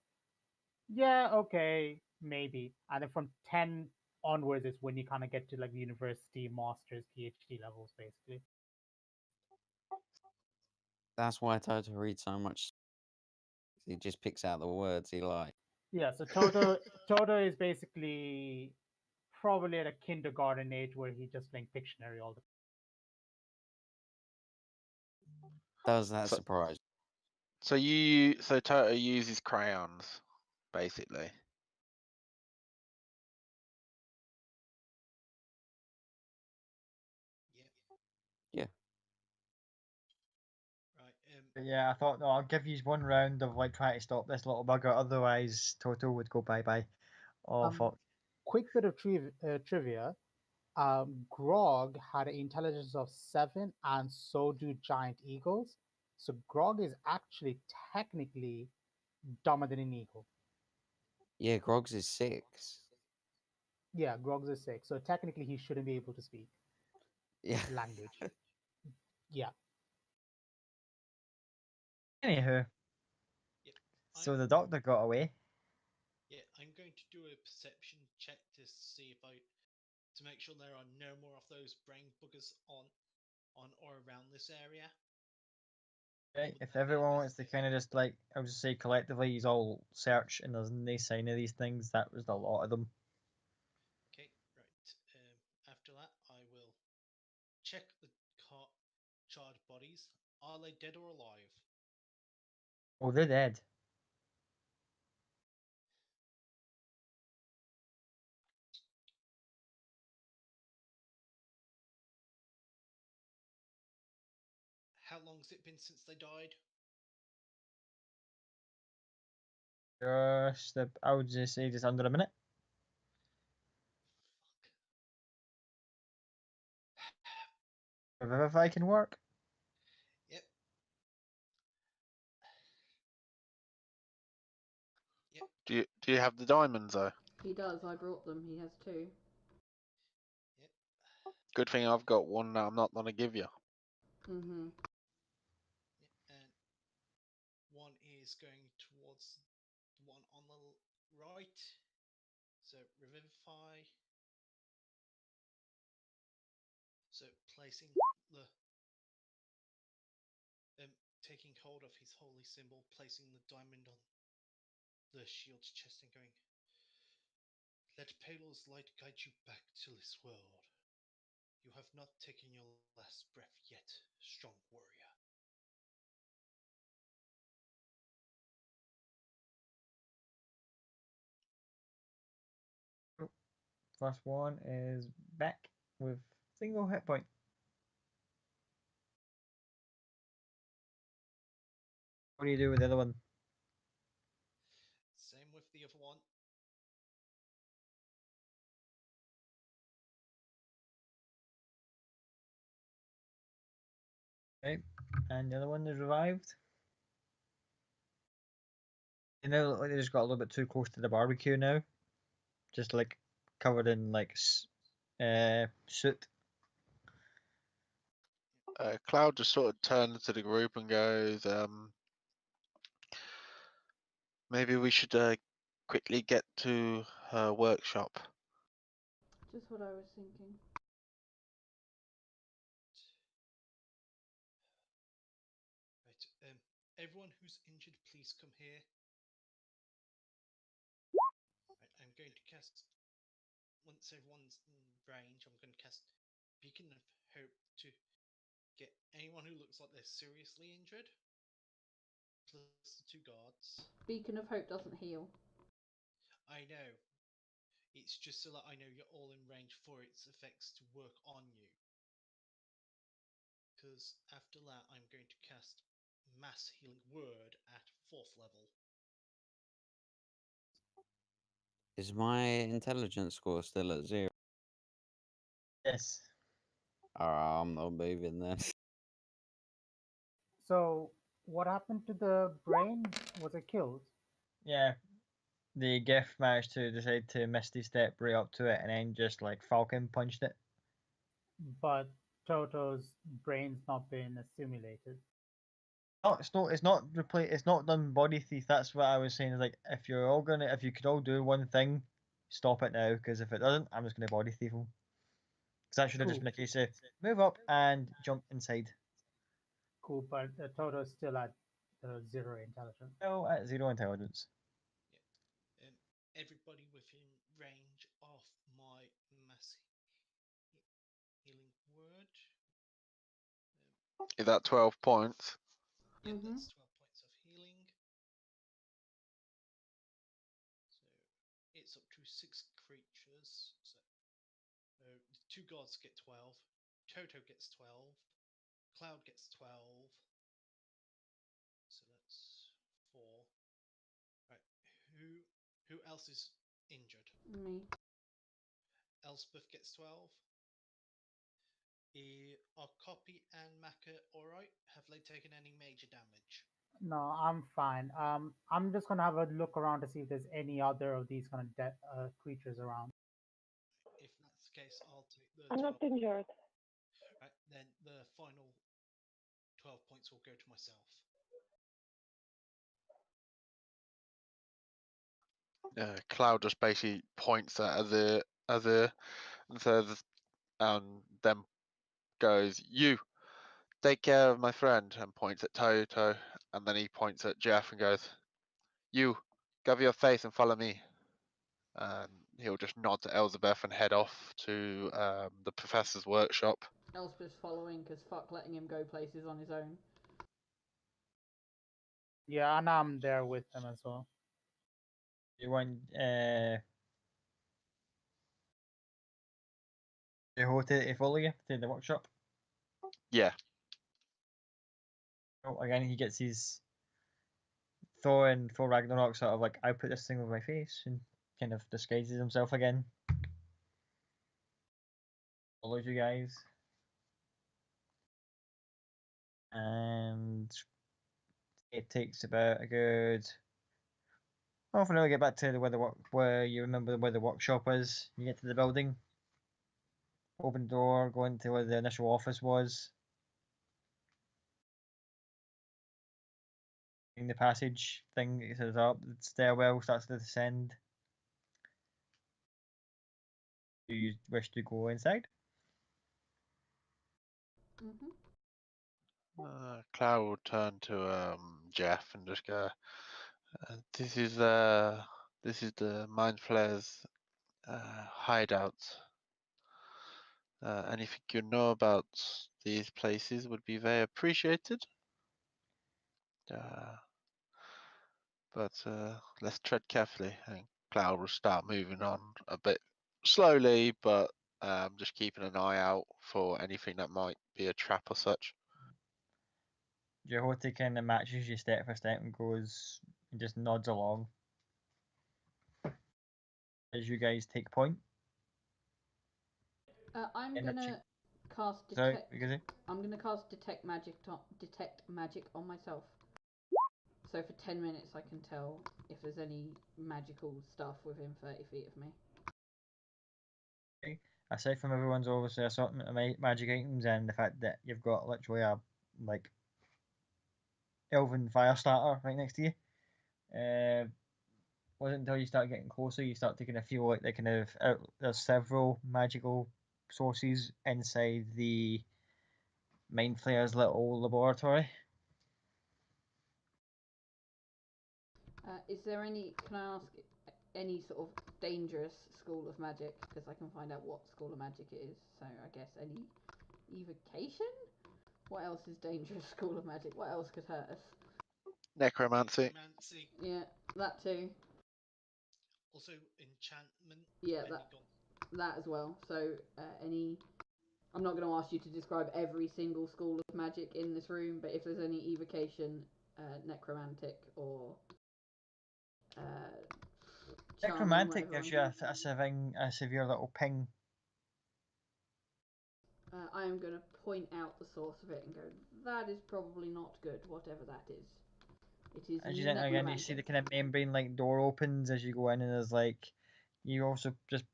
yeah, okay, maybe. And then from 10 onwards is when you kind of get to like university, masters, PhD levels, basically. That's why Toto reads so much. He just picks out the words he likes. Yeah, so Toto is basically probably at a kindergarten age where he's just playing Pictionary all the Does that So- surprise? So Toto uses crayons, basically. Yep. Yeah. Right. But yeah, I thought, no, I'll give you one round of like trying to stop this little bugger, otherwise Toto would go bye bye. Oh fuck. Quick bit of trivia. Grog had an intelligence of 7, and so do giant eagles. So Grog is actually technically dumber than an eagle. Yeah, Grogs is 6. Yeah, Grog's is 6. So technically, he shouldn't be able to speak Yeah. language. Yeah. Anywho, Yep. so the doctor got away. Yeah, I'm going to do a perception check to see if to make sure there are no more of those brain buggers on or around this area. Right, Would if that be everyone wants to investigation? kind of just like, I'll just say collectively, he's all search and there's no sign of these things. That was a lot of them. Okay, right. After that, I will check the charred bodies. Are they dead or alive? Oh, they're dead. How long's it been since they died? I would just say just under a minute. If I can work. Yep. Yep. Do you have the diamonds though? He does. I brought them. He has 2. Yep. Good thing I've got one that I'm not gonna give you. Mm-hmm. Yep. And one is going towards the one on the right. So revivify. So placing the taking hold of his holy symbol, placing the diamond on the shield's chest and going, "Let Palor's light guide you back to this world. You have not taken your last breath yet, strong warrior." First one is back with single hit point. What do you do with the other one? Same with the other one. Okay, and the other one is revived. You know, like they just got a little bit too close to the barbecue now. Just like covered in like soot. Cloud just sort of turns to the group and goes, maybe we should quickly get to her workshop. Just what I was thinking. Right. Everyone who's injured, please come here. Right, I'm going to cast. Once everyone's in range, I'm going to cast Beacon of Hope to get anyone who looks like they're seriously injured, plus the 2 guards. Beacon of Hope doesn't heal. I know. It's just so that I know you're all in range for its effects to work on you. Because after that, I'm going to cast Mass Healing Word at 4th level. Is my intelligence score still at 0? Yes. I'm not moving then. So what happened to the brain? Was it killed? Yeah. The GIF managed to decide to Misty step right up to it and then just like Falcon punched it. But Toto's brain's not been assimilated. No, it's not replace. It's not done body thief. That's what I was saying. Is like if you could all do one thing, stop it now. Because if it doesn't, I'm just gonna body thief them. Because that should have just Cool. been a case of move up and jump inside. Cool, but Toto's still at 0 intelligence. No, at 0 intelligence. Everybody within range of my mass healing word. Is that 12 points? Yeah, Mhm. that's 12 points of healing. So it's up to 6 creatures. So the 2 gods get 12. Toto gets 12. Cloud gets 12. So that's 4. Right. Who else is injured? Me. Elspeth gets 12. Are Copy and Maka alright? Have they taken any major damage? No, I'm fine. I'm just gonna have a look around to see if there's any other of these kind of creatures around. If that's the case, I'll take the I'm 12. not injured. Right, then the final 12 points will go to myself. Cloud just basically points at the and says, and then goes, "You take care of my friend," and points at Toto, and then he points at Jeff and goes, "You cover your face and follow me." And he'll just nod to Elizabeth and head off to the professor's workshop. Elspeth's following because fuck letting him go places on his own. Yeah, and I'm there with them as well. You want Jehovah to follow you to the workshop? Yeah. Oh, again, he gets his Thor and Thor Ragnarok sort of like, I put this thing over my face and kind of disguises himself again. Follows you guys. And it takes about a good half an hour to get back to where you remember where the workshop is. You get to the building, open the door, go into where the initial office was. In the passage thing, it says up, the stairwell starts to descend. Do you wish to go inside? Mhm. Cloud will turn to Jeff and just go, this is the Mind Flayer's hideout. Anything you know about these places would be very appreciated. But let's tread carefully. And Cloud will start moving on a bit slowly, but just keeping an eye out for anything that might be a trap or such. Jehovah kind of matches you step for step and goes and just nods along as you guys take point. I'm And gonna cast Sorry, detect. you gonna say? I'm gonna cast detect magic on myself. So for 10 minutes, I can tell if there's any magical stuff within 30 feet of me. Aside from everyone's obviously assortment of magic items and the fact that you've got literally a like elven fire starter right next to you, wasn't until you start getting closer you start to kind of feel like they kind of there's several magical sources inside the Mind Flayer's little laboratory. Is there any? Can I ask any sort of dangerous school of magic? Because I can find out what school of magic it is. So I guess any evocation. What else is dangerous school of magic? What else could hurt us? Necromancy. Necromancy. Yeah, that too. Also enchantment. Yeah, depending on that as well. So any. I'm not going to ask you to describe every single school of magic in this room, but if there's any evocation, necromantic, or charming, Necromantic whatever gives I'm you a severe little ping. I am going to point out the source of it and go, that is probably not good, whatever that is. It is As you enter again, you see the kind of membrane like door opens as you go in, and there's like you also just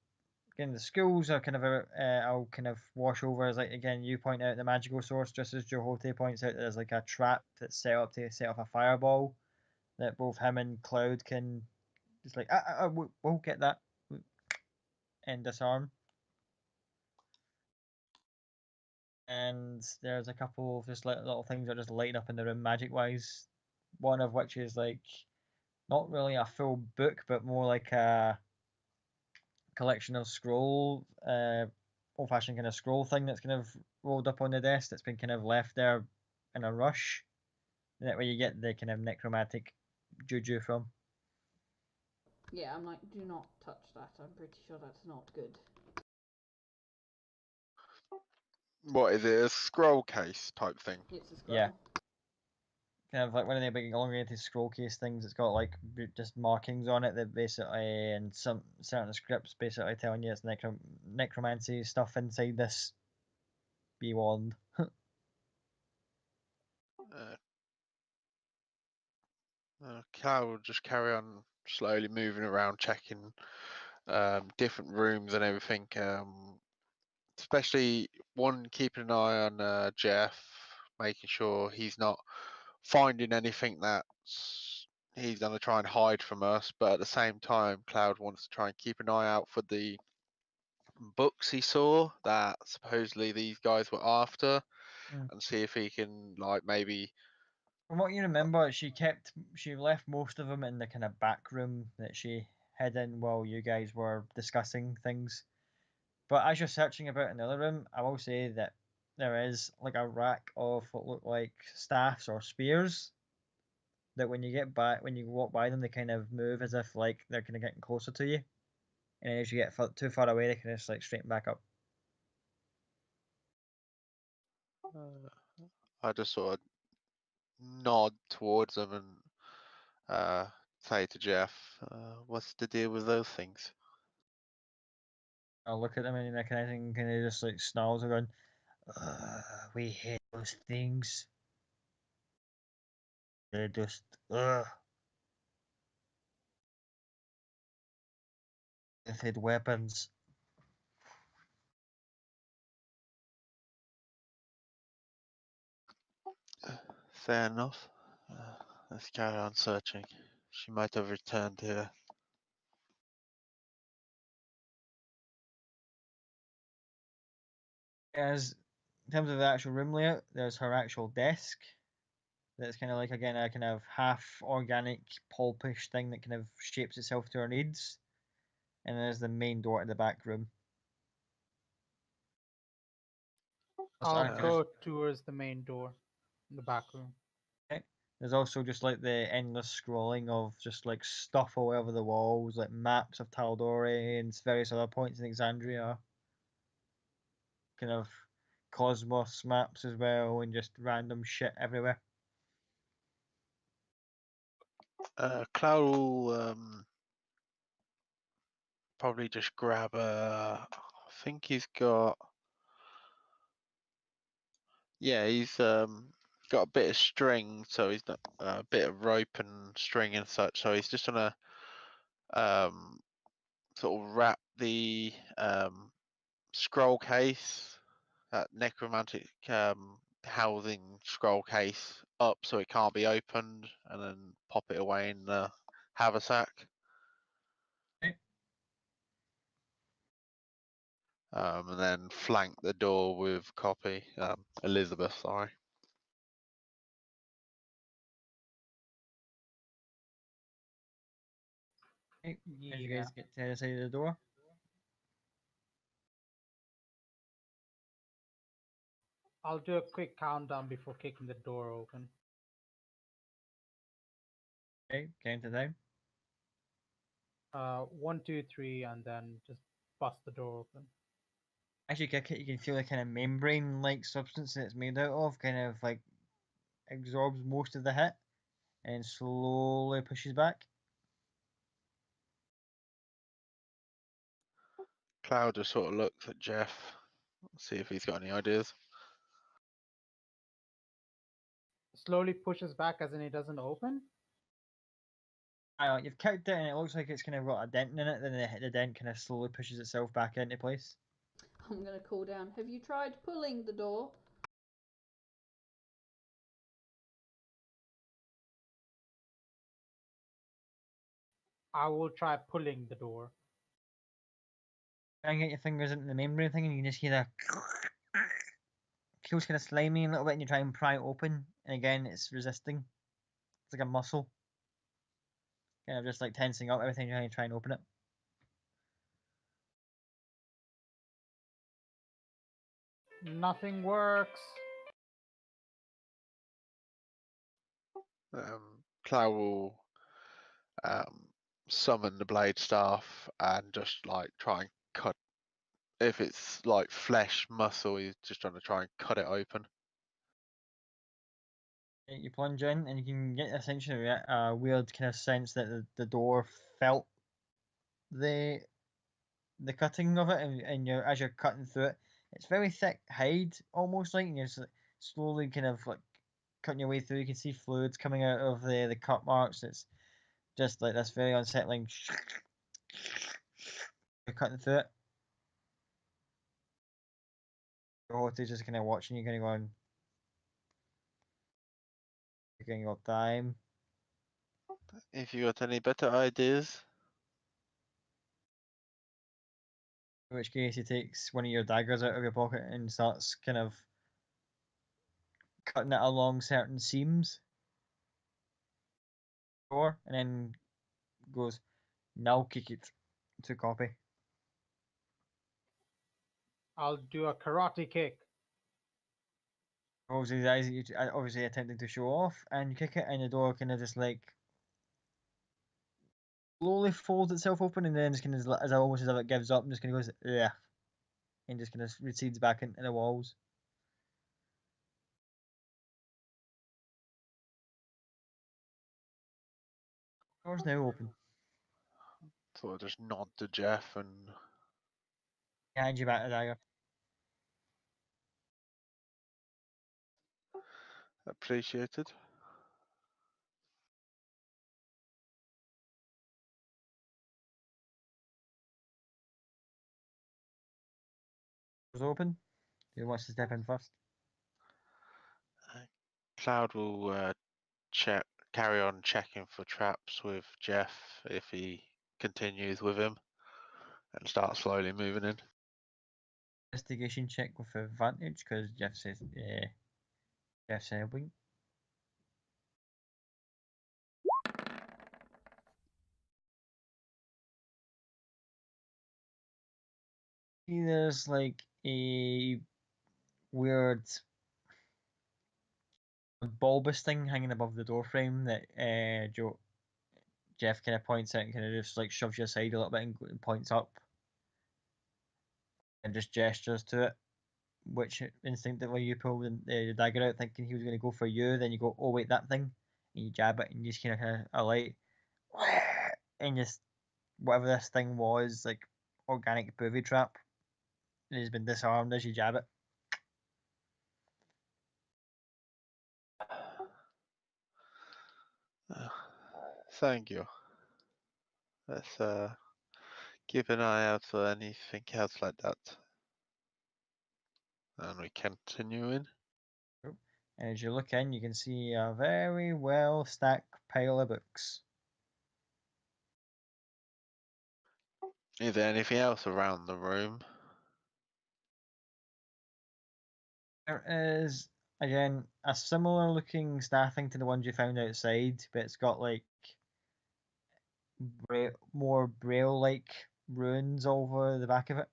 again, the schools are kind of I'll kind of wash over as like again you point out the magical source, just as Jehote points out there's like a trap that's set up to set off a fireball that both him and Cloud can just like we'll get that and disarm. And there's a couple of just little things that just light up in the room magic wise. One of which is like not really a full book, but more like a collection of scroll, old fashioned kind of scroll thing that's kind of rolled up on the desk that's been kind of left there in a rush. And that way you get the kind of necromantic juju from. Yeah, I'm like, do not touch that. I'm pretty sure that's not good. What is it? A scroll case type thing? It's a scroll. Yeah. Kind of like one of the big elongated scroll case things. It's got like just markings on it that basically, and some certain scripts basically telling you it's necromancy stuff inside this. Be warned. Cal will just carry on slowly moving around, checking different rooms and everything. Especially one, keeping an eye on Jeff, making sure he's not finding anything that he's going to try and hide from us. But at the same time, Cloud wants to try and keep an eye out for the books he saw that supposedly these guys were after, and see if he can like maybe. From what you remember, she left most of them in the kind of back room that she hid in while you guys were discussing things. But as you're searching about in the other room, I will say that there is like a rack of what look like staffs or spears that when you walk by them, they kind of move as if like they're kind of getting closer to you, and as you get too far away, they kind of just like straighten back up. I just sort of nod towards them and say to Jeff, "What's the deal with those things?" I'll look at them and I kind of just like snarls around. We hate those things. They're just If weapons. Fair enough. Let's carry on searching. She might have returned here. As in terms of the actual room layout, there's her actual desk. That's kind of like again a kind of half organic pulpish thing that kind of shapes itself to her needs. And there's the main door to the back room. I'll go towards the main door in the back room. Okay. There's also just like the endless scrolling of just like stuff all over the walls, like maps of Taldore and various other points in Exandria. Kind of cosmos maps as well, and just random shit everywhere. Cloud will probably just grab a. I think he's got. Yeah, he's got a bit of string, so he's got a bit of rope and string and such. So he's just gonna sort of wrap the scroll case, that necromantic housing scroll case up so it can't be opened, and then pop it away in the haversack. Okay. And then flank the door with copy. Elizabeth, sorry. Okay. As you guys get to the side of the door. I'll do a quick countdown before kicking the door open. Okay, count it down. 1, 2, 3, and then just bust the door open. As you kick it, you can feel the kind of membrane-like substance that it's made out of, kind of like absorbs most of the hit, and slowly pushes back. Cloud just sort of looks at Jeff, see if he's got any ideas. Slowly pushes back as in it doesn't open? You've kicked it and it looks like it's kind of got a dent in it, then the dent kind of slowly pushes itself back into place. I'm gonna call down. Have you tried pulling the door? I will try pulling the door. Try and get your fingers into the membrane thing and you can just hear that feels kind of slimy a little bit and you try and pry it open and again it's resisting. It's like a muscle. Kind of just like tensing up everything you try and open it. Nothing works. Cloud will summon the blade staff and just like try and cut. If it's like flesh, muscle, he's just trying to try and cut it open. You plunge in and you can get essentially a weird kind of sense that the door felt the cutting of it, and you're as you're cutting through it, it's very thick hide, almost like, and you're just slowly kind of like cutting your way through. You can see fluids coming out of the cut marks. It's just like this very unsettling. You're cutting through it. Your horse is just kind of watching you, kind of going, taking your time. If you got any better ideas, In which case, he takes one of your daggers out of your pocket and starts kind of cutting it along certain seams. And then goes, now kick it to copy. I'll do a karate kick. Obviously, his eyes, obviously attempting to show off, and you kick it, and the door kind of just like slowly folds itself open, and then just kind of as almost as if it gives up, and just kind of goes, yeah, and just kind of recedes back into the walls. Door's now open. sort of just nod to Jeff and He hands you back the dagger. appreciated. Door's open. Who wants to step in first? Cloud will carry on checking for traps with Jeff if he continues with him, and start slowly moving in. Investigation check with advantage because Jeff says, yeah, Jeff's helping. There's like a weird bulbous thing hanging above the door frame that Jeff kind of points out and kind of just like shoves you aside a little bit and points up and just gestures to it, which instinctively you pull the dagger out thinking he was going to go for you, then you go, oh wait, that thing, and you jab it and you just kind of alight and just whatever this thing was, like organic booby trap, it has been disarmed as you jab it. Thank you. Let's keep an eye out for anything else like that. And we continue in. And as you look in, you can see a very well stacked pile of books. Is there anything else around the room? There is, again, a similar looking staffing to the ones you found outside, but it's got like more braille like runes over the back of it.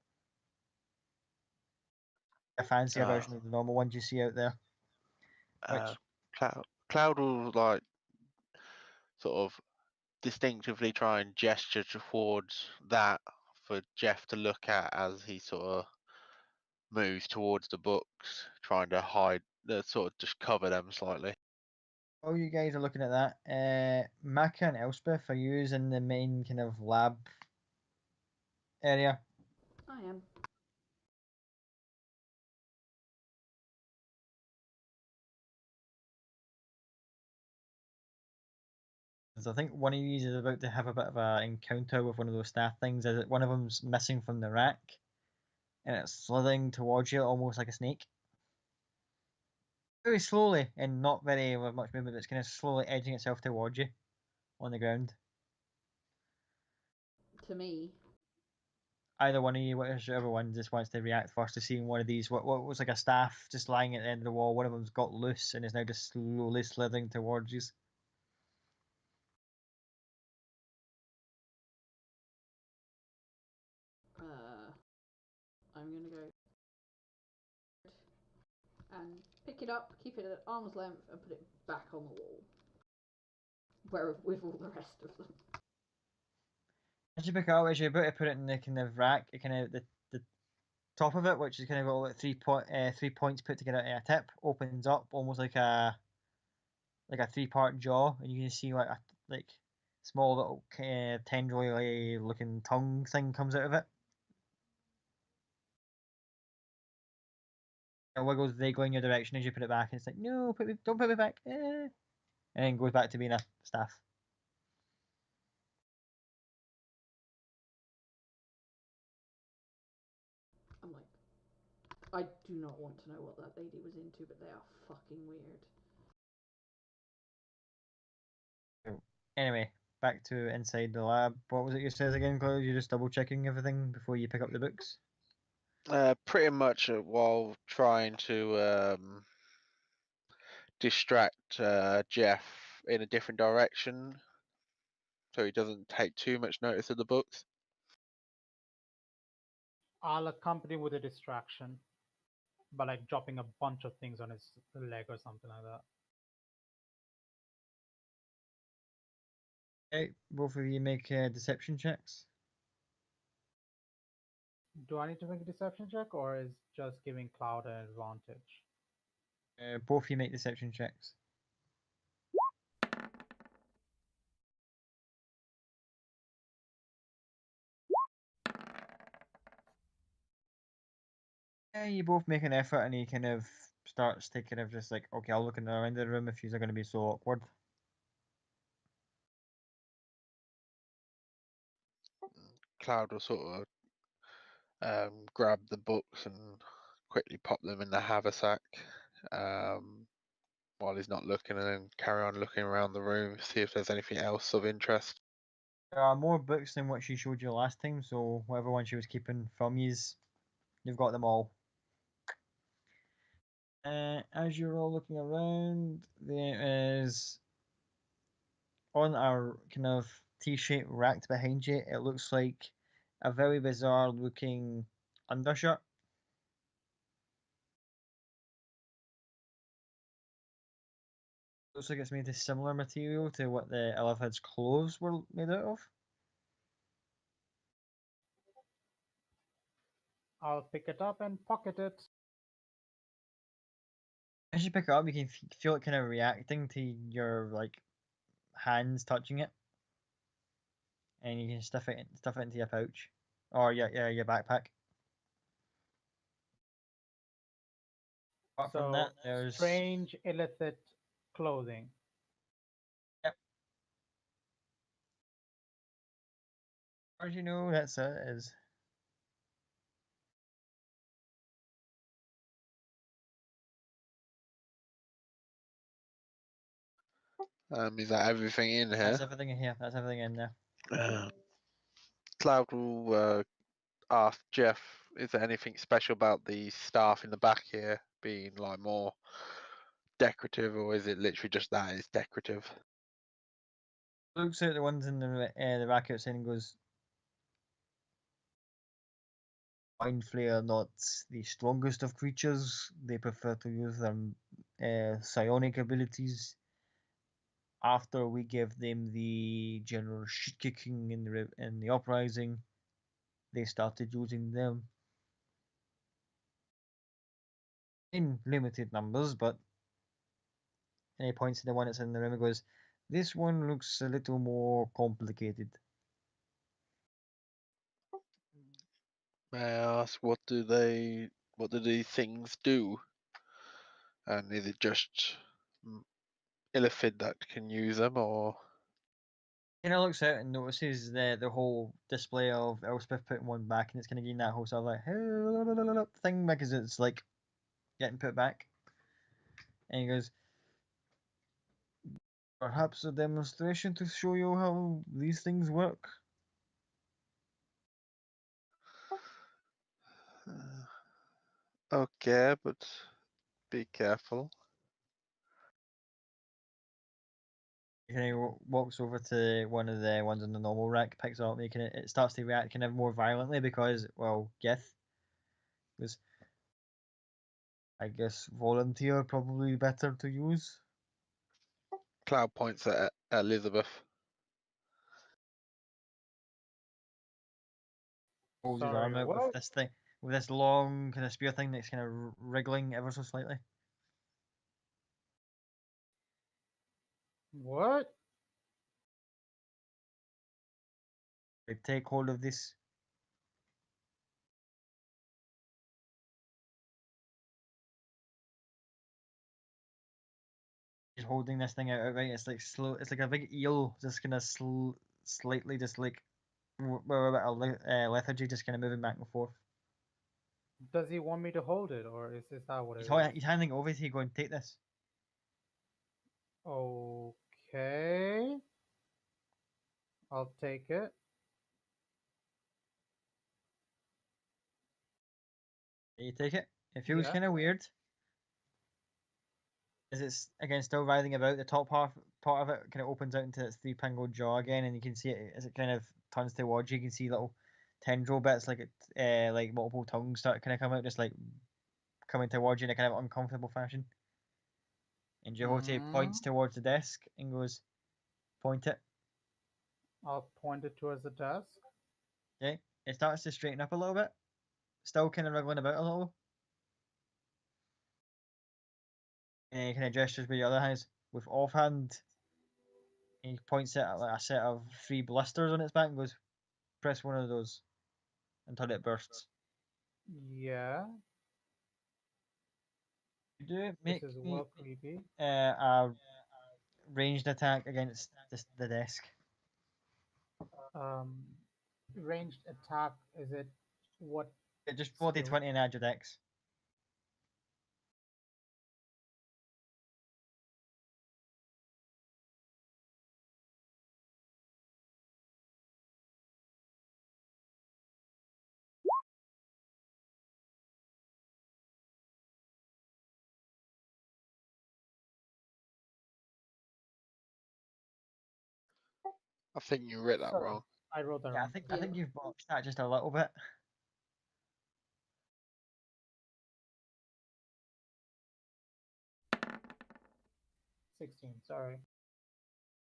A fancier version of the normal ones you see out there. Cloud will like sort of distinctively try and gesture towards that for Jeff to look at as he sort of moves towards the books, trying to hide, sort of just cover them slightly. Oh, you guys are looking at that. Maka and Elspeth, are you in the main kind of lab area? I am. I think one of these is about to have a bit of an encounter with one of those staff things. Is it one of them's missing from the rack, and it's slithering towards you almost like a snake. Very slowly and not very much movement. It's kind of slowly edging itself towards you on the ground. To me. Either one of you, whichever one just wants to react first to seeing one of these. What was like a staff just lying at the end of the wall. One of them's got loose and is now just slowly slithering towards you. I'm gonna go and pick it up, keep it at arm's length, and put it back on the wall. Where with all the rest of them. As you pick it up, as you're about to put it in the kind of rack, it kind of the top of it, which is kind of got like 3 points put together at a tip, opens up almost like a 3-part jaw, and you can see like a small little tendrily looking tongue thing comes out of it. It wiggles vaguely in your direction as you put it back, and it's like, no, don't put me back. And then goes back to being a staff. I'm like, I do not want to know what that lady was into, but they are fucking weird. Anyway, back to inside the lab. What was it you said again, Claude? You're just double checking everything before you pick up the books? Pretty much while trying to distract Jeff in a different direction so he doesn't take too much notice of the books. I'll accompany with a distraction, but like dropping a bunch of things on his leg or something like that. Okay, both of you make deception checks. Do I need to make a deception check, or is just giving Cloud an advantage? Both of you make deception checks. Yeah, you both make an effort, and he kind of starts to kind of just like, okay, I'll look in around the room if you're going to be so awkward. Cloud will sort of grab the books and quickly pop them in the haversack while he's not looking, and then carry on looking around the room, see if there's anything else of interest. There are more books than what she showed you last time, so whatever one she was keeping from you've got them all. As you're all looking around, there is on our kind of T-shaped rack behind you. It looks like a very bizarre looking undershirt. Looks like it's made of similar material to what the Elephant's clothes were made out of. I'll pick it up and pocket it. As you pick it up, you can feel it kind of reacting to your hands touching it, and you can stuff it into your pouch or your backpack. Apart from that, there's strange, illicit clothing. Yep. As far as you know, that's it. Is Is that everything in here? that's everything in here. That's everything in there. Cloud will ask Jeff, is there anything special about the staff in the back here being like more decorative, or is it literally just that it's decorative? Looks at the ones in the rack outside and goes, Mind Flayer not the strongest of creatures. They prefer to use their psionic abilities. After we give them the general shit kicking in the uprising, they started using them in limited numbers, but and he points to the one that's in the room and goes, this one looks a little more complicated. May I ask, what do these things do? And is it just Illithid that can use them, or Kind of looks out and notices the whole display of Elspeth putting one back, and it's kind of getting that whole sort of like thing because it's like getting put back. And he goes, perhaps a demonstration to show you how these things work. Okay, but be careful. He kind of walks over to one of the ones on the normal rack, picks it up, making it starts to react kind of more violently because, well, Gith goes, I guess volunteer probably better to use. Cloud points at Elizabeth. Holds his Sorry, arm out with what? this thing, with this long kind of spear thing that's kind of wriggling ever so slightly. What? I take hold of this. He's holding this thing out outright. It's like slow. It's like a big eel, just kind of slightly, just like with a bit of lethargy, just kind of moving back and forth. Does he want me to hold it, or is that what it is? He's handing it over to you, going, take this. Okay. I'll take it. You take it. It feels Yeah. kind of weird. As it's again still writhing about, the top part of it kind of opens out into its three-pingled jaw again, and you can see it as it kind of turns towards you. You can see little tendril bits, like multiple tongues start kind of come out, just like coming towards you in a kind of uncomfortable fashion. And Jehote points towards the desk and goes, "Point it." I'll point it towards the desk. Okay, it starts to straighten up a little bit, still kind of wriggling about a little. And he kind of gestures with the other hands with offhand. And he points at like a set of 3 blisters on its back and goes, "Press one of those until it bursts." Yeah. You do This make is me well creepy. a ranged attack against the desk. Um, Ranged attack. Is it what? Just roll skill? d20 and add your dex. I think you read that Sorry, wrong. I wrote that Yeah, wrong. I think you've botched that just a little bit. 16. Sorry.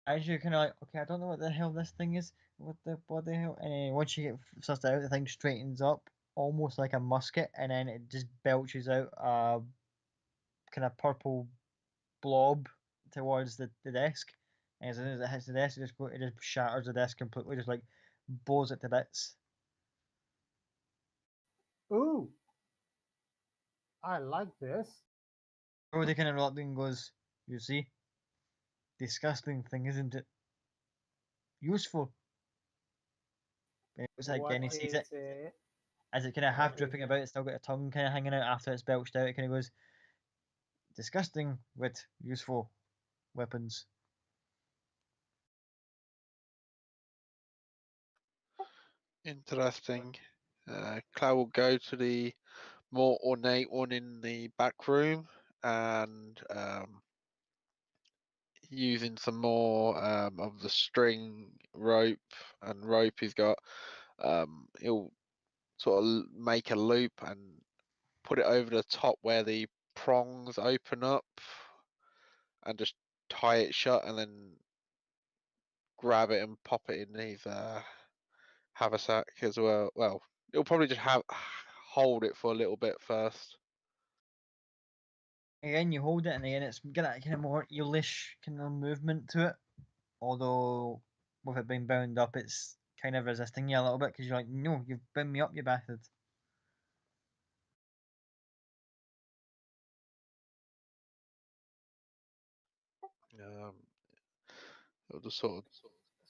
As you're kind of like, okay, I don't know what the hell this thing is. What the hell? And then once you get sussed out, the thing straightens up almost like a musket, and then it just belches out a kind of purple blob towards the desk. And as soon as it hits the desk, it just shatters the desk completely, just like blows it to bits. Ooh. I like this. Brody kind of reluctant and goes, "You see, disgusting thing, isn't it? Useful." And it looks like What again, he sees it is it? as it kind of half What is dripping it? about. It's still got a tongue kind of hanging out after it's belched out. It kind of goes, "Disgusting with useful weapons." Interesting. Cloud will go to the more ornate one in the back room and using some more of the string rope he's got, he'll sort of make a loop and put it over the top where the prongs open up and just tie it shut and then grab it and pop it in his haversack as well. Well, he'll probably just hold it for a little bit first. Again, you hold it, and again, it's got that kind of more eelish kind of movement to it. Although, with it being bound up, it's kind of resisting you a little bit because you're like, "No, you've bound me up, you bastard." It'll just sort of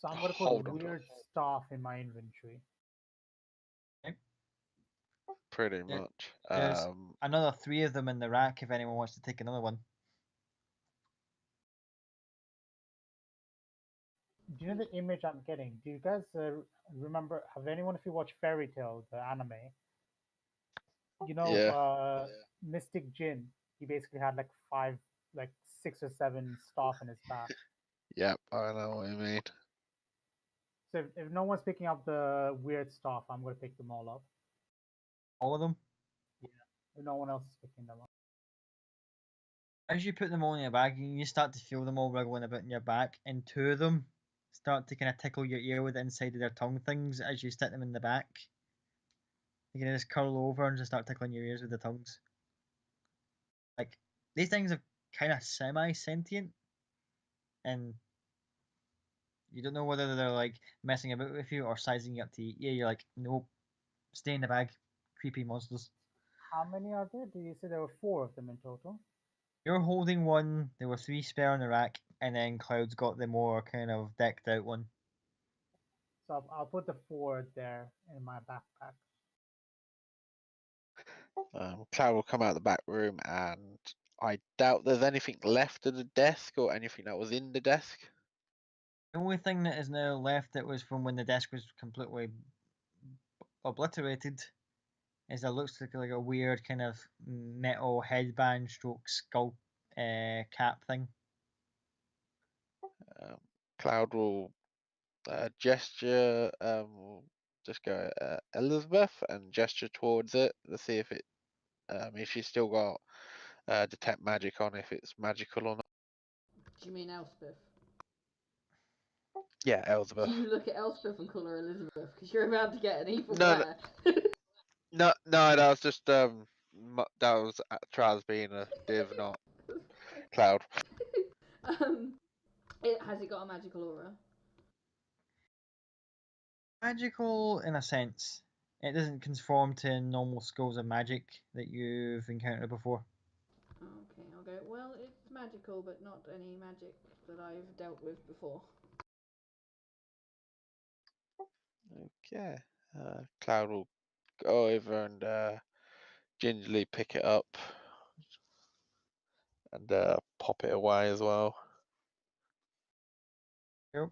So I'm gonna put Hold on. weird stuff in my inventory. Pretty There- much. There's another 3 of them in the rack if anyone wants to take another one. Do you know the image I'm getting? Do you guys remember? Have anyone of you watched Fairy Tail, the anime? You know, Yeah. Mystic Jin. He basically had like 6 or 7 staff in his back. Yep, I know what you mean. So if no one's picking up the weird stuff, I'm gonna pick them all up. All of them. If no one else is picking them up. As you put them all in your bag, you start to feel them all wriggling about in your back, and 2 of them start to kind of tickle your ear with the inside of their tongue things as you stick them in the back. You can just curl over and just start tickling your ears with the tongues. Like, these things are kind of semi-sentient, and you don't know whether they're like messing about with you or sizing you up to eat you. You're like, nope, stay in the bag, creepy monsters. How many are there? Did you say there were 4 of them in total? You're holding one, there were 3 spare on the rack, and then Cloud's got the more kind of decked out one. So I'll put the 4 there in my backpack. Cloud will come out the back room, and I doubt there's anything left of the desk or anything that was in the desk. The only thing that is now left that was from when the desk was completely obliterated is it looks like a weird kind of metal headband stroke skull cap thing. Cloud will gesture, just go Elizabeth and gesture towards it to see if if she's still got detect magic on, if it's magical or not. Do you mean Elspeth? Yeah, Elizabeth. Do you look at Elspeth and call her Elizabeth? Because you're about to get an evil No, glare. No, that was just that was Traz being a div, not Cloud. Has it got a magical aura? Magical in a sense. It doesn't conform to normal schools of magic that you've encountered before. Okay, I'll go. Well, it's magical, but not any magic that I've dealt with before. Okay. Cloud will go over and gingerly pick it up and pop it away as well. Yep.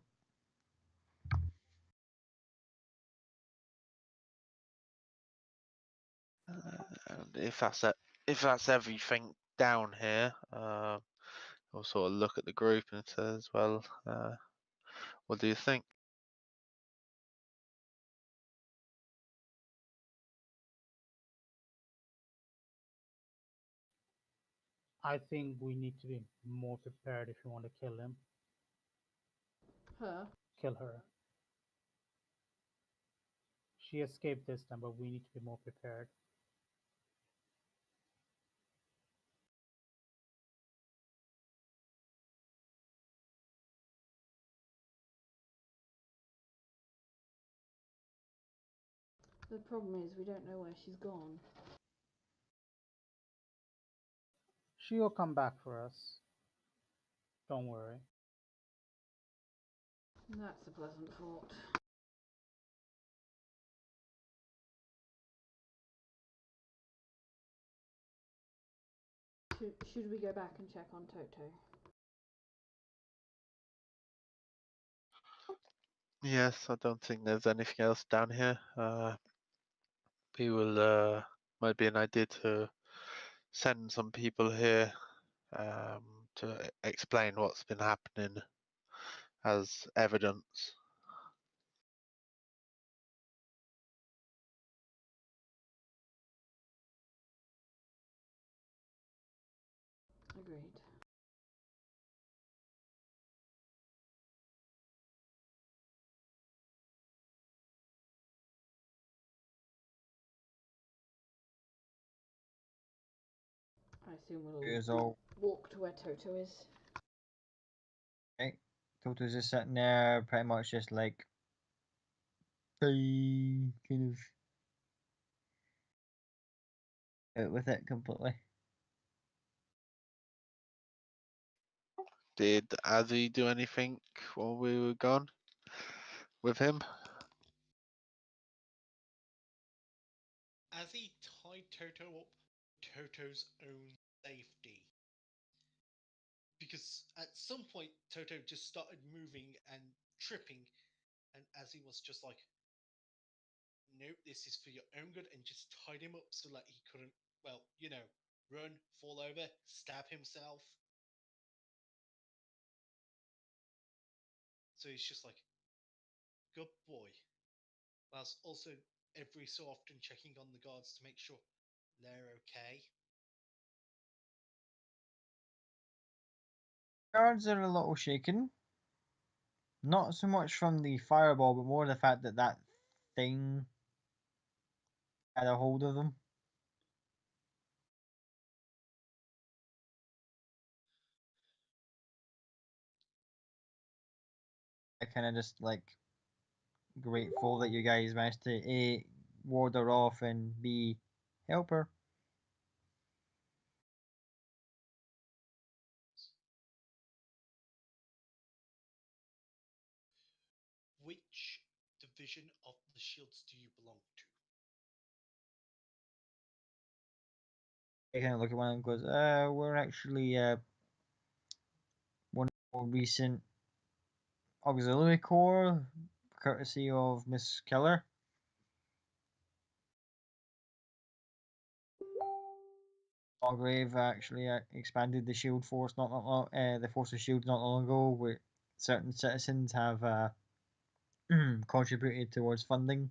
And if that's everything down here, we'll sort of look at the group and says, well, what do you think? I think we need to be more prepared if you want to kill him. Her? Kill her. She escaped this time, but we need to be more prepared. The problem is we don't know where she's gone. She'll come back for us. Don't worry. That's a pleasant thought. Should we go back and check on Toto? Yes, I don't think there's anything else down here. We will might be an idea to send some people here to explain what's been happening as evidence. Agreed. I assume Here's we'll all walk to where Toto is. right. Toto's just sitting there, pretty much just like, kind of out with it completely. Did Azzy do anything while we were gone? with him. As he tied Toto up, Toto's own safety. Because at some point, Toto just started moving and tripping, and as he was just like, nope, this is for your own good, and just tied him up so that he couldn't, well, run, fall over, stab himself. So he's just like, good boy. Whilst also every so often checking on the guards to make sure they're okay. Guards are a little shaken. Not so much from the fireball, but more the fact that that thing had a hold of them. I kind of just like grateful that you guys managed to A, ward her off, and B, help her. Which division of the shields do you belong to? I kind of look at one and goes, we're actually one more recent auxiliary corps, courtesy of Miss Keller. Algrave actually expanded the shield force the force of shield not long ago, where certain citizens have contributed towards funding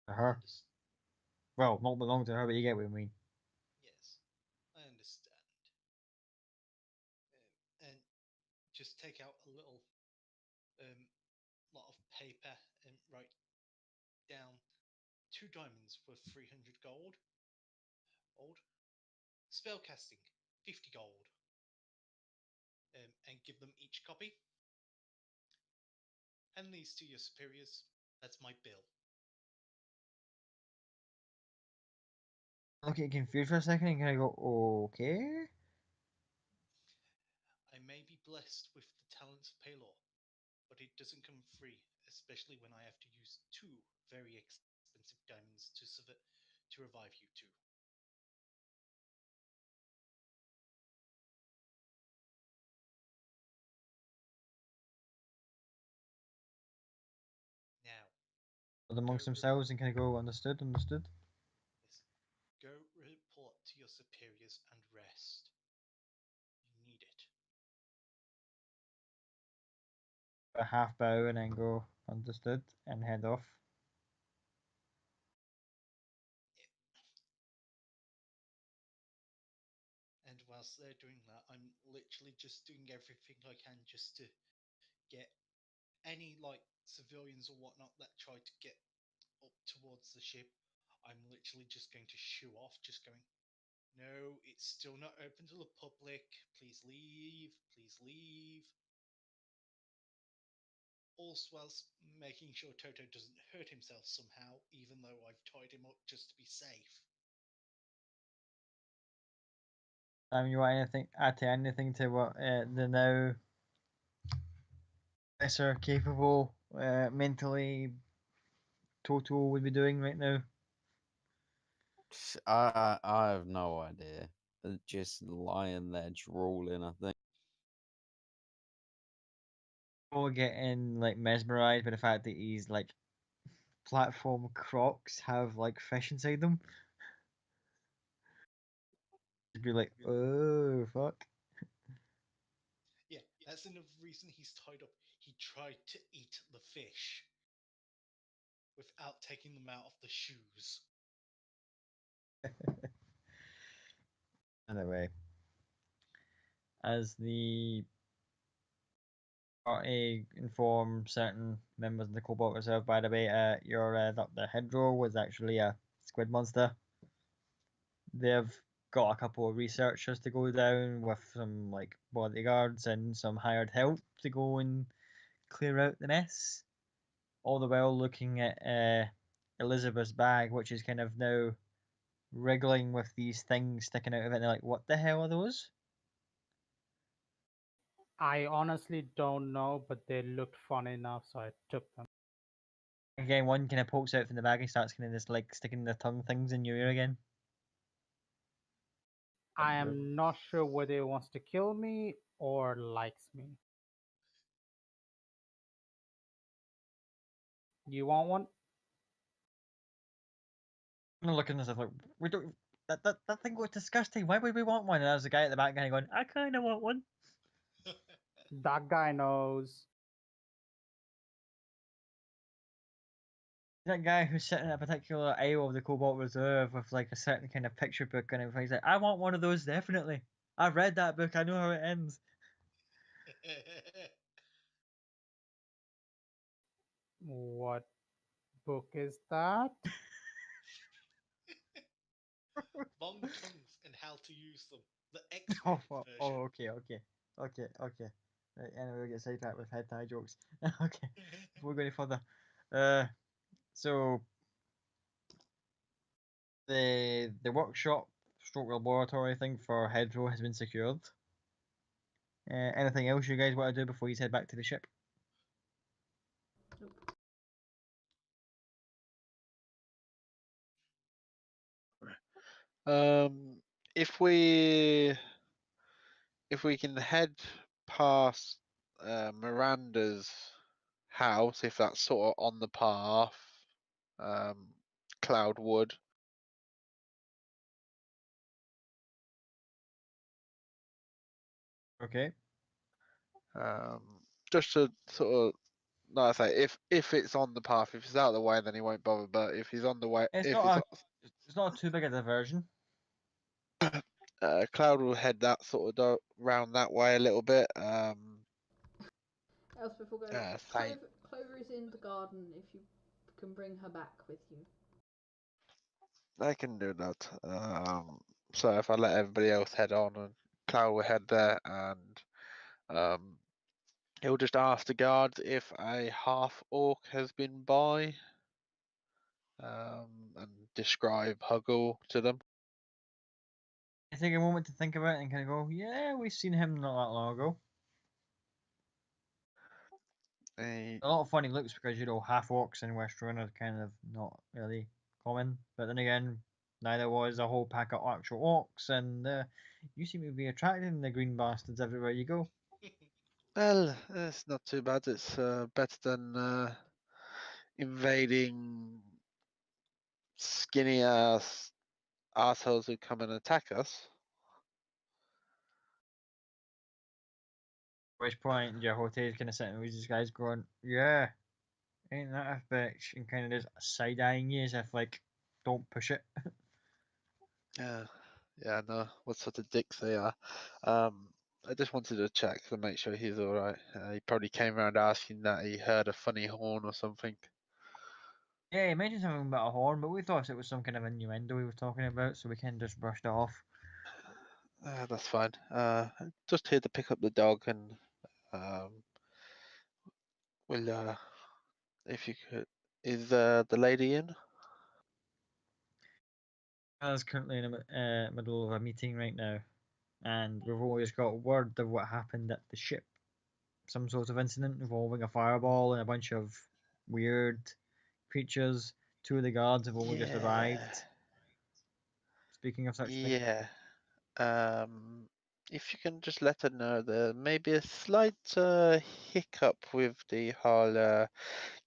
to her. Well, not belong to her, but you get what I mean. Yes, I understand. And just take out a little lot of paper and write down 2 diamonds for 300 gold. Spellcasting, 50 gold. And give them each copy. Hand these to your superiors. That's my bill. I look at you confused for a second and kind of go, okay. I may be blessed with the talents of Paylor, but it doesn't come free, especially when I have to use 2 very expensive diamonds to revive you 2. Now, Amongst themselves and kind of go, understood. yes, go report to your superiors and rest. You need it. A half bow and then go, understood, and head off. And whilst they're doing that, I'm literally just doing everything I can just to get any civilians or whatnot that try to get up towards the ship. I'm literally just going to shoo off, just going, no, it's still not open to the public. Please leave. Please leave. Also, whilst making sure Toto doesn't hurt himself somehow, even though I've tied him up just to be safe. You want add to anything to what the now lesser capable, mentally Toto would be doing right now? I have no idea. Just lying there drooling, I think. Or getting like mesmerized by the fact that he's like platform Crocs have like fish inside them. He'd be like, oh fuck. Yeah, that's another reason he's tied up. He tried to eat the fish without taking them out of the shoes. Anyway, as the party inform certain members of the Cobalt Reserve, by the way, the hedgerow was actually a squid monster. They've got a couple of researchers to go down with some like bodyguards and some hired help to go and clear out the mess. All the while looking at Elizabeth's bag, which is kind of now wriggling with these things sticking out of it. And they're like, "What the hell are those?" I honestly don't know, but they looked fun enough, so I took them. Again, one kind of pokes out from the bag and starts kind of just like sticking their tongue things in your ear again. I am not sure whether it wants to kill me or likes me. You want one? I'm looking at stuff like we don't. That thing looks disgusting. Why would we want one? And there's a guy at the back kind of going, I kind of want one. That guy knows. That guy who's sitting in a particular aisle of the Cobalt Reserve with like a certain kind of picture book and everything. He's like, I want one of those definitely. I've read that book. I know how it ends. What book is that? Long tongues and how to use them. The Oh, X-rated version. okay. Right, anyway, we'll get sidetracked with head tie jokes. Okay, before we go any further. So the workshop stroke laboratory thing for Hedro has been secured. Anything else you guys want to do before you head back to the ship? If we can head past Miranda's house, if that's sort of on the path, Cloudwood. Okay. Just to sort of, like I say, if it's on the path, if it's out of the way, then he won't bother. But if he's on the way, It's if not too big a diversion. Cloud will head that sort of round that way a little bit. Elspeth will go. Thank. Clover is in the garden. If you can bring her back with you. I can do that. So if I let everybody else head on, and Cloud will head there, and he'll just ask the guards if a half orc has been by, and describe Huggle to them. I take a moment to think about it and kind of go, yeah, we've seen him not that long ago. A lot of funny looks because half orcs in Westruun are kind of not really common. But then again, neither was a whole pack of actual orcs, and you seem to be attracting the green bastards everywhere you go. Well, it's not too bad. It's better than invading skinny ass assholes who come and attack us. At which point, Jehote is kind of sitting with these guys going, yeah, ain't that a bitch? And kind of just side eyeing you as if, like, don't push it. Yeah, no, what sort of dicks they are. I just wanted to check to make sure he's alright. He probably came around asking that he heard a funny horn or something. Yeah, he mentioned something about a horn, but we thought it was some kind of innuendo he was talking about, so we kind of just brushed it off. That's fine. Just here to pick up the dog, and we'll, if you could, is the lady in? Anna's currently in the middle of a meeting right now, and we've always got word of what happened at the ship. Some sort of incident involving a fireball and a bunch of weird creatures. Two of the guards have only just arrived. Speaking of such things. Yeah. If you can just let her know there may be a slight hiccup with the whole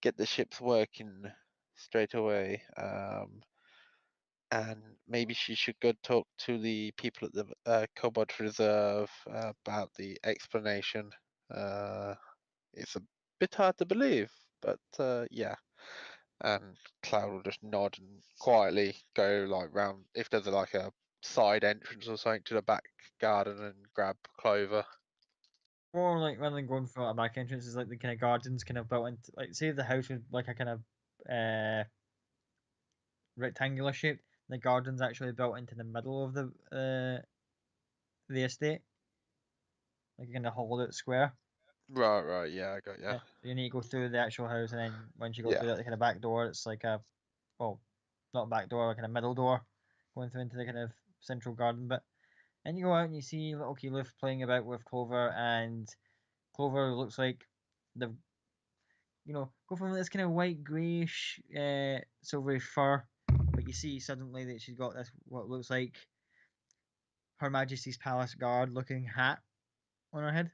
get the ships working straight away. And maybe she should go talk to the people at the Cobalt Reserve about the explanation. It's a bit hard to believe, but yeah. And Cloud will just nod and quietly go like round if there's like a side entrance or something to the back garden and grab Clover. Or like rather than going for a back entrance, is like the kind of gardens kind of built into, like, say the house was like a kind of rectangular shape. The garden's actually built into the middle of the estate, like a kind of hollowed out square. Right, yeah, I got you. Yeah, so you need to go through the actual house, and then once you go Yeah. through that kind of back door, it's like a, well, not back door, like kind of middle door, going through into the kind of central garden bit. And you go out and you see little Keyleth playing about with Clover and Clover looks like they've, go from this kind of white greyish, silvery fur, but you see suddenly that she's got this what looks like Her Majesty's Palace Guard looking hat on her head.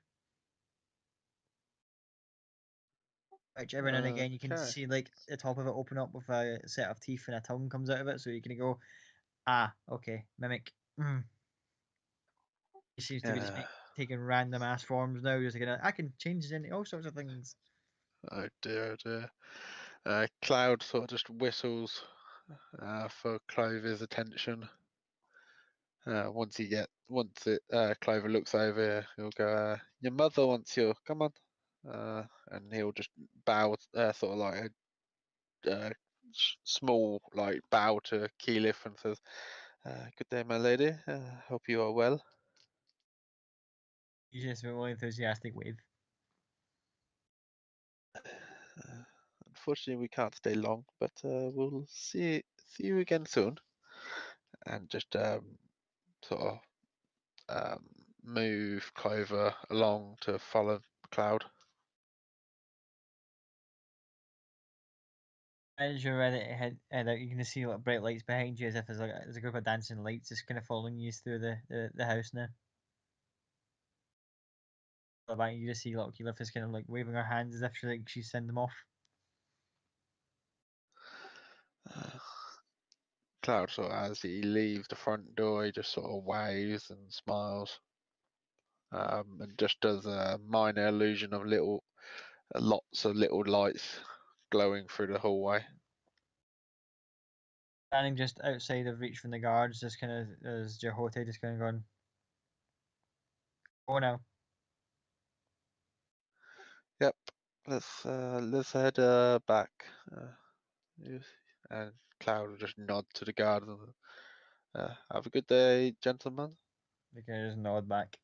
Which every now and again you can Okay. see like the top of it open up with a set of teeth and a tongue comes out of it, so you can go, okay, mimic. He seems to be just Yeah. taking random ass forms now. Just like, I can change it into all sorts of things. Oh dear, oh dear. Cloud sort of just whistles for Clover's attention. Once Clover looks over, he'll go, "Your mother wants you. Come on." And he'll just bow, sort of like a small like bow to Keyleth and says, "Good day, my lady. Hope you are well." He's just a really enthusiastic wave. Unfortunately, we can't stay long, but we'll see you again soon. And just sort of move Clover along to follow Cloud. As you're ready to head out, you can see like bright lights behind you, as if there's a group of dancing lights just kind of following you through the house now. Back, you just see little Keyleth is kind of like waving her hands as if she's sending them off. Cloud sort of, as he leaves the front door, he just sort of waves and smiles, and just does a minor illusion of lots of little lights glowing through the hallway. Standing just outside of reach from the guards, just kind of as Jehote just kind of going, "Oh now." Yep, let's head back. Yes. And Cloud will just nod to the guard and have a good day, gentlemen. They kind of just nod back.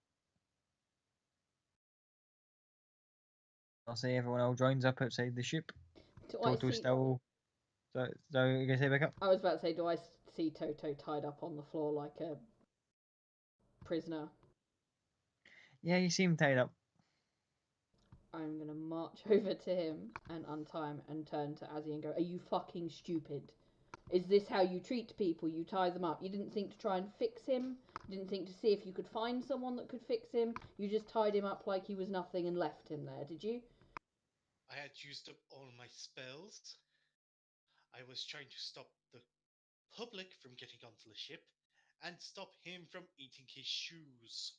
I'll say everyone else joins up outside the ship. Do I Toto see? still. So you gonna say back up? I was about to say, do I see Toto tied up on the floor like a prisoner? Yeah, you seem tied up. I'm gonna march over to him and untie him and turn to Azzy and go, "Are you fucking stupid? Is this how you treat people? You tie them up. You didn't think to try and fix him? You didn't think to see if you could find someone that could fix him? You just tied him up like he was nothing and left him there, did you?" I had used up all my spells. I was trying to stop the public from getting onto the ship and stop him from eating his shoes.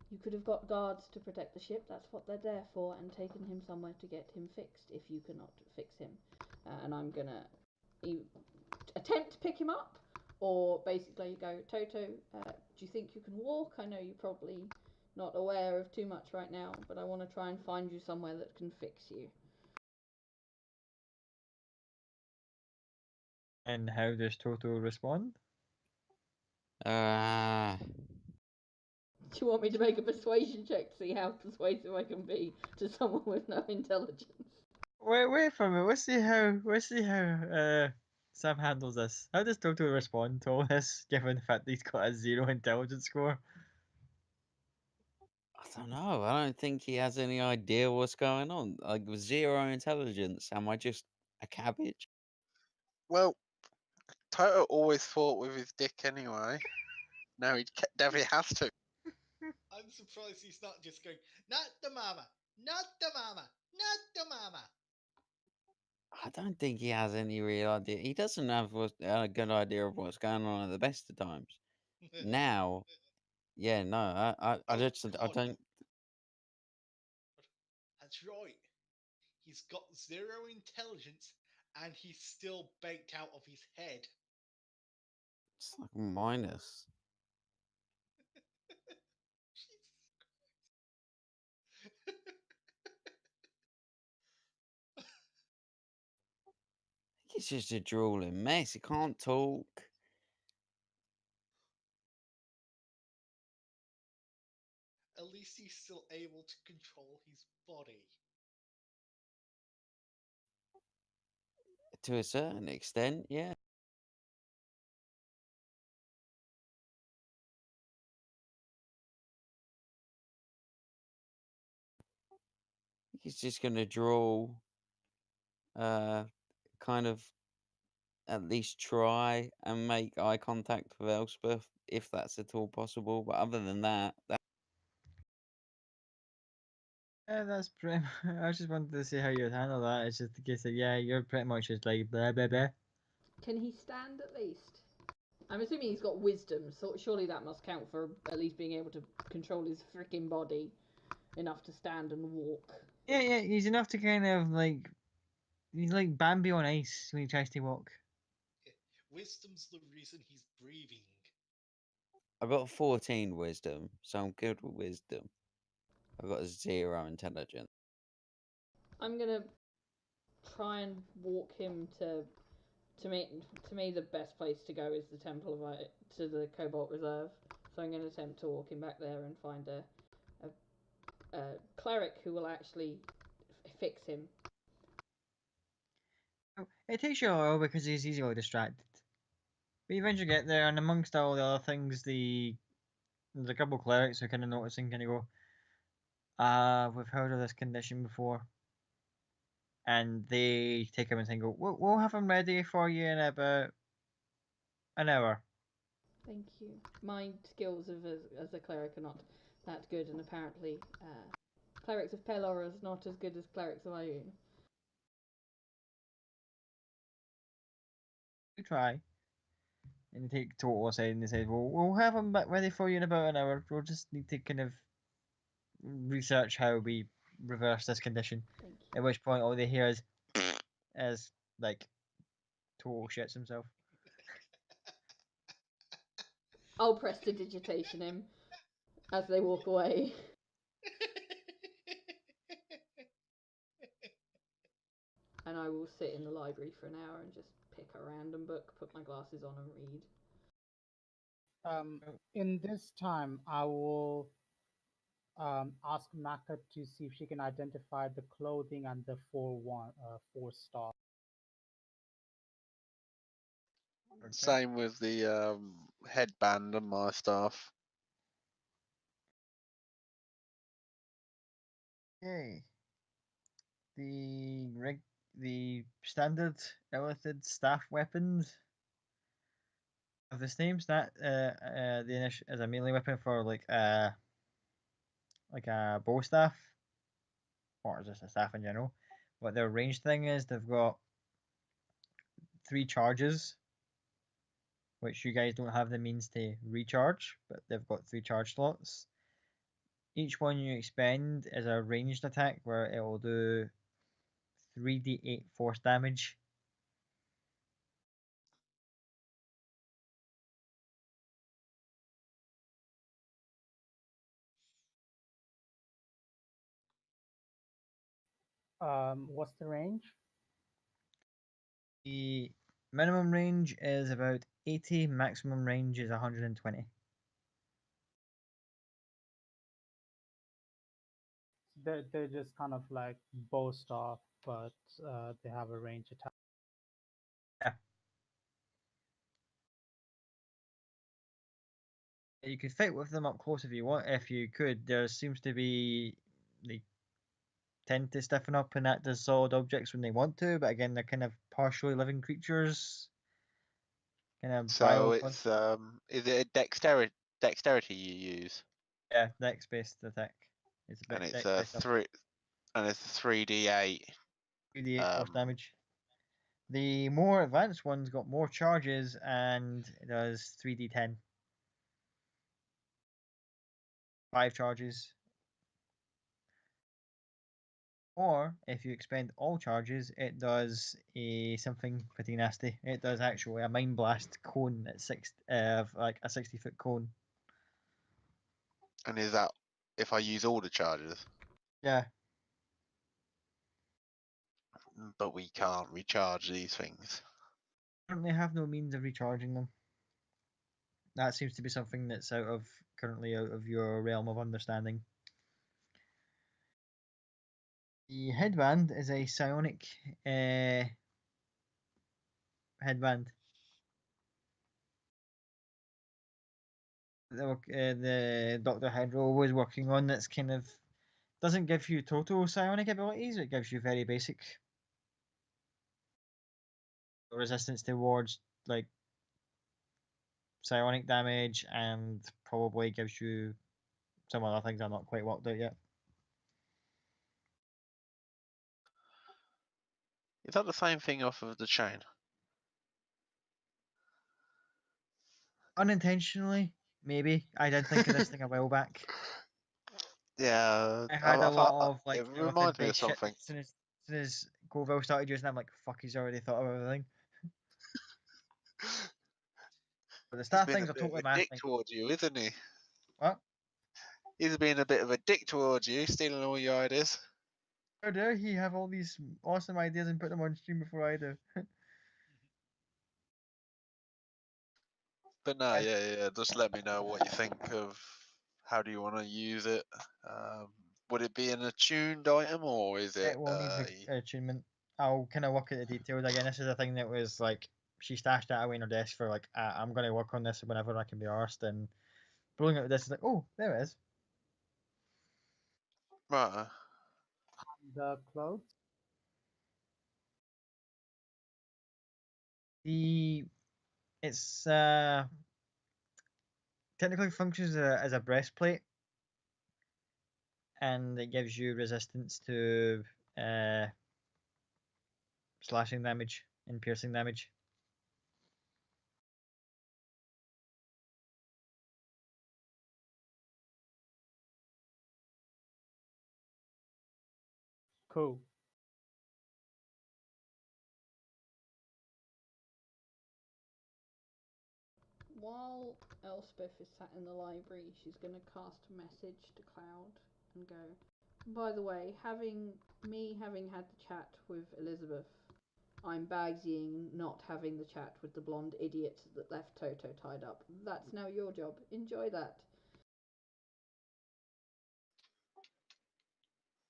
You could have got guards to protect the ship, that's what they're there for, and taken him somewhere to get him fixed if you cannot fix him. And I'm gonna attempt to pick him up, or basically go, "Toto, do you think you can walk? I know you're probably not aware of too much right now, but I want to try and find you somewhere that can fix you." And how does Toto respond? Do you want me to make a persuasion check to see how persuasive I can be to someone with no intelligence? Wait for a minute. Let's see how Sam handles this. How does Toto respond to all this, given the fact that he's got a 0 intelligence score? I don't know. I don't think he has any idea what's going on. Like, with 0 intelligence, am I just a cabbage? Well, Toto always fought with his dick anyway. Now he definitely has to. I'm surprised he's not just going, "Not the mama, not the mama, not the mama." I don't think he has any real idea. He doesn't have a good idea of what's going on at the best of times. Now, yeah, no, I Oh, just, come I on. don't. That's right. He's got 0 intelligence and he's still baked out of his head. It's like minus. He's just a drooling mess. He can't talk. At least he's still able to control his body. To a certain extent, yeah. he's just gonna draw, kind of at least try and make eye contact with Elspeth, if that's at all possible. But other than that, Yeah, that's pretty. I just wanted to see how you'd handle that. It's just the case that you're pretty much just like blah blah blah. Can he stand at least? I'm assuming he's got wisdom, so surely that must count for at least being able to control his freaking body enough to stand and walk. Yeah, he's enough to kind of like he's like Bambi on ice when he tries to walk. Wisdom's the reason he's breathing. I've got 14 wisdom, so I'm good with wisdom. I've got 0 intelligence. I'm gonna try and walk him to me the best place to go is the Temple of to the Cobalt Reserve. So I'm going to attempt to walk him back there and find a cleric who will actually fix him. It takes you a while because he's easily distracted. But you eventually get there, and amongst all the other things, there's a couple clerics who kind of noticing, kind of go, we've heard of this condition before. And they take him and go, we'll have him ready for you in about an hour. Thank you. My skills as a cleric are not that good, and apparently clerics of Pelor is not as good as clerics of Ioun. You try. And they take total aside and they say, well, we'll have him back ready for you in about an hour. We'll just need to kind of research how we reverse this condition. Thank you. At which point all they hear is as like total shits himself. I'll prestidigitation him as they walk away. And I will sit in the library for an hour and just pick a random book, put my glasses on and read. In this time, I will ask Maka to see if she can identify the clothing and the 4 star. Okay. Same with the headband and my staff. Okay. The standard illithid staff weapons have the same stat the initial as a melee weapon for like a bow staff or just a staff in general. But their range thing is they've got 3 charges, which you guys don't have the means to recharge, but they've got 3 charge slots. Each one you expend is a ranged attack where it will do 3d8 force damage. What's the range? The minimum range is about 80, maximum range is 120. They're just kind of like bow staff, but they have a range attack. Yeah. You could fight with them up close if you want. If you could, there seems to be they tend to stiffen up and act as solid objects when they want to, but again, they're kind of partially living creatures. Kind of So it's is it a dexterity you use? yeah, dex based attack. It's a bit And it's dex a based 3d8. 3d8 force damage. The more advanced ones got more charges and it does 3d10. 5 charges. Or if you expend all charges, it does something pretty nasty. It does actually a mind blast cone at like a 60-foot cone. And is that if I use all the charges? Yeah. But we can't recharge these things. Currently have no means of recharging them. That seems to be something that's currently out of your realm of understanding. The headband is a psionic headband. The Dr. Hydro was working on that's kind of doesn't give you total psionic abilities. It gives you very basic resistance towards like psionic damage, and probably gives you some other things I'm not quite worked out yet. Is that the same thing off of the chain? Unintentionally, maybe. I did think of this thing a while back. Yeah, I had a lot of like it I reminds did me big of shit something. as soon as Goville started using it, I'm like, fuck, he's already thought of everything. But the He's start been a things are bit of totally a my dick thing. towards you, isn't he? What? He's been a bit of a dick towards you, stealing all your ideas. How dare he have all these awesome ideas and put them on stream before I do? But no, Yeah. yeah. Just let me know what you think of. How do you want to use it? Would it be an attuned item, or is it? It will need attunement. I'll kind of work at the details again. This is a thing that was like she stashed that away in her desk for like I'm going to work on this whenever I can be arsed, and pulling out this is like, oh, there it is. Right. The clothes. It's technically functions as a breastplate, and it gives you resistance to slashing damage and piercing damage. Cool. While Elspeth is sat in the library, she's going to cast a message to Cloud and go, by the way, having had the chat with Elizabeth, I'm Bagsying not having the chat with the blonde idiot that left Toto tied up. That's now your job. Enjoy that.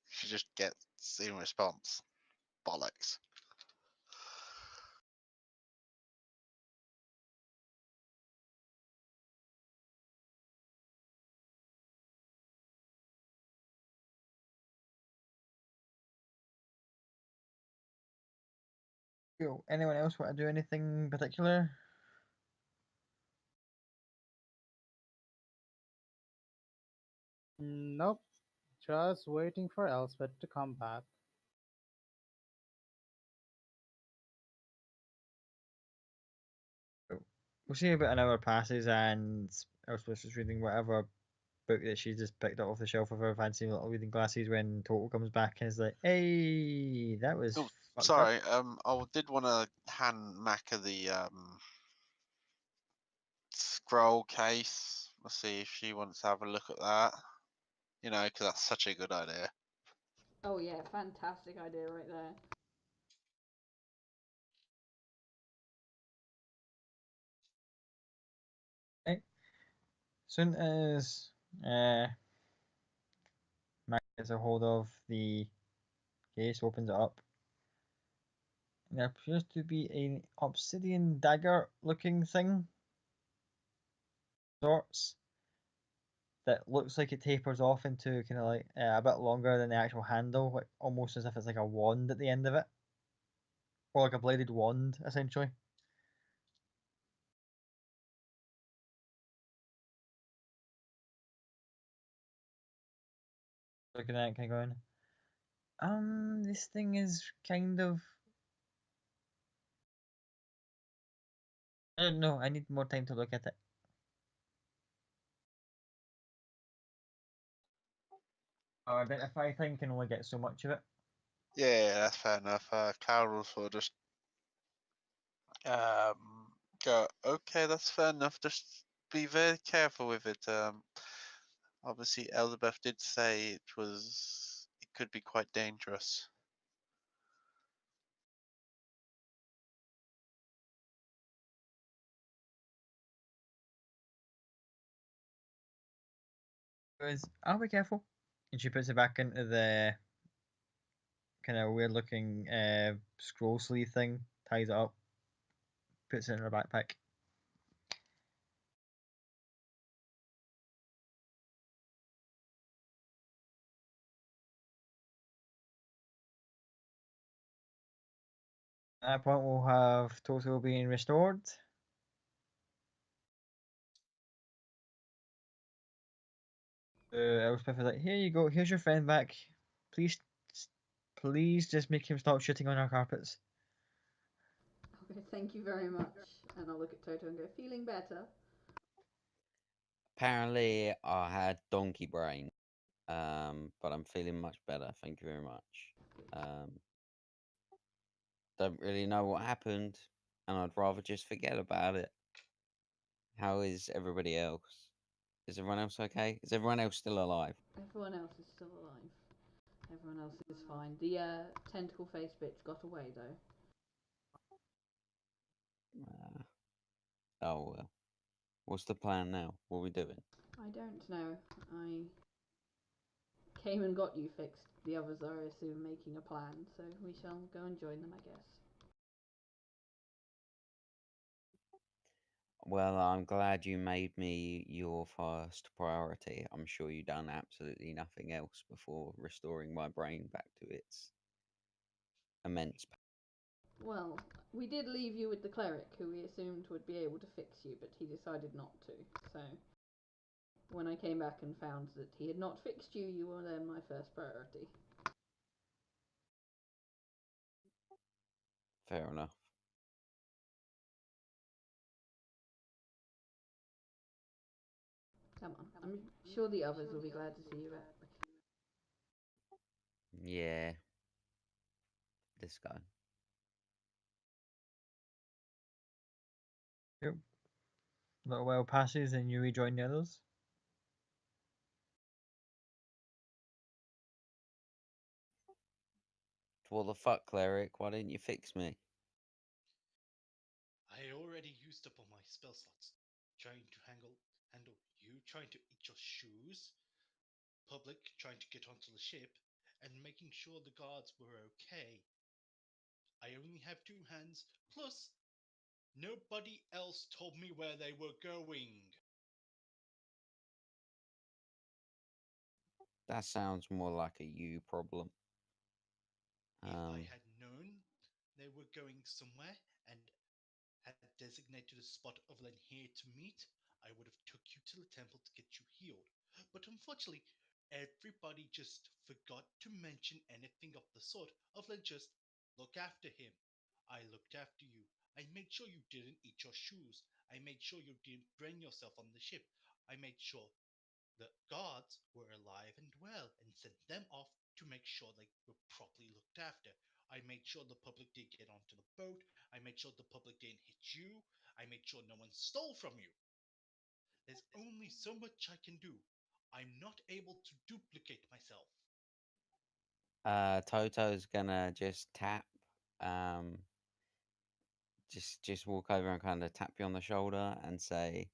She just gets in response. Bollocks. Cool. Anyone else want to do anything particular? Nope. Just waiting for Elspeth to come back. We'll see about an hour passes, and Elspeth is reading whatever book that she just picked up off the shelf of her fancy little reading glasses when Total comes back and is like, hey, that was Oh, fucked up. sorry. I did want to hand Macca the scroll case. Let's see if she wants to have a look at that. You know, because that's such a good idea. Oh yeah, fantastic idea right there. Okay. Soon as Mac gets a hold of the case, opens it up, and there appears to be an obsidian dagger looking thing, sorts, that looks like it tapers off into kind of like a bit longer than the actual handle, like almost as if it's like a wand at the end of it, or like a bladed wand, essentially. Looking at it, kind of going, this thing is kind of. I don't know. I need more time to look at it. Our identify thing can only get so much of it. Yeah, that's fair enough. Cloud will sort of just go, okay, that's fair enough. Just be very careful with it. Obviously, Elizabeth did say it could be quite dangerous. Goes, I'll be careful. And she puts it back into the kind of weird looking scroll sleeve thing, ties it up, puts it in her backpack. At that point, we'll have Toto being restored. Elspeth is like, here you go, here's your friend back. Please, please just make him stop shitting on our carpets. Okay, thank you very much. And I'll look at Toto and go, feeling better? Apparently, I had donkey brain, but I'm feeling much better. Thank you very much. Don't really know what happened, and I'd rather just forget about it. How is everybody else? Is everyone else okay? Is everyone else still alive? Everyone else is still alive. Everyone else is fine. The tentacle face bitch got away though. Oh well. What's the plan now? What are we doing? I don't know. I came and got you fixed. The others are, I assume, making a plan, so we shall go and join them, I guess. Well, I'm glad you made me your first priority. I'm sure you done absolutely nothing else before restoring my brain back to its immense. Well, we did leave you with the cleric, who we assumed would be able to fix you, but he decided not to. So, when I came back and found that he had not fixed you, you were then my first priority. Fair enough. Come on, I'm sure the others will be glad to see you back. Yeah. This guy. Yep. A little while passes and you rejoin the others. What the fuck, cleric? Why didn't you fix me? I already used up all my spell slots trying to handle you trying to eat your shoes, public trying to get onto the ship, and making sure the guards were okay. I only have two hands, plus nobody else told me where they were going. That sounds more like a you problem. If I had known they were going somewhere and had designated a spot other than here to meet, I would have took you to the temple to get you healed. But unfortunately, everybody just forgot to mention anything of the sort other than just look after him. I looked after you. I made sure you didn't eat your shoes. I made sure you didn't brain yourself on the ship. I made sure the guards were alive and well and sent them off to make sure they were properly looked after. I made sure the public did get onto the boat. I made sure the public didn't hit you. I made sure no one stole from you. There's only so much I can do. I'm not able to duplicate myself. Toto's gonna just tap, um, just walk over and kind of tap you on the shoulder and say,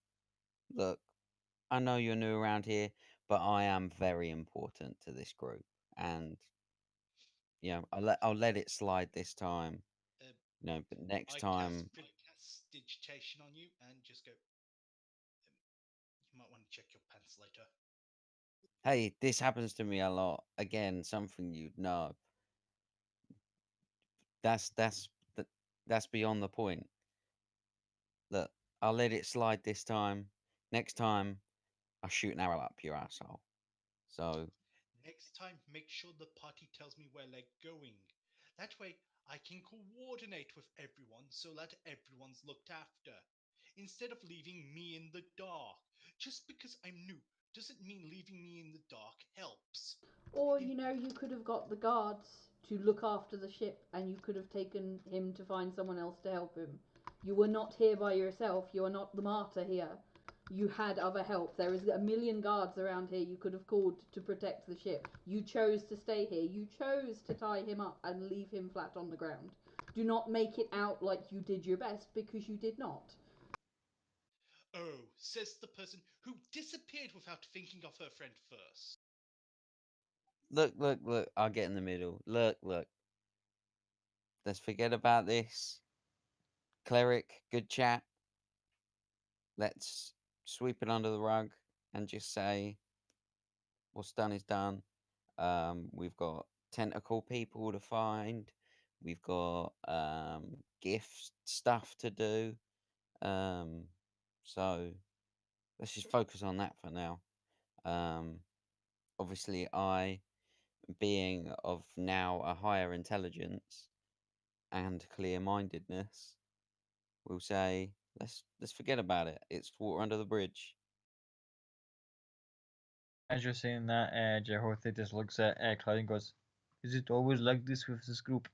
"Look, I know you're new around here, but I am very important to this group, and I'll let it slide this time. Uh, But next I time, cast digitation on you and just go. You might want to check your pants later. hey, this happens to me a lot. Again, something you'd know. That's that's th- that's beyond the point. Look, I'll let it slide this time. Next time, I'll shoot an arrow up your asshole. So Next time, make sure the party tells me where they're going. That way, I can coordinate with everyone so that everyone's looked after. Instead of leaving me in the dark. Just because I'm new doesn't mean leaving me in the dark helps. Or, you could have got the guards to look after the ship and you could have taken him to find someone else to help him. You were not here by yourself. You are not the martyr here. You had other help. There is a million guards around here you could have called to protect the ship. You chose to stay here. You chose to tie him up and leave him flat on the ground. Do not make it out like you did your best, because you did not. Oh, says the person who disappeared without thinking of her friend first. look. I'll get in the middle. Look. Let's forget about this. Cleric, good chat. Let's sweep it under the rug and just say what's done is done. We've got tentacle people to find. We've got gift stuff to do. So let's just focus on that for now. Obviously, I, being of now a higher intelligence and clear-mindedness, will say let's forget about it. It's water under the bridge. As you're saying that, Jehote just looks at Cloud and goes, "Is it always like this with this group?"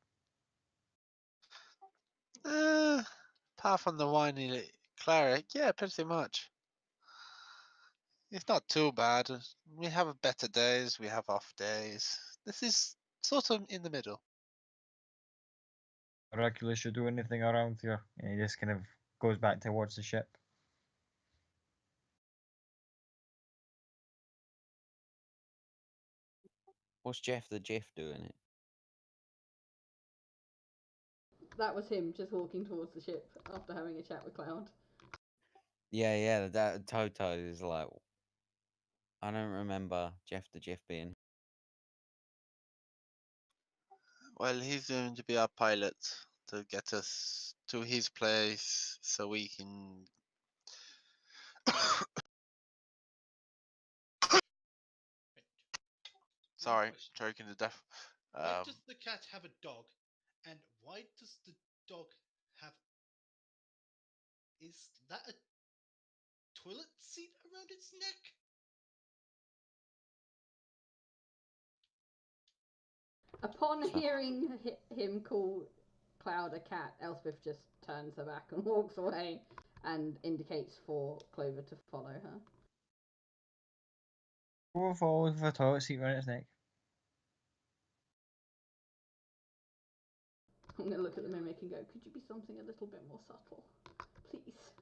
Apart from the whiny cleric, yeah, pretty much. It's not too bad. We have better days, we have off days. This is sort of in the middle. Miraculous should do anything around here, and he just kind of goes back towards the ship. What's Jeff the Jiff doing it? That was him just walking towards the ship after having a chat with Cloud. Yeah, that Toto is like, I don't remember Jeff the Jiff being. Well, he's going to be our pilot to get us to his place so we can. Sorry, question. choking to death. Why does the cat have a dog? And why does the dog have... Is that a toilet seat around its neck? Upon So- hearing him call Cloud a cat, Elspeth just turns her back and walks away and indicates for Clover to follow her. Clover follows with a toilet seat around its neck. I'm going to look at the mimic and go, could you be something a little bit more subtle? Please.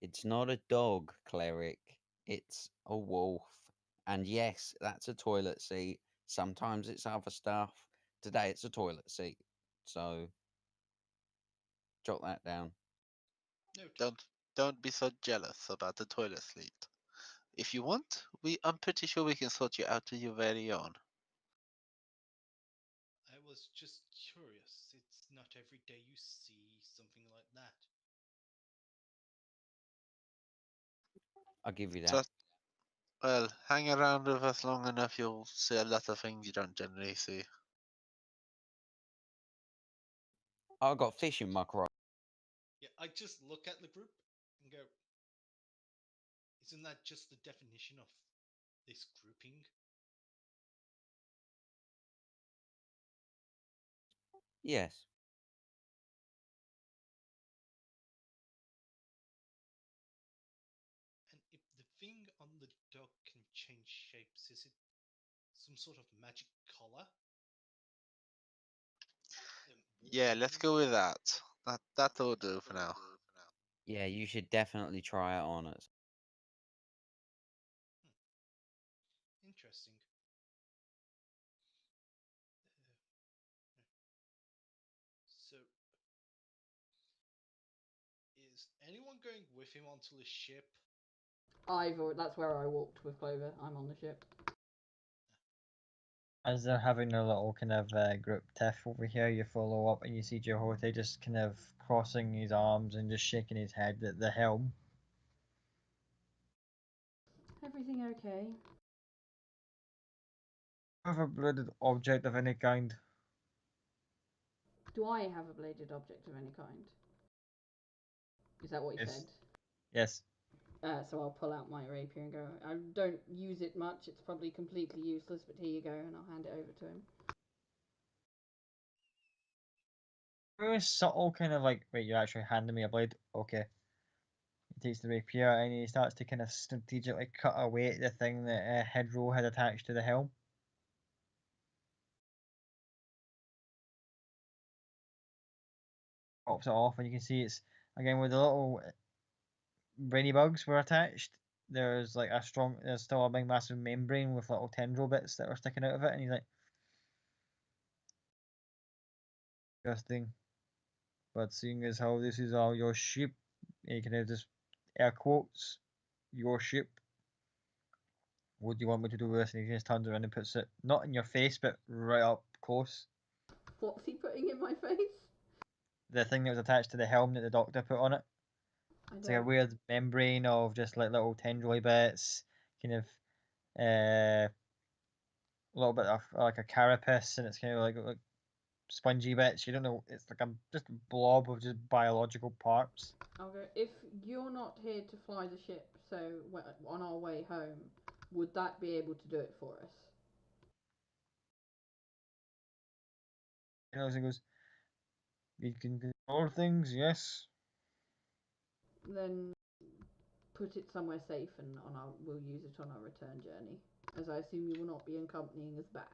It's not a dog, cleric. It's a wolf. And yes, that's a toilet seat. Sometimes it's other stuff. Today it's a toilet seat. So jot that down. No. Don't be so jealous about the toilet seat. If you want, I'm pretty sure we can sort you out to your very own. I was just curious. It's not every day you see something like that. I'll give you that. Just, well, hang around with us long enough, you'll see a lot of things you don't generally see. I got fish in my cro. Yeah, I just look at the group and go, isn't that just the definition of this grouping? Yes. And if the thing on the dog can change shapes, is it some sort of magic collar? Yeah, let's go with that. That'll do for now. Yeah, you should definitely try it on us. Interesting. So, is anyone going with him onto the ship? That's where I walked with Clover. I'm on the ship. As they're having their little kind of group tiff over here, you follow up and you see Jehote just kind of crossing his arms and just shaking his head at the helm. Everything okay? Have a blooded object of any kind. Do I have a bladed object of any kind? Is that what you Yes. said? Yes. So I'll pull out my rapier and go, I don't use it much, it's probably completely useless, but here you go, and I'll hand it over to him. Very subtle kind of like, wait, you're actually handing me a blade? Okay. He takes the rapier and he starts to kind of strategically cut away at the thing that Hedro had attached to the helm. Pops it off and you can see it's, again, with the little brainy bugs were attached. There's like there's still a big massive membrane with little tendril bits that are sticking out of it, and he's like, interesting. But seeing as how this is all your ship, you can have just air quotes, your ship. What do you want me to do with this? And he just turns around and puts it not in your face, but right up close. What's he putting in my face? The thing that was attached to the helm that the doctor put on it. I It's like a don't. weird membrane of just like little tendrily bits, kind of a little bit of like a carapace, and it's kind of like spongy bits. You don't know. It's like just a blob of just biological parts. I'll go. If you're not here to fly the ship, so on our way home, would that be able to do it for us? And goes, "We can control things, yes." Then put it somewhere safe, and we'll use it on our return journey. As I assume you will not be accompanying us back.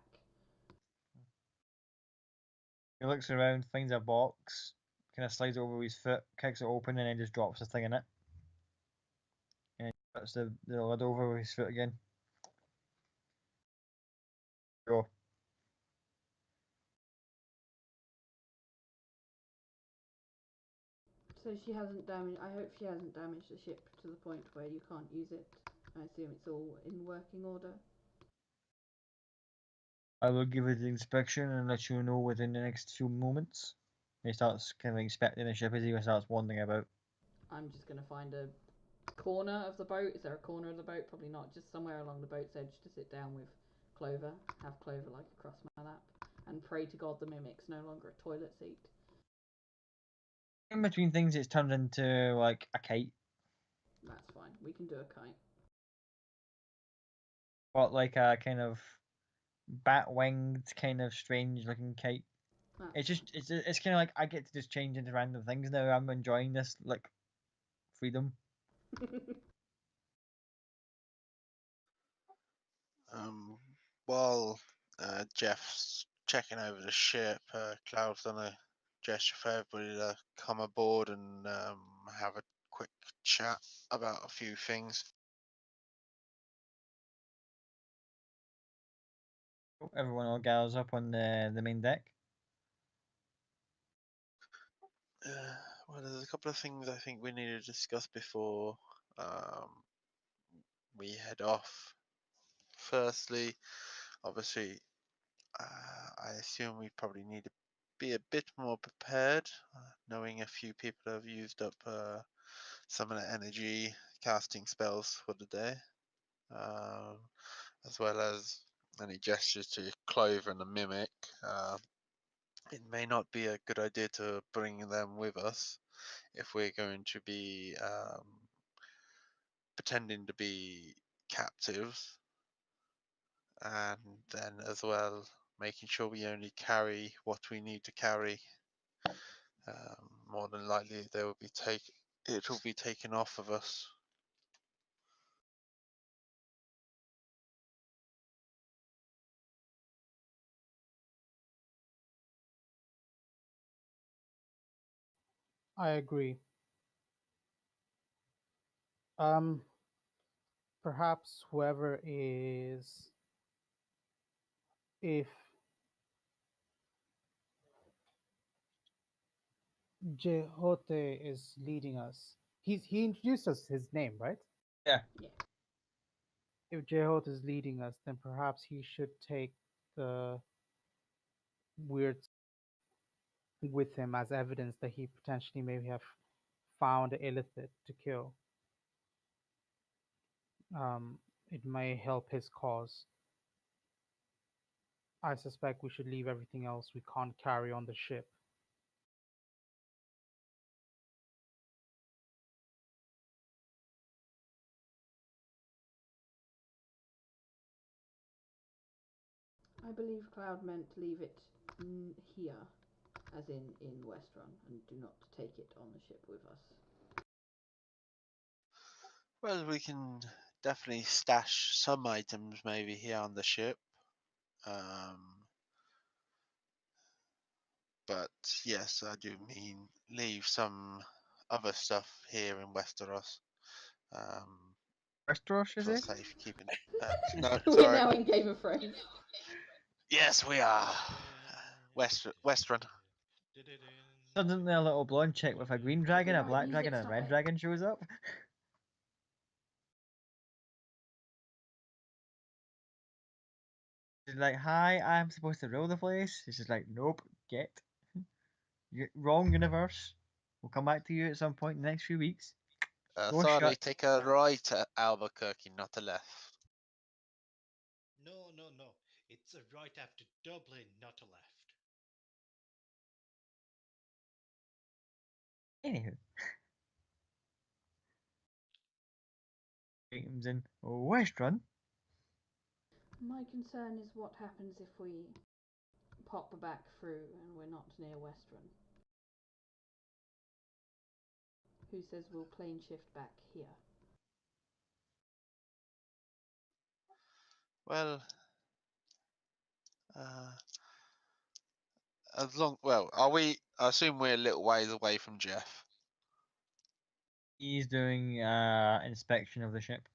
He looks around, finds a box, kind of slides it over his foot, kicks it open, and then just drops the thing in it. And he puts the lid over his foot again. Go. So she hasn't damaged. I hope she hasn't damaged the ship to the point where you can't use it. I assume it's all in working order. I will give it an inspection and let you know within the next few moments. He starts kind of inspecting the ship as he starts wandering about. I'm just gonna find a corner of the boat. Is there a corner of the boat? Probably not. Just somewhere along the boat's edge to sit down with Clover. Have Clover like across my lap. And pray to God the mimic's no longer a toilet seat. In between things, it's turned into like a kite, That's fine. We can do a kite. but like a kind of bat-winged, kind of strange-looking kite. That's It's kind of like I get to just change into random things now. I'm enjoying this like freedom. While Jeff's checking over the ship, Cloud's done a gesture for everybody to come aboard and have a quick chat about a few things. Everyone all gathers up on the main deck. Well, there's a couple of things I think we need to discuss before we head off. Firstly, obviously, I assume we probably need to be a bit more prepared, knowing a few people have used up some of the energy casting spells for the day, as well as any gestures to Clover and the Mimic. It may not be a good idea to bring them with us if we're going to be pretending to be captives, and then as well making sure we only carry what we need to carry. More than likely, it will be taken off of us. I agree. Perhaps whoever is, if Jehote is leading us, he introduced us his name, right? Yeah. Yeah. If Jehote is leading us, then perhaps he should take the weird with him as evidence that he potentially may have found Illithid to kill. It may help his cause. I suspect we should leave everything else we can't carry on the ship. I believe Cloud meant to leave it here, as in Westrun, and do not take it on the ship with us. Well, we can definitely stash some items maybe here on the ship. But yes, I do mean leave some other stuff here in Westeros. Westeros, is For it? safekeeping. No, We're sorry. now in Game of Thrones. Yes, we are. Westrun. Suddenly, a little blonde chick with a green dragon, a black dragon, and a red dragon shows up. She's like, "Hi, I'm supposed to rule the place." She's just like, "Nope, get. You're wrong, universe. We'll come back to you at some point in the next few weeks. Door Sorry, shut. take a right at Albuquerque, not a left. No, no, no. It's a right after Dublin, not a left. Anywho. Items in West Run. My concern is what happens if we pop back through and we're not near Westrun. Who says we'll plane shift back here? Well, as long, well, are we? I assume we're a little ways away from Jeff. He's doing inspection of the ship.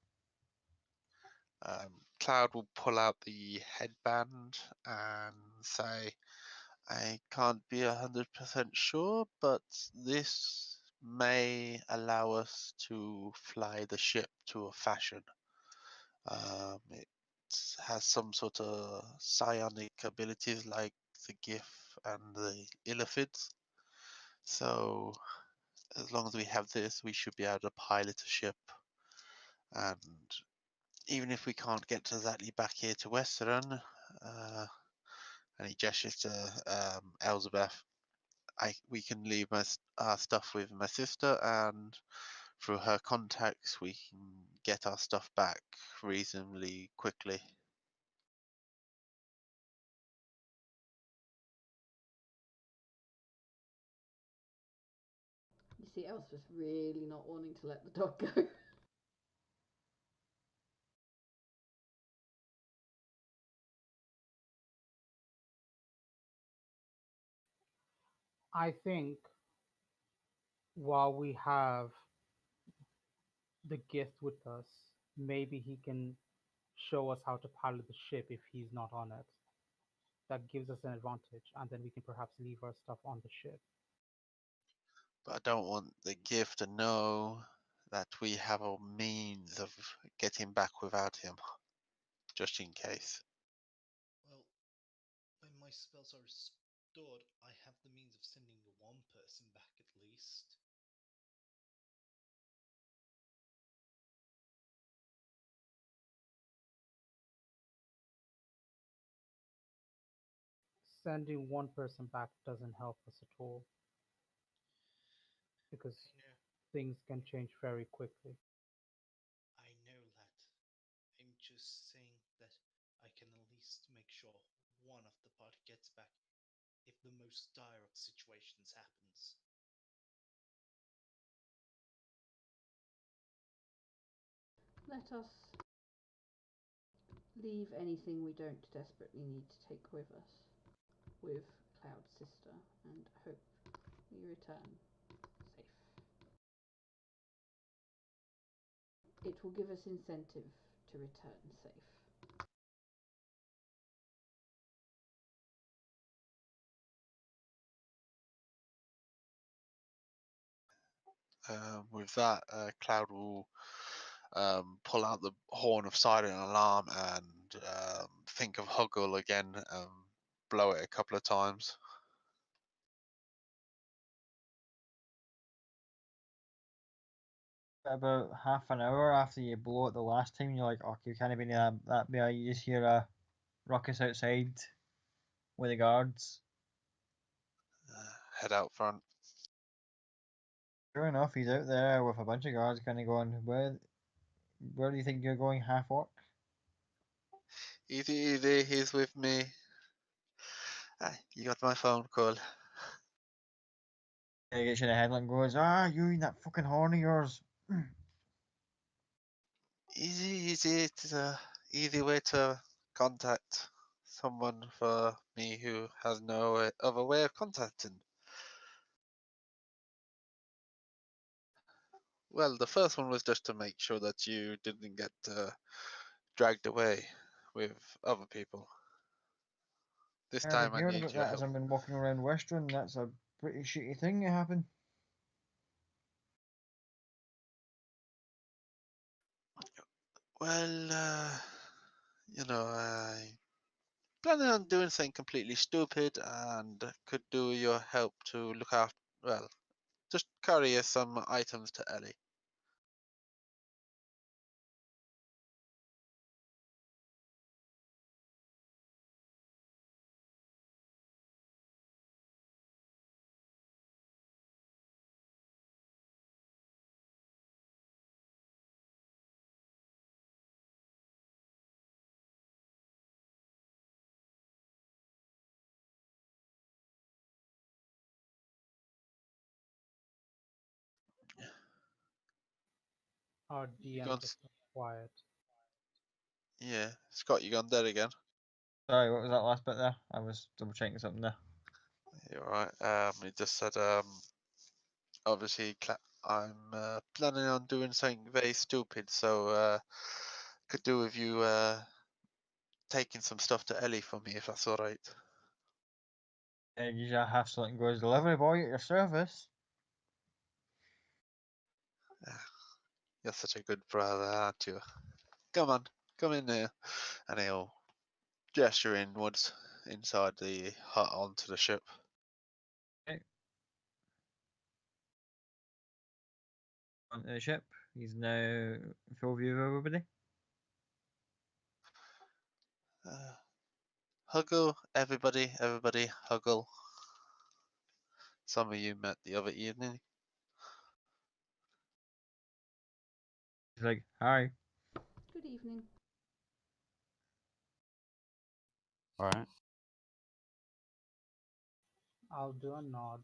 Cloud will pull out the headband and say, I can't be 100% sure, but this may allow us to fly the ship to a fashion. It has some sort of psionic abilities like the GIF and the Illithids. So as long as we have this, we should be able to pilot a ship. And even if we can't get exactly back here to Western, and he gestures to Elizabeth, we can leave our stuff with my sister, and through her contacts, we can get our stuff back reasonably quickly. You see, Els was really not wanting to let the dog go. I think while we have the gift with us, maybe he can show us how to pilot the ship if he's not on it. That gives us an advantage, and then we can perhaps leave our stuff on the ship. But I don't want the gift to know that we have a means of getting back without him, just in case. Well, when my spells are restored, I have the means of sending one person back at least. Sending one person back doesn't help us at all because I know, things can change very quickly. I know that. I'm just saying that I can at least make sure one of the party gets back if the most dire of situations happens. Let us leave anything we don't desperately need to take with us, with Cloud's sister, and hope we return safe. It will give us incentive to return safe. With that, Cloud will pull out the horn of silent alarm and think of Huggle again, blow it a couple of times. About half an hour after you blow it the last time, you're like, okay, you can't be near that bit. You just hear a ruckus outside with the guards. Head out front. Sure enough, he's out there with a bunch of guards kind of going, where do you think you're going, half orc? Easy, easy, he's with me. You got my phone call. He gets you in the headlight and goes, you in that fucking horn of yours. Easy, easy. It's a easy way to contact someone for me who has no other way of contacting. Well, the first one was just to make sure that you didn't get dragged away with other people. This I've been time I hearing need about your that as help. I've been walking around Western. That's a pretty shitty thing to happen. Well, you know, I planning on doing something completely stupid and could do your help to look after, well, just carry some items to Ellie. Our You DM gone, just got quiet. yeah, Scott, you gone dead again? Sorry, what was that last bit there? I was double checking something there. You're right. He just said, obviously, I'm planning on doing something very stupid, so could do with you taking some stuff to Ellie for me, if that's all right. You shall have something goes delivery boy at your service. You're such a good brother, aren't you? Come on, come in there. And he'll gesture inwards inside the hut onto the ship. Onto the ship. He's now full view of everybody. Huggle, everybody, huggle. Some of you met the other evening. He's like, hi. Good evening. All right. I'll do a nod.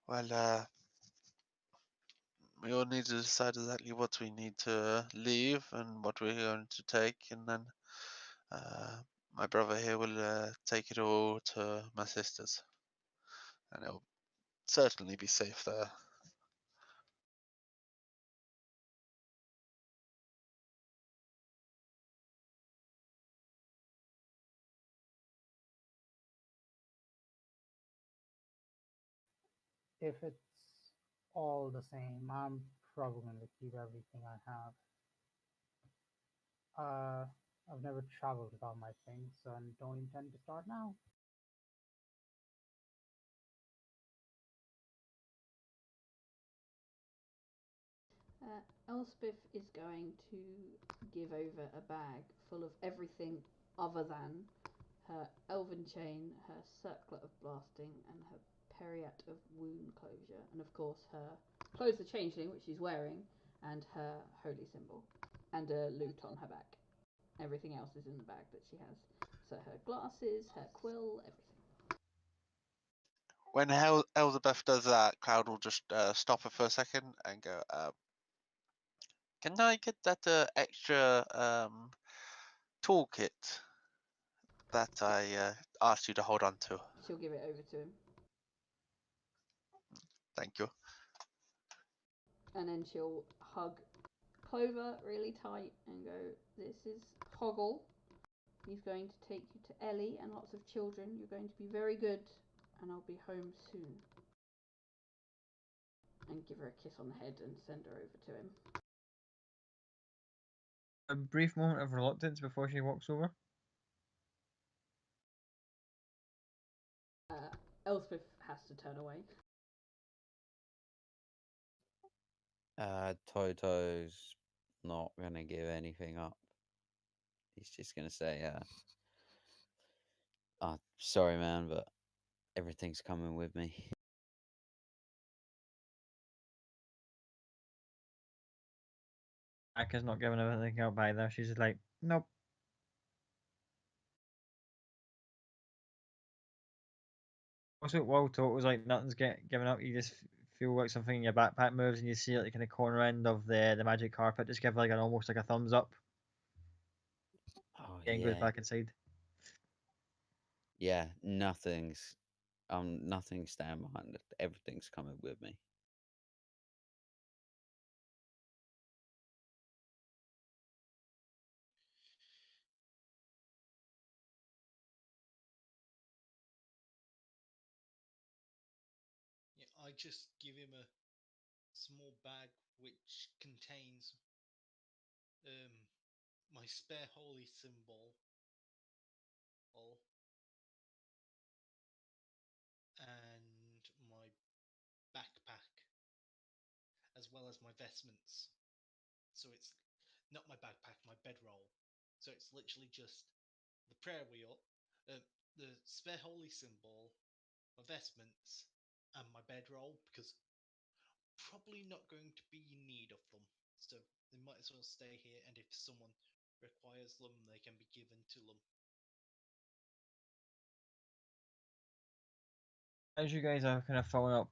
Well, we all need to decide exactly what we need to leave and what we're going to take, and then my brother here will take it all to my sister's, and it'll certainly be safe there. If it's all the same, I'm probably going to keep everything I have. I've never traveled without my things, so I don't intend to start now. Elspeth is going to give over a bag full of everything other than her elven chain, her circlet of blasting, and her periat of wound closure, and of course her clothes the changeling, which she's wearing, and her holy symbol, and a lute on her back. Everything else is in the bag that she has. So her glasses, her quill, everything. When Elizabeth does that, Cloud will just stop her for a second and go, can I get that extra toolkit that I asked you to hold on to? She'll give it over to him. Thank you. And then she'll hug Clover really tight and go, this is Hoggle. He's going to take you to Ellie and lots of children. You're going to be very good, and I'll be home soon. And give her a kiss on the head and send her over to him. A brief moment of reluctance before she walks over. Elspeth has to turn away. Toto's not gonna give anything up. He's just gonna say, "Oh, sorry, man, but everything's coming with me." Aka's not giving everything up either. She's just like, nope. Also, while Tot was like, nothing's given up, you just feel like something in your backpack moves and you see like the kind of corner end of the magic carpet just give like an almost like a thumbs up. Oh And goes yeah, back inside. yeah. Nothing's staying behind. Everything's coming with me. Yeah, I just give him a small bag which contains my spare holy symbol, and my backpack, as well as my vestments. So it's not my backpack, my bedroll. So it's literally just the prayer wheel, the spare holy symbol, my vestments, and my bedroll, because probably not going to be in need of them. So they might as well stay here, and if someone requires them, they can be given to them. As you guys are kind of following up,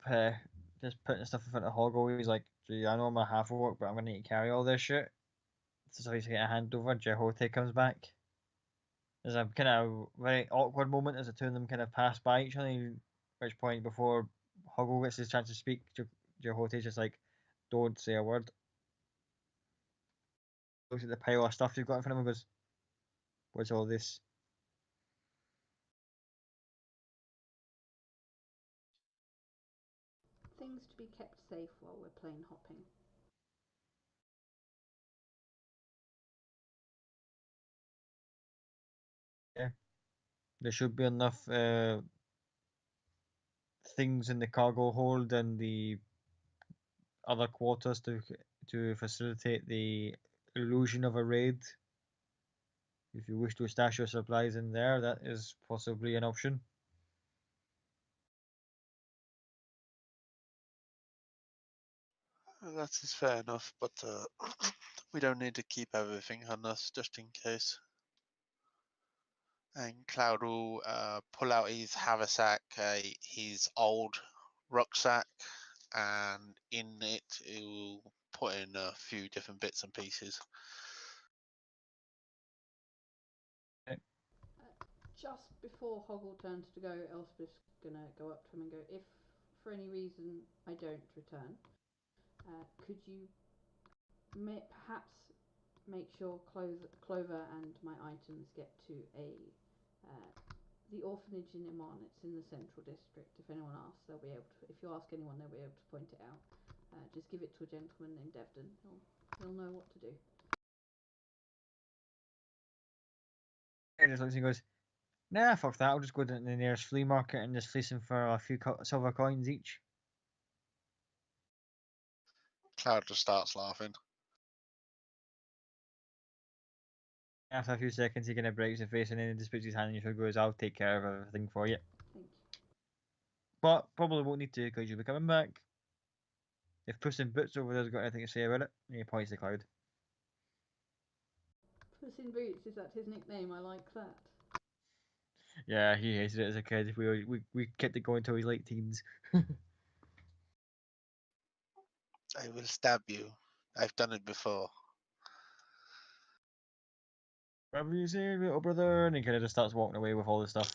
just putting stuff in front of Hoggle, he's like, gee, I know I'm a half of work, but I'm going to need to carry all this shit. So he's getting a handover. Jehote comes back. There's a kind of very awkward moment as the two of them kind of pass by each other, at which point, before Hoggle gets his chance to speak, Jehote's just like, don't say a word. Looks at the pile of stuff you've got in front of him and goes, what's all this? Things to be kept safe while we're plane hopping. Yeah. There should be enough things in the cargo hold and the other quarters to facilitate the illusion of a raid. If you wish to stash your supplies in there, that is possibly an option. That is fair enough, but we don't need to keep everything on us just in case. And Cloud will pull out his haversack, his old rucksack, and in it he will put in a few different bits and pieces. Just before Hoggle turns to go, Elspeth's gonna go up to him and go, if for any reason I don't return, could you perhaps make sure Clover and my items get to the orphanage in Iman? It's in the central district. If anyone asks, they'll be able to. If you ask anyone, they'll be able to point it out. Just give it to a gentleman named Devden. He'll know what to do. He just looks and goes, nah, fuck that. I'll just go to the nearest flea market and just fleece them for a few silver coins each. Cloud just starts laughing. After a few seconds, he kind of breaks his face and then he just puts his hand in your goes, I'll take care of everything for you. Thank you. But probably won't need to because you'll be coming back. If Puss in Boots over there's got anything to say about it, and he points to Cloud. Puss in Boots, is that his nickname? I like that. Yeah, he hated it as a kid. We kept it going until his late teens. I will stab you. I've done it before. Whatever you say, little brother, and he kind of just starts walking away with all the stuff.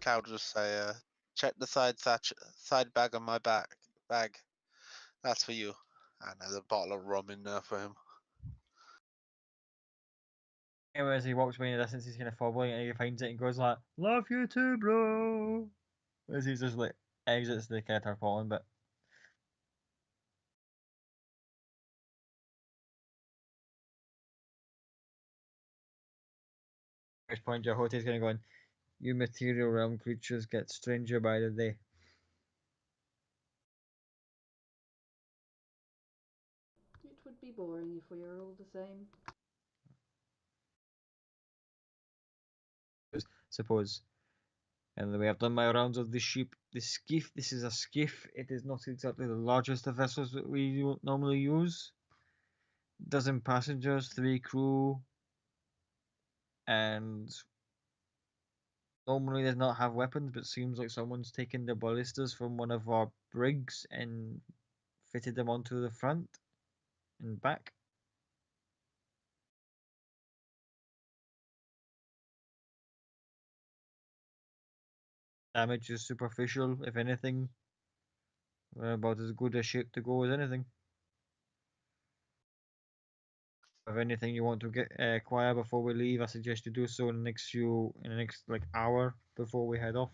Cloud will just say, check the side bag on my bag. That's for you. And there's a bottle of rum in there for him. Anyway, as he walks away in the distance, he's kind of fobbling and he finds it and goes like, "Love you too, bro." As he just like exits the kind of tarpaulin bit. At which point, Jehote's kind of going, "You material realm creatures get stranger by the day." It would be boring if we were all the same. Suppose. And the way I've done my rounds of the ship, the skiff. This is a skiff. It is not exactly the largest of vessels that we normally use. Dozen passengers, 3 crew, and normally does not have weapons, but seems like someone's taken the ballistas from one of our brigs and fitted them onto the front and back. Damage is superficial, if anything. We're about as good a shape to go as anything. If anything you want to get acquire before we leave, I suggest you do so in the next like hour before we head off.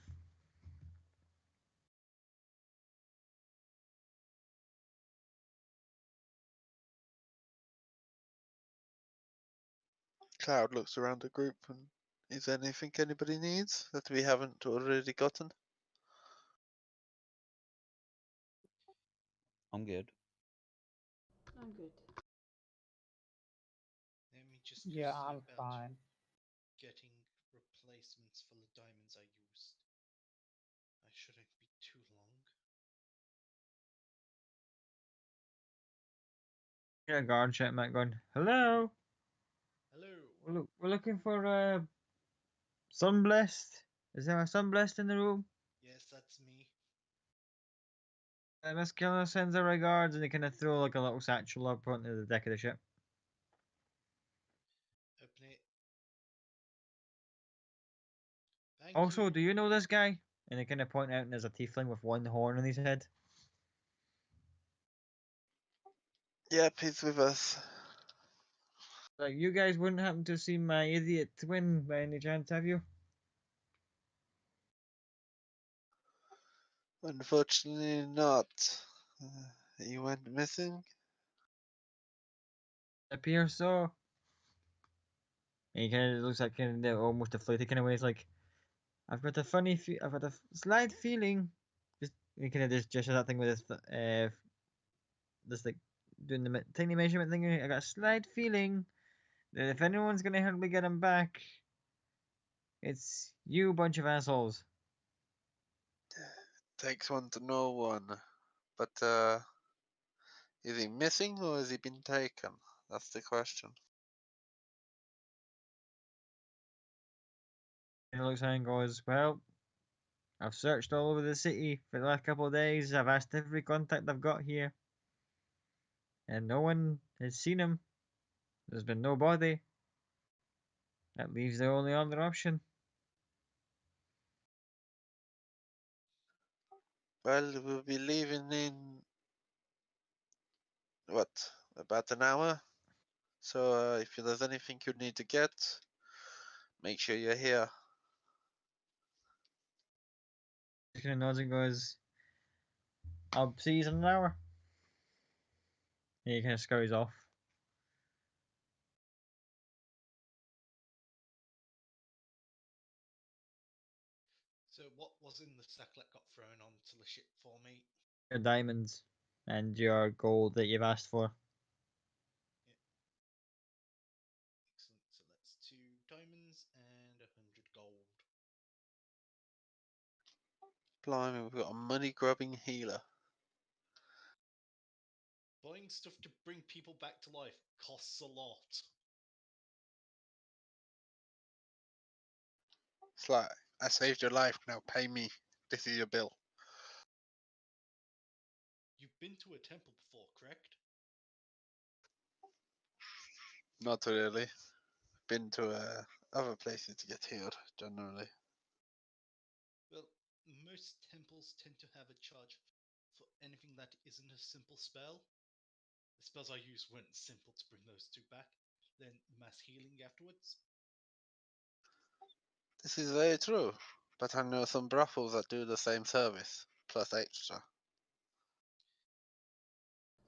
Cloud looks around the group and is there anything anybody needs that we haven't already gotten? I'm good. I'm good. Let me just Yeah, see I'm about fine. getting replacements for the diamonds I used. I shouldn't be too long. Yeah, guard check Matt going, hello. Hello. We're looking for Sunblessed. Is there a Sunblessed in the room? Yes, that's me. Miss Killer sends her regards, and they kind of throw like a little satchel up onto the deck of the ship. Open it. Thank Also, you. do you know this guy? And they kind of point out, and there's a tiefling with one horn on his head. Yep, he's with us. Like, you guys wouldn't happen to see my idiot twin by any chance, have you? Unfortunately not. He went missing? Appears so. And he kind of looks like kind of almost deflated kind of way. He's like, I've got a slight feeling. Just he kind of just gestures that thing with his this like doing the tiny measurement thing. I got a slight feeling that if anyone's gonna help me get him back, it's you bunch of assholes. Takes one to know one. But, is he missing or has he been taken? That's the question. He looks around and goes, well, I've searched all over the city for the last couple of days. I've asked every contact I've got here, and no one has seen him. There's been no body. That leaves the only other option. Well, we'll be leaving in, what, about an hour? So, if there's anything you need to get, make sure you're here. He kind of nods and goes, I'll see you in an hour. And he kind of scurries off. So what was in the sack that got thrown onto the ship for me? Your diamonds and your gold that you've asked for. Excellent. So that's 2 diamonds and 100 gold. Blimey, we've got a money-grubbing healer. Buying stuff to bring people back to life costs a lot. It's like, I saved your life, now pay me. This is your bill. You've been to a temple before, correct? Not really. Been to other places to get healed, generally. Well, most temples tend to have a charge for anything that isn't a simple spell. The spells I used weren't simple to bring those two back, then mass healing afterwards. This is very true, but I know some brothels that do the same service, plus extra.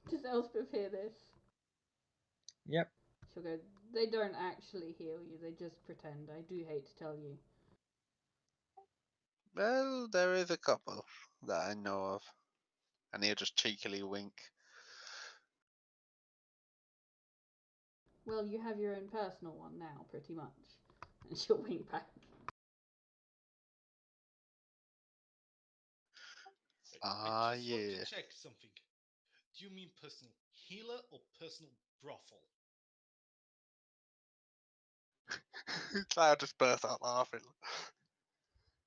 Does Elspeth hear this? Yep. She'll go, they don't actually heal you, they just pretend. I do hate to tell you. Well, there is a couple that I know of. And he'll just cheekily wink. Well, you have your own personal one now, pretty much. And she'll wink back. Ah, I just want yeah. to check something. Do you mean personal healer or personal brothel? Cloud just burst out laughing.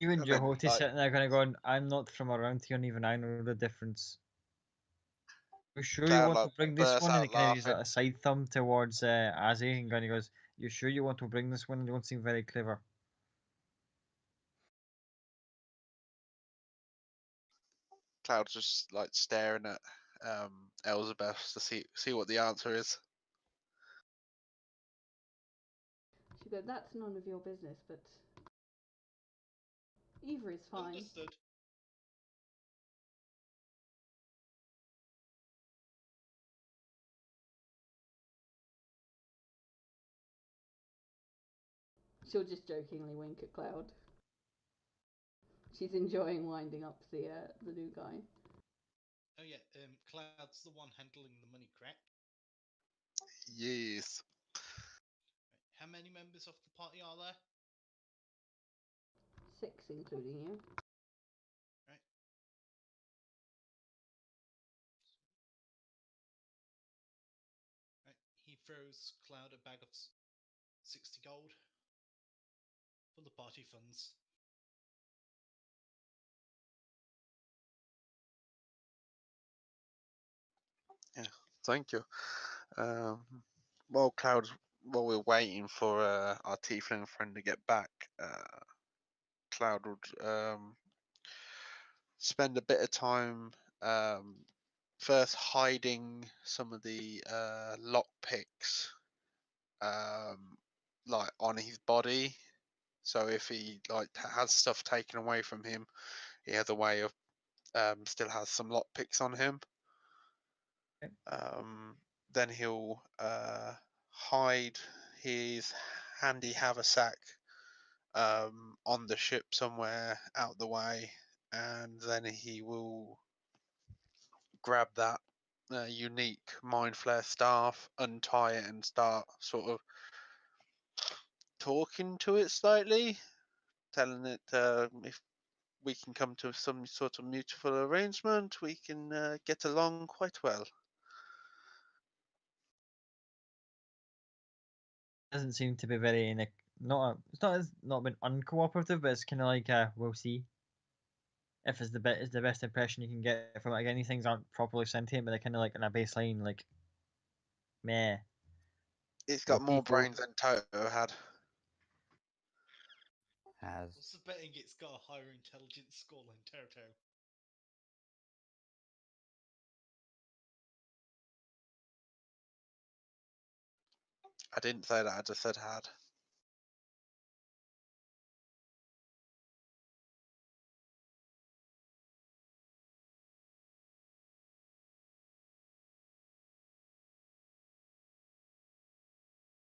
You and I meant, Johoti like, sitting there kind of going, I'm not from around here and even I know the difference. You sure you Cloud want like to bring this burst one? And he out kind of uses laughing. a side thumb towards Azzy and kind of goes, you sure you want to bring this one? You don't seem very clever. Cloud's just like staring at Elizabeth to see what the answer is. She'll go, that's none of your business, but either is fine. Understood. She'll just jokingly wink at Cloud. She's enjoying winding up the new guy. Oh yeah, Cloud's the one handling the money crack. Yes. Right. How many members of the party are there? 6, including you. Right. Right. He throws Cloud a bag of 60 gold for the party funds. Thank you. While we're waiting for our tiefling friend to get back, Cloud would spend a bit of time first hiding some of the lock picks like on his body. So if he like has stuff taken away from him, he has a way of still has some lock picks on him. Okay. Then he'll hide his handy haversack on the ship somewhere out the way, and then he will grab that unique mind flare staff, untie it, and start sort of talking to it slightly, telling it if we can come to some sort of mutual arrangement, we can get along quite well. Doesn't seem to be very like not been uncooperative, but it's kind of like we'll see. If it's the best impression you can get from it. Again, these things aren't properly sentient, but they're kind of like in a baseline, like meh. It's We're got more people. brains than Toto had. Has. What's the betting it's got a higher intelligence score than Toto? I didn't say that, I just said had.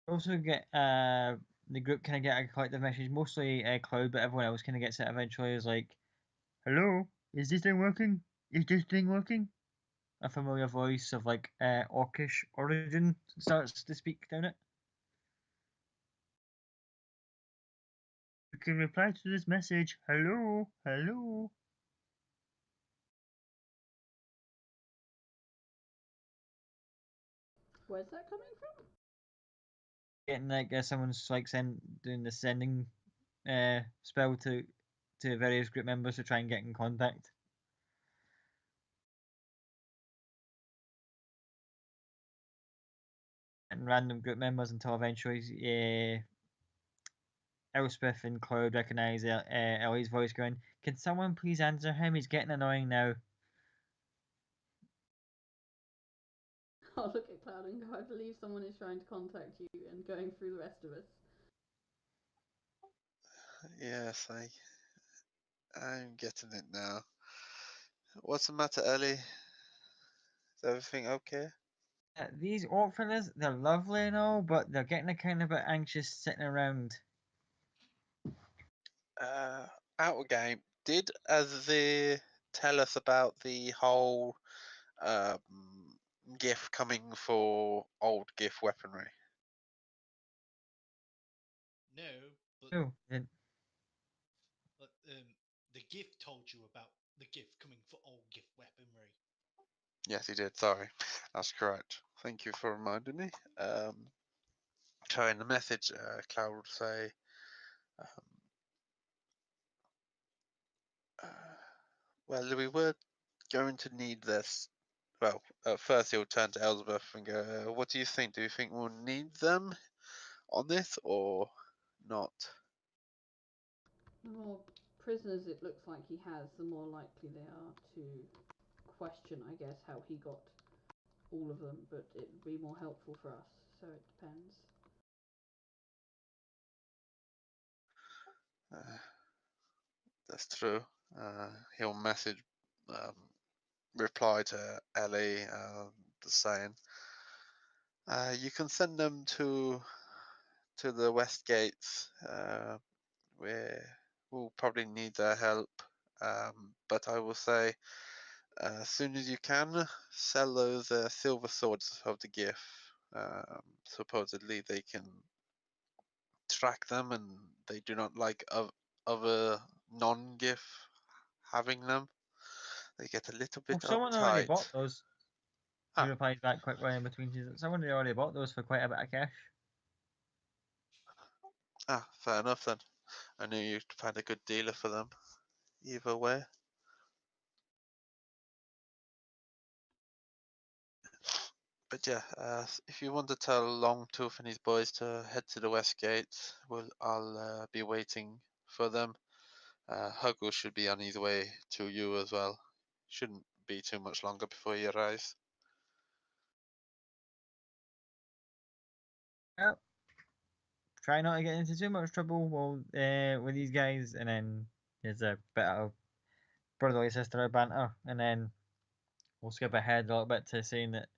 Also get the group kind of get a collective message, mostly Cloud, but everyone else kind of gets it eventually. Is like, "Hello, is this thing working? Is this thing working?" A familiar voice of like orcish origin starts to speak down it. You can reply to this message. Hello, hello. Where's that coming from? Getting like someone's like doing the sending spell to various group members to try and get in contact. And random group members until eventually Elspeth and Cloud recognise Ellie's voice going, "Can someone please answer him? He's getting annoying now." I'll look at Cloud and go, I believe someone is trying to contact you and going through the rest of us. Yes, I'm getting it now. What's the matter, Ellie? Is everything okay? These orc fellas, they're lovely and all, but they're getting a kind of bit anxious sitting around. Out of game. Did Azir tell us about the whole um, GIF coming for old GIF weaponry? No, but Oh, but the gift told you about the gift coming for old gift weaponry. Yes, he did. Sorry, that's correct. Thank you for reminding me. So in the message, Cloud would say, well, we were going to need this. Well, first he'll turn to Elizabeth and go, what do you think? Do you think we'll need them on this or not? The more prisoners it looks like he has, the more likely they are to question, I guess, how he got all of them, but it would be more helpful for us, so it depends. That's true. He'll message, reply to Ellie, saying, you can send them to to the west gates. We'll probably need their help, but I will say, as soon as you can, sell those silver swords of the GIF. Supposedly they can track them, and they do not like other non-GIF having them. They get a little bit Well, someone already uptight. bought those. He Ah. replies back quickly in between. Someone already bought those for quite a bit of cash. Fair enough then. I knew you'd find a good dealer for them. Either way. But yeah, if you want to tell Longtooth and his boys to head to the west gate, I'll be waiting for them. Huggle should be on his way to you as well. Shouldn't be too much longer before he arrives. Yep. Try not to get into too much trouble with these guys, and then there's a bit of brotherly sisterly banter, and then we'll skip ahead a little bit to saying that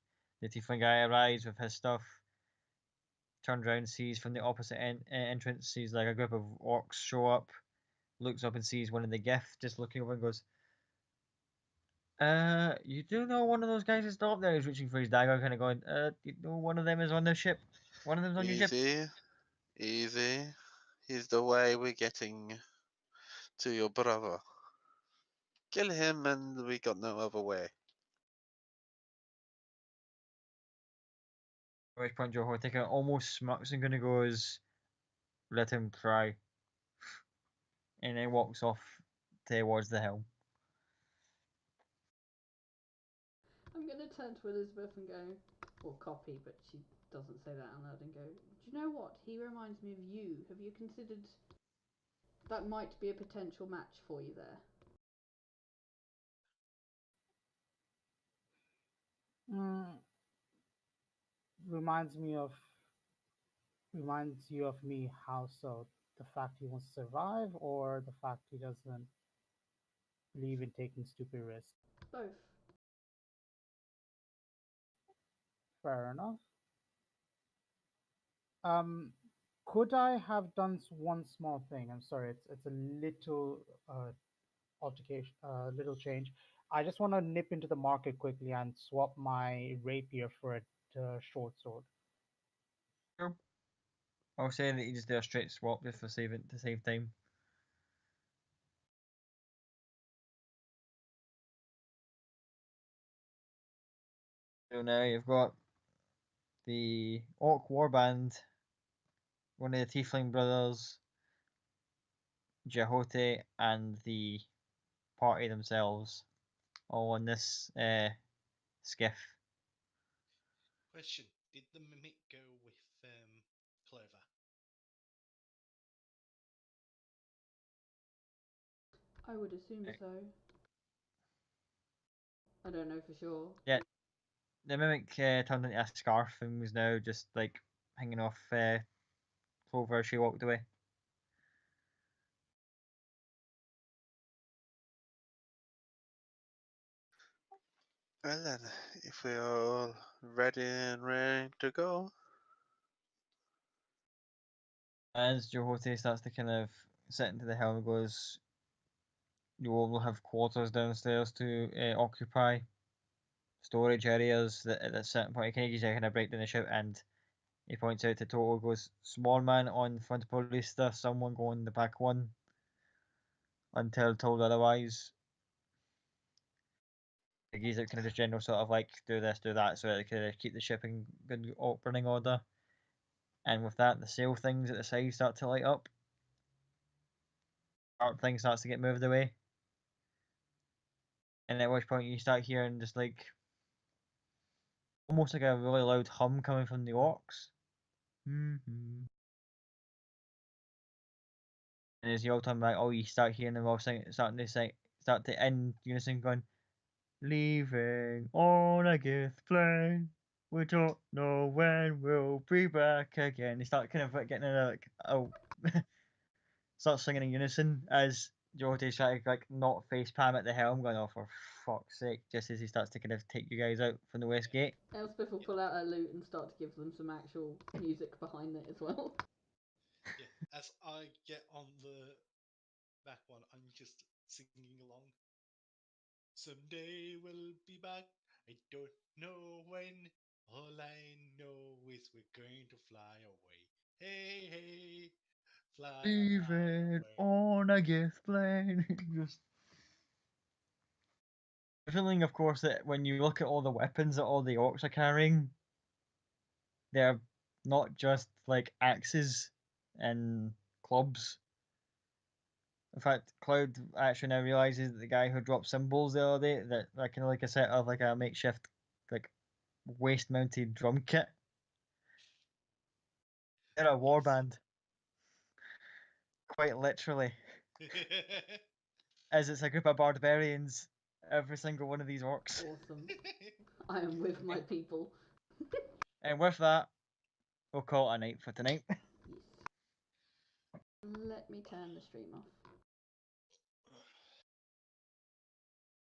the tiefling guy arrives with his stuff, turns around, sees from the opposite entrance, sees like a group of orcs show up, looks up and sees one of the gift just looking over and goes, you do know one of those guys is still up there? He's reaching for his dagger, kind of going, you know one of them is on the ship? One of them's on your ship? Easy. He's the way we're getting to your brother. Kill him and we got no other way. At which point Joe Horticker almost smirks and gonna goes, let him try. And then walks off towards the hill. I'm going to turn to Elizabeth and go, or copy, but she doesn't say that out loud, and go, do you know what? He reminds me of you. Have you considered that might be a potential match for you there? Reminds you of me. How so? The fact he wants to survive, or the fact he doesn't believe in taking stupid risks? Both. Fair enough. Could I have done one small thing? I'm sorry, it's a little altercation, little change. I just want to nip into the market quickly and swap my rapier for a short sword. Sure. I'll say that you just do a straight swap just for saving to save time. So now you've got the Orc Warband, one of the Tiefling brothers, Jehote, and the party themselves, all on this skiff. Question: did the mimic go with Clover? I would assume so. I don't know for sure. Yeah, the mimic turned into a scarf and was now just like hanging off Clover as she walked away. Well then, if we're all ready and raring to go. As Jehote starts to kind of sit into the hill and goes, you will have quarters downstairs to occupy, storage areas that at a certain point, can you kind of break down the ship, and he points out to Toto, goes, small man on front ballista, someone go on the back one until told otherwise. Like he's kind of just general sort of like do this, do that, so that kind of keep the ship in good running order. And with that, the sail things at the side start to light up. Art thing starts to get moved away. And at which point you start hearing just like almost like a really loud hum coming from the orcs. Mm-hmm. And as you all turn back, you start hearing them all starting to sing, start to end unison going, leaving on a gift plane. We don't know when we'll be back again. They start kind of like getting start singing in unison as Jordy's trying to like not face palm at the helm, going, oh, for fuck's sake, just as he starts to kind of take you guys out from the west gate. Elspeth will pull out her lute and start to give them some actual music behind it as well. As I get on the back one, I'm just singing along. Someday we'll be back. I don't know when. All I know is we're going to fly away. Hey, hey, fly, Leave fly it away. on a gift plane. Just the feeling, of course, that when you look at all the weapons that all the orcs are carrying, they're not just like axes and clubs. In fact, Cloud actually now realizes that the guy who dropped symbols the other day, that like kind of like a set of like a makeshift like waist mounted drum kit. They're a war band. Quite literally. As it's a group of barbarians, every single one of these orcs. Awesome. I am with my people. And with that, we'll call it a night for tonight. Yes. Let me turn the stream off.